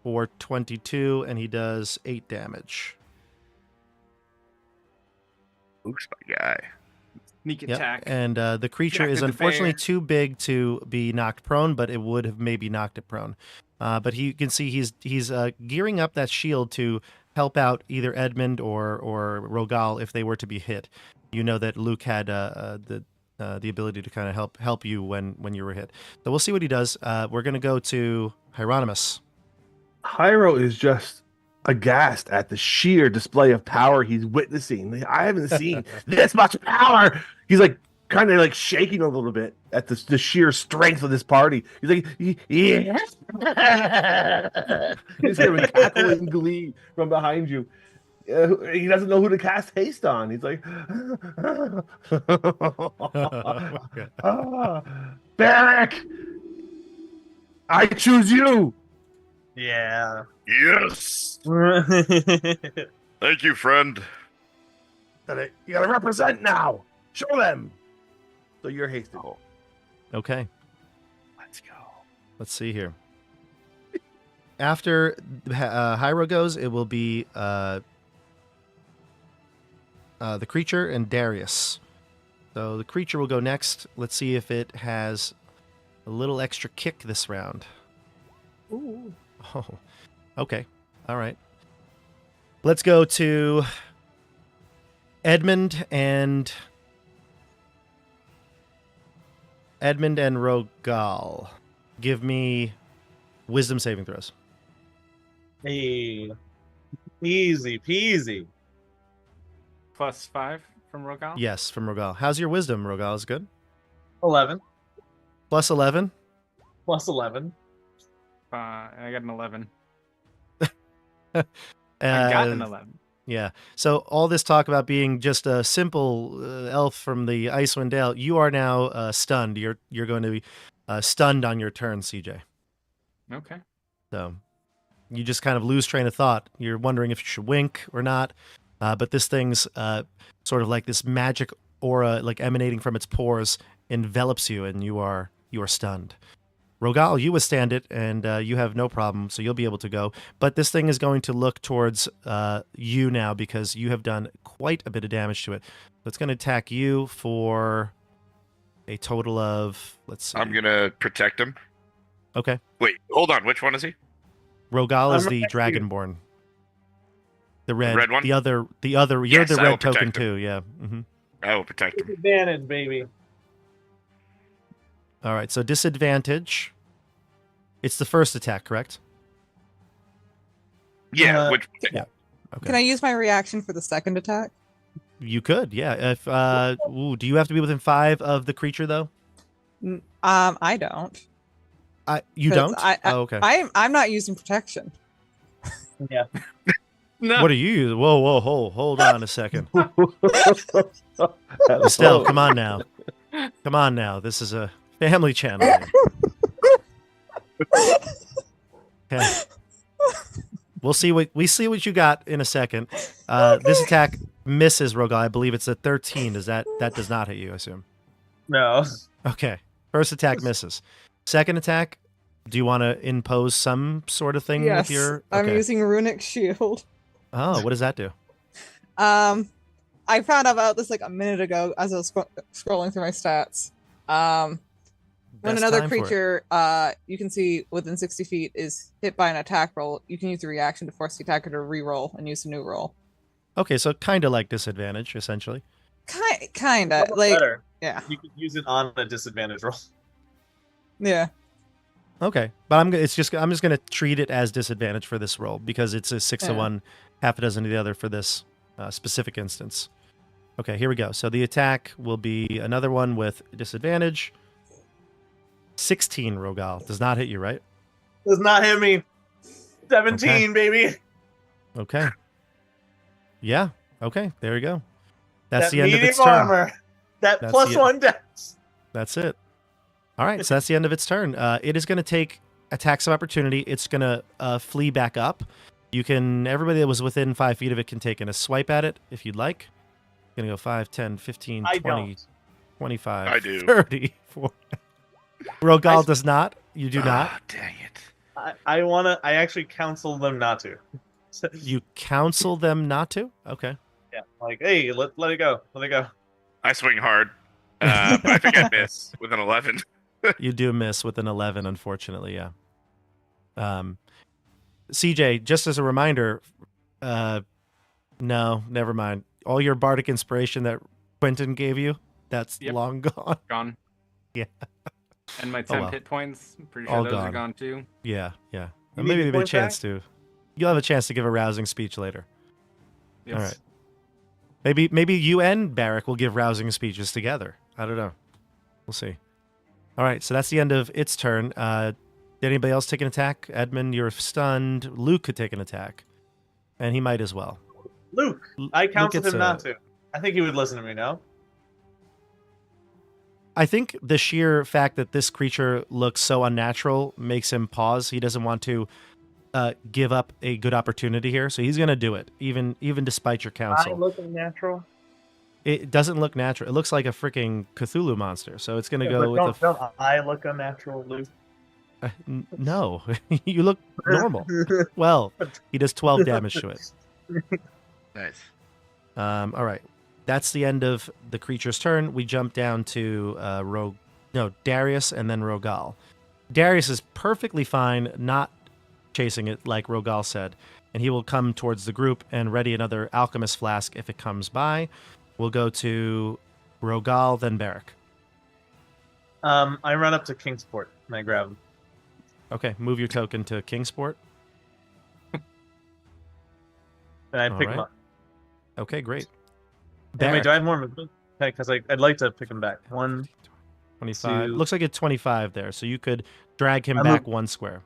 for 22, and he does 8 damage. Luke's my guy. Sneak Yep. attack. And the creature Jack is the unfortunately bear. too big to be knocked prone, but it would have maybe knocked it prone. But you can see he's gearing up that shield to help out either Edmund or Rogal if they were to be hit. You know that Luke had the ability to kind of help you when you were hit. So we'll see what he does. We're going to go to Hieronymus. Hyro is just aghast at the sheer display of power he's witnessing. Like, I haven't seen this much power. He's like kind of like shaking a little bit at the sheer strength of this party. He's like, yeah. He's hearing cackling glee from behind you. He doesn't know who to cast haste on. He's like, Barrack, I choose you. Yeah. Yes. Thank you, friend. You gotta represent now. Show them. So you're hasted. Okay. Let's go. Let's see here. After Hyro goes, it will be the creature and Darius. So the creature will go next. Let's see if it has a little extra kick this round. Ooh. Oh, okay. All right. Let's go to Edmund and Rogal. Give me wisdom saving throws. Hey. Easy peasy. +5 from Rogal? Yes, from Rogal. How's your wisdom, Rogal? Is it good? 11. Plus 11. Plus 11. I got an 11. Uh, I got an 11. Yeah. So all this talk about being just a simple elf from the Icewind Dale, you are now stunned. You're going to be stunned on your turn, CJ. Okay. So you just kind of lose train of thought. You're wondering if you should wink or not. But this thing's sort of like this magic aura, like emanating from its pores, envelops you, and you are stunned. Rogal, you withstand it, and you have no problem, so you'll be able to go. But this thing is going to look towards you now because you have done quite a bit of damage to it. So it's going to attack you for a total of, let's see. I'm gonna protect him. Okay. Wait, hold on. Which one is he? Rogal is I'm the right here. Dragonborn. The red one? The other. You're Yes, the I will red token protect him. too. Yeah. Mm-hmm. I will protect him. Advantage, baby. All right. So disadvantage. It's the first attack, correct? Yeah. Uh, Which? yeah. Okay. Can I use my reaction for the second attack? You could, yeah. If do you have to be within 5 of the creature though? I don't. You 'Cause don't? Oh, okay. I'm not using protection. Yeah. No. What do you use? Whoa, hold on a second. Estelle, come on now. Come on now. This is a family channel. Okay. We see what you got in a second. This attack misses Rogal. I believe it's a 13. That does not hit you, I assume. No. Okay. First attack misses. Second attack, do you want to impose some sort of thing Yes, with your I'm okay. using runic shield. Oh, what does that do? I found out about this like a minute ago as I was scrolling through my stats. When Best another time for it. creature you can see within 60 feet is hit by an attack roll, you can use the reaction to force the attacker to re-roll and use a new roll. Okay, so kind of like disadvantage, essentially. Kinda. Almost Like, better. yeah. You could use it on a disadvantage roll. Yeah. Okay, but I'm just gonna treat it as disadvantage for this roll because it's a 6 of Yeah. one, half a dozen of the other for this specific instance. Okay, here we go. So the attack will be another one with disadvantage. 16, Rogal. Does not hit you, right? Does not hit me. 17, baby. Okay. Yeah. Okay. There you go. That's That the end of medium its turn. armor. That That's plus the- 1 dex. That's it. All right. So that's the end of its turn. It is going to take attacks of opportunity. It's going to flee back up. Everybody that was within 5 feet of it can take a swipe at it if you'd like. Going to go 5, 10, 15, I 20, don't. 25, I do. 30, 40. Rogal does not. You do not. Ah, dang it. I actually counsel them not to. You counsel them not to? Okay. Yeah, like, hey, let it go. Let it go. I swing hard. But I think I miss with an 11. You do miss with an 11, unfortunately, yeah. CJ, just as a reminder, no, never mind. All your bardic inspiration that Quentin gave you, that's Yep. long gone. Gone. Yeah. And my 10 well. hit points, I'm pretty sure All those gone. are gone too. Yeah, yeah. You Maybe need there'll be a point chance to. You'll have a chance to give a rousing speech later. Yes. All right. Maybe you and Barrack will give rousing speeches together. I don't know. We'll see. All right, so that's the end of its turn. Did anybody else take an attack? Edmund, you're stunned. Luke could take an attack, and he might as well. Luke, I counseled gets him not to. I think he would listen to me now. I think the sheer fact that this creature looks so unnatural makes him pause. He doesn't want to give up a good opportunity here, so he's going to do it, even despite your counsel. looking natural. It doesn't look natural. It looks like a freaking Cthulhu monster, so it's going to go with don't I look unnatural, Luke? No, you look normal. Well, he does 12 damage to it. Nice. All right. That's the end of the creature's turn. We jump down to Darius and then Rogal. Darius is perfectly fine not chasing it like Rogal said, and he will come towards the group and ready another alchemist flask if it comes by. We'll go to Rogal, then Barrack. I run up to Kingsport and I grab him. Okay, move your token to Kingsport. And I All pick him right. up. Okay, great. And wait, Barrack, do I have more movement? Okay, because I'd like to pick him back. 1, 25. 2. Looks like it's 25 there, so you could drag him I'm back a- 1 square.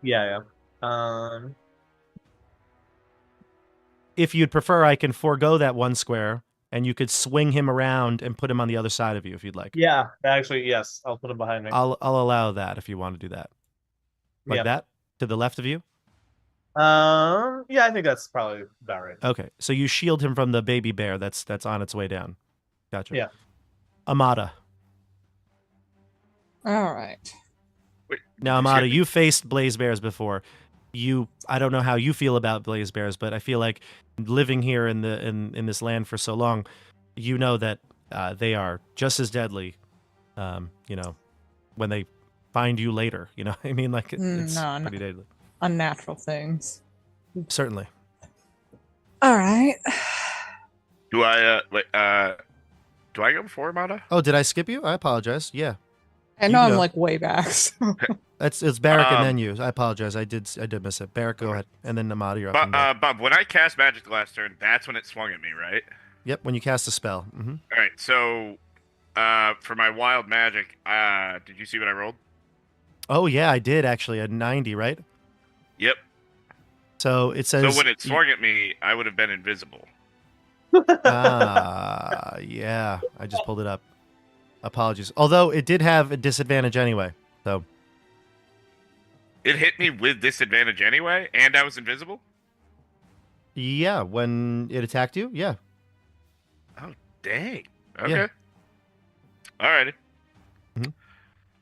Yeah. If you'd prefer, I can forego that 1 square, and you could swing him around and put him on the other side of you if you'd like. Yeah, actually, yes. I'll put him behind me. I'll allow that if you want to do that. Like Yeah. that? To the left of you? Yeah, I think that's probably about right. Okay. So you shield him from the baby bear that's on its way down. Gotcha. Yeah. Amada. All right. Wait, Now, excuse Amada, me. you faced blaze bears before. I don't know how you feel about blaze bears, but I feel like living here in this land for so long, you know that they are just as deadly. When they find you later, I mean, like it's No, pretty deadly. Unnatural things. Certainly. All right. Do I do I go before Amada? Oh, did I skip you? I apologize. Yeah. I You know I'm go. like way back. So. It's Barrick and then you. I apologize. I did miss it. Barrick, go ahead, and then Namada, you're up. But and back. Bob, when I cast magic last turn, that's when it swung at me, right? Yep, when you cast a spell. Hmm. All right. So, for my wild magic, did you see what I rolled? Oh yeah, I did actually a 90, right? Yep. So it So says. when it swung at me, I would have been invisible. Yeah, I just pulled it up. Apologies. Although it did have a disadvantage anyway. So It hit me with disadvantage anyway, and I was invisible. yeah, when it attacked you, yeah. Dang. Okay. Yeah. Alrighty. Mhm.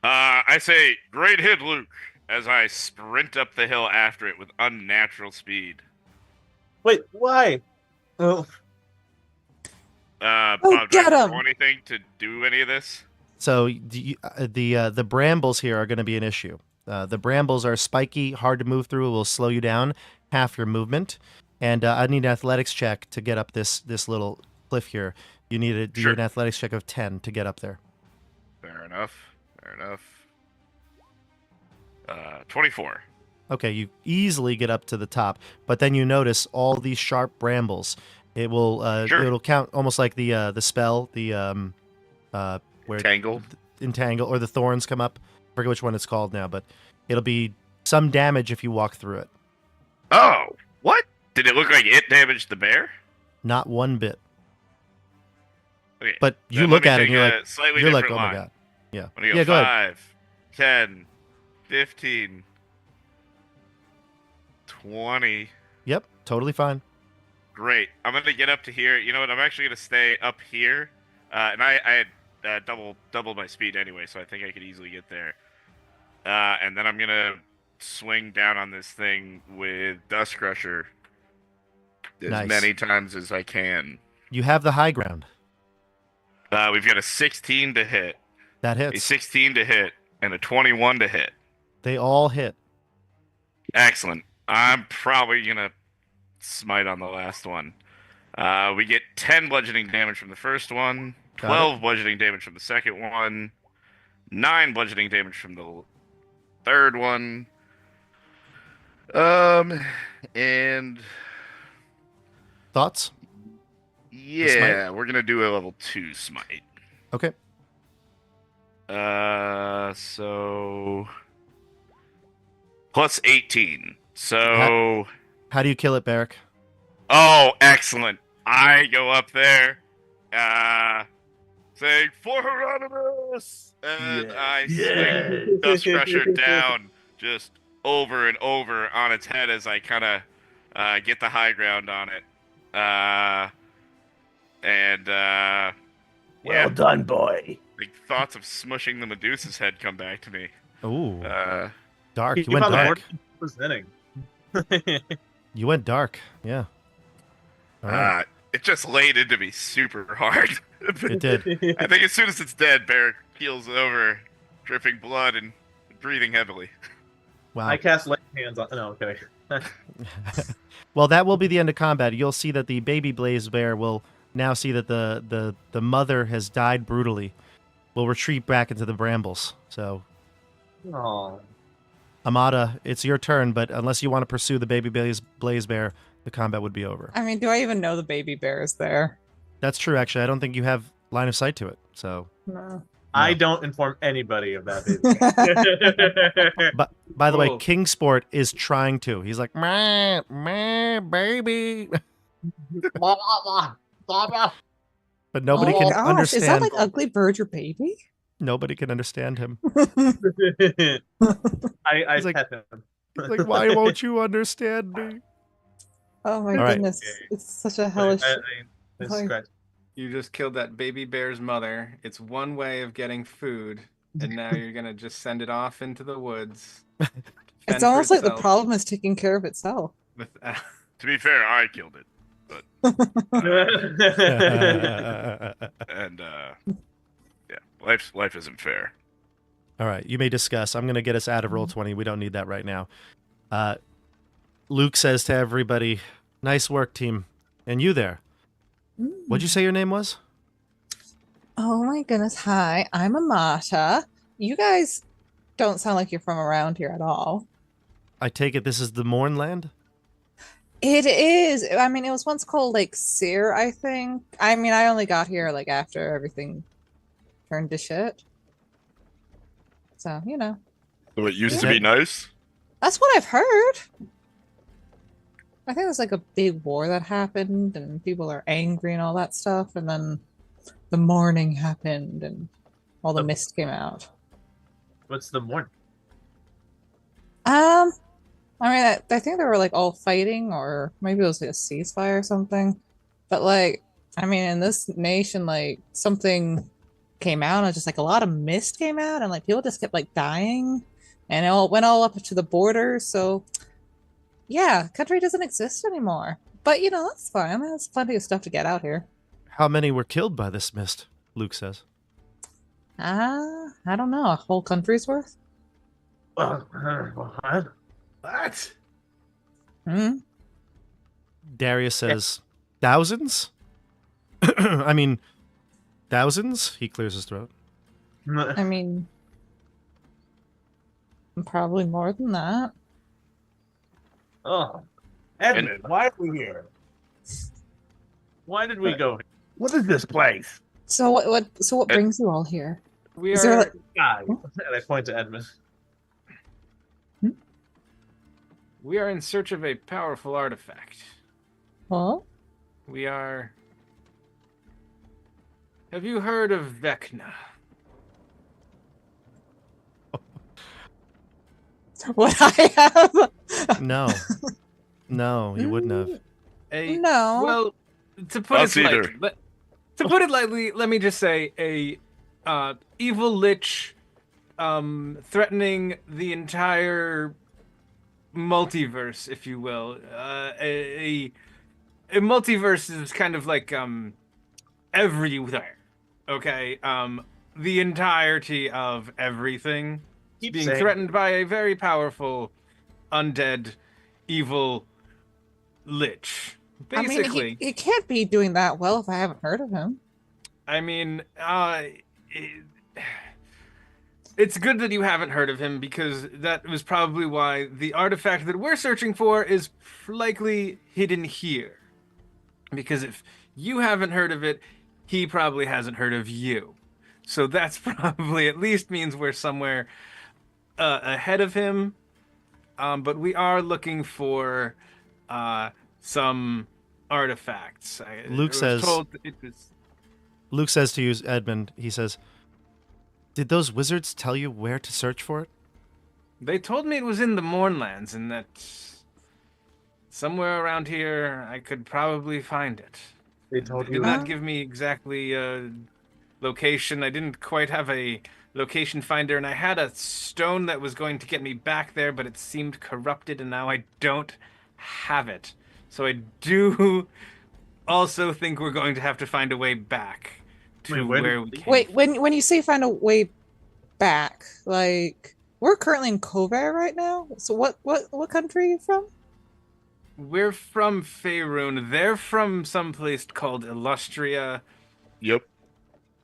I say, great hit, Luke, as I sprint up the hill after it with unnatural speed. Wait, why? Oh, Bob, do I get have to 'em! roll anything to do any of this? So the brambles here are going to be an issue. The brambles are spiky, hard to move through. It will slow you down half your movement, and I need an athletics check to get up this little cliff here. You need to do Sure. an athletics check of 10 to get up there. Fair enough. 24. Okay, you easily get up to the top, but then you notice all these sharp brambles. It will Sure. it'll count almost like the spell, where Tangle. entangle or the thorns come up. I forget which one it's called now, but it'll be some damage if you walk through it. Oh, what? Did it look like it damaged the bear? Not one bit. Okay. But you then look let me at it, take and you're a like, slightly you're like, different oh line. my god, yeah, I'm gonna go yeah. Go ahead. 5, 10, 15, 20. Yep, totally fine. Great. I'm gonna get up to here. You know what? I'm actually gonna stay up here. And I had doubled my speed anyway, so I think I could easily get there. And then I'm gonna swing down on this thing with Dust Crusher as Nice. many times as I can. You have the high ground. We've got a 16 to hit, That a hits. 16 to hit, and a 21 to hit. They all hit. Excellent. I'm probably gonna smite on the last one. We get 10 bludgeoning damage from the first one, Got 12 bludgeoning damage from the second one, 9 bludgeoning damage from the third one. And Thoughts? yeah, we're gonna do a level 2 smite. Okay. So plus 18. So How do you kill it, Barrick? oh, excellent. I go up there, saying "For Hieronymus," and I swing Dust Crusher down just over and over on its head as I kind of get the high ground on it. Well done, boy. The thoughts of smushing the Medusa's head come back to me. Ooh, Uh, dark. You keep went on the dark. board presenting. You went dark. Yeah. All right. it just laid into me super hard. It did. I think as soon as it's dead, Barrick keels over, dripping blood and breathing heavily. Wow. I cast light hands on. No, okay. Well, that will be the end of combat. You'll see that the baby blaze bear will now see that the mother has died brutally. Will retreat back into the brambles. So, Oh, Amada, it's your turn, but unless you want to pursue the baby blaze bear, the combat would be over. I mean, do I even know the baby bear is there? That's true, actually. I don't think you have line of sight to it. So, No. I don't inform anybody of that. Baby. but by the way, Whoa. Kingsport is trying to. He's like, meh, meh, baby. But nobody Oh can my gosh, understand. is that like Ugly Bird your baby? Nobody can understand him. I He's like- pet him. He's like, why won't you understand me? Oh my All right. goodness. It's such a hellish. I scratch. You just killed that baby bear's mother. It's one way of getting food, and now you're gonna just send it off into the woods. fend It's for almost like the itself problem is taking care of itself. without- To be fair, I killed it, and yeah, life isn't fair. All right, you may discuss. I'm going to get us out of Roll20. We don't need that right now. Luke says to everybody, nice work, team. And you there. What'd you say your name was? Oh my goodness. Hi, I'm Amata. you guys don't sound like you're from around here at all. I take it this is the mournland? It is. I mean, it was once called like Sear, I think. I mean, I only got here like after everything turned to shit. So, you know. So it used Is to that- be nice. That's what I've heard. I think there's like a big war that happened and people are angry and all that stuff. And then the morning happened and all the The- mist came out. What's the morning? I mean, I think they were like all fighting, or maybe it was like a ceasefire or something. But like, I mean, in this nation, like something came out, and just like a lot of mist came out, and like people just kept like dying, and it all went all up to the border. So, yeah, country doesn't exist anymore. But you know, that's fine. There's plenty of stuff to get out here. How many were killed by this mist? Luke says. I don't know, a whole country's worth. What? Hmm. Darius says, thousands? I mean, thousands? He clears his throat. I mean, probably more than that. Oh, Edmund, why are we here? Why did we go here? What is this place? So what brings you all here? We Is there are like Guy. And I point to Edmund. we are in search of a powerful artifact. huh? We are. Have you heard of Vecna? What I have? No. No, you wouldn't have. No. Well, to put Us it either. lightly, to put it lightly, let me just say a evil lich threatening the entire multiverse, if you will. A multiverse is kind of like everywhere. Okay, the entirety of everything Keep being saying- threatened by a very powerful, undead, evil lich. Basically, I mean, he can't be doing that well if I haven't heard of him. It's good that you haven't heard of him, because that was probably why the artifact that we're searching for is likely hidden here. Because if you haven't heard of it, he probably hasn't heard of you. So that's probably at least means we're somewhere ahead of him. But we are looking for some artifacts. Luke was says- told that it was... Luke says to you, Edmund, he says, did those wizards tell you where to search for it? They told me it was in the mournlands, and that somewhere around here I could probably find it. They told They you did that? not give me exactly location. I didn't quite have a location finder, and I had a stone that was going to get me back there, but it seemed corrupted, and now I don't have it. So I do also think we're going to have to find a way back to Wait, where where did- we came Wait, from. when you say find a way back, like we're currently in Covair right now. So what country are you from? We're from Faerun. They're from someplace called Illustria. Yep.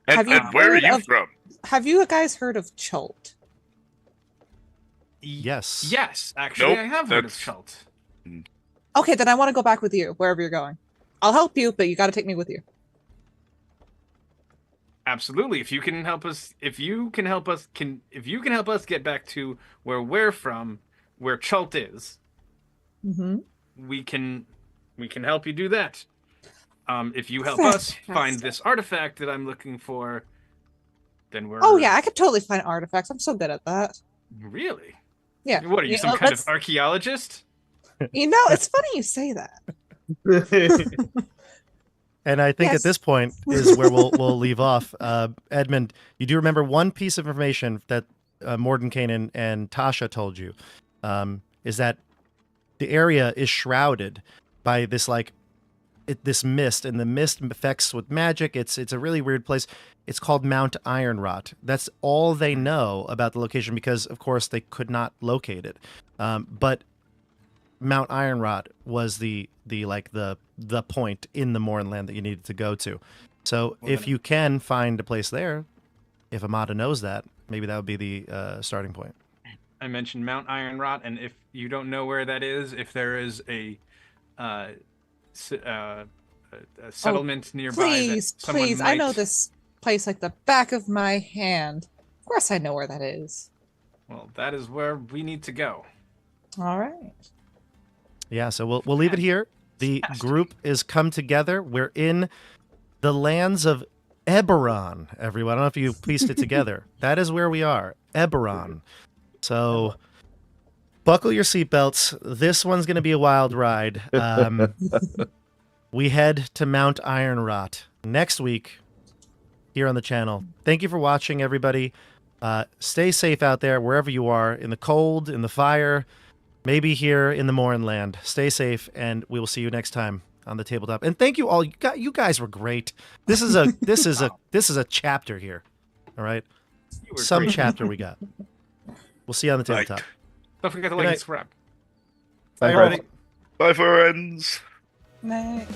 Have you And where are heard you of- from? Have you guys heard of Chult? Yes. Yes, actually, Nope, I have heard of that's- Chult. Okay, then I want to go back with you wherever you're going. I'll help you, but you got to take me with you. Absolutely. If you can help us get back to where we're from, where Chult is, Mm-hmm. we can help you do that. If you help us find Fantastic. this artifact that I'm looking for, then we're Oh yeah, I could totally find artifacts. I'm so good at that. Really? Yeah. What are you, You some know, kind of let's- archaeologist? You know, it's funny you say that. And I think Yes. at this point is where we'll leave off. Edmund, you do remember one piece of information that Mordenkainen and Tasha told you, is that the area is shrouded by this this mist, and the mist affects with magic. It's a really weird place. It's called Mount Ironrot. That's all they know about the location because, of course, they could not locate it. But Mount Ironrot was the point in the mournland that you needed to go to. So if you can find a place there, if Amada knows that, maybe that would be the starting point. I mentioned Mount Ironrot, and if you don't know where that is, if there is a settlement nearby, Please, that someone please. might... I know this place like the back of my hand. Of course I know where that is. Well, that is where we need to go. All right. Yeah, so we'll leave it here. The group is come together. We're in the lands of Eberron, everyone. I don't know if you pieced it together. That is where we are, Eberron. So buckle your seatbelts. This one's going to be a wild ride. We head to Mount Ironrot next week here on the channel. Thank you for watching, everybody. Stay safe out there, wherever you are, in the cold, in the fire, maybe here in the mournland. Stay safe, and we will see you next time on the tabletop. And thank you all. You guys were great. This is a chapter here. All right, some great. chapter we got. We'll see you on the tabletop. Don't forget to Good like night. and subscribe. Bye, everybody. Bye, friends. Night.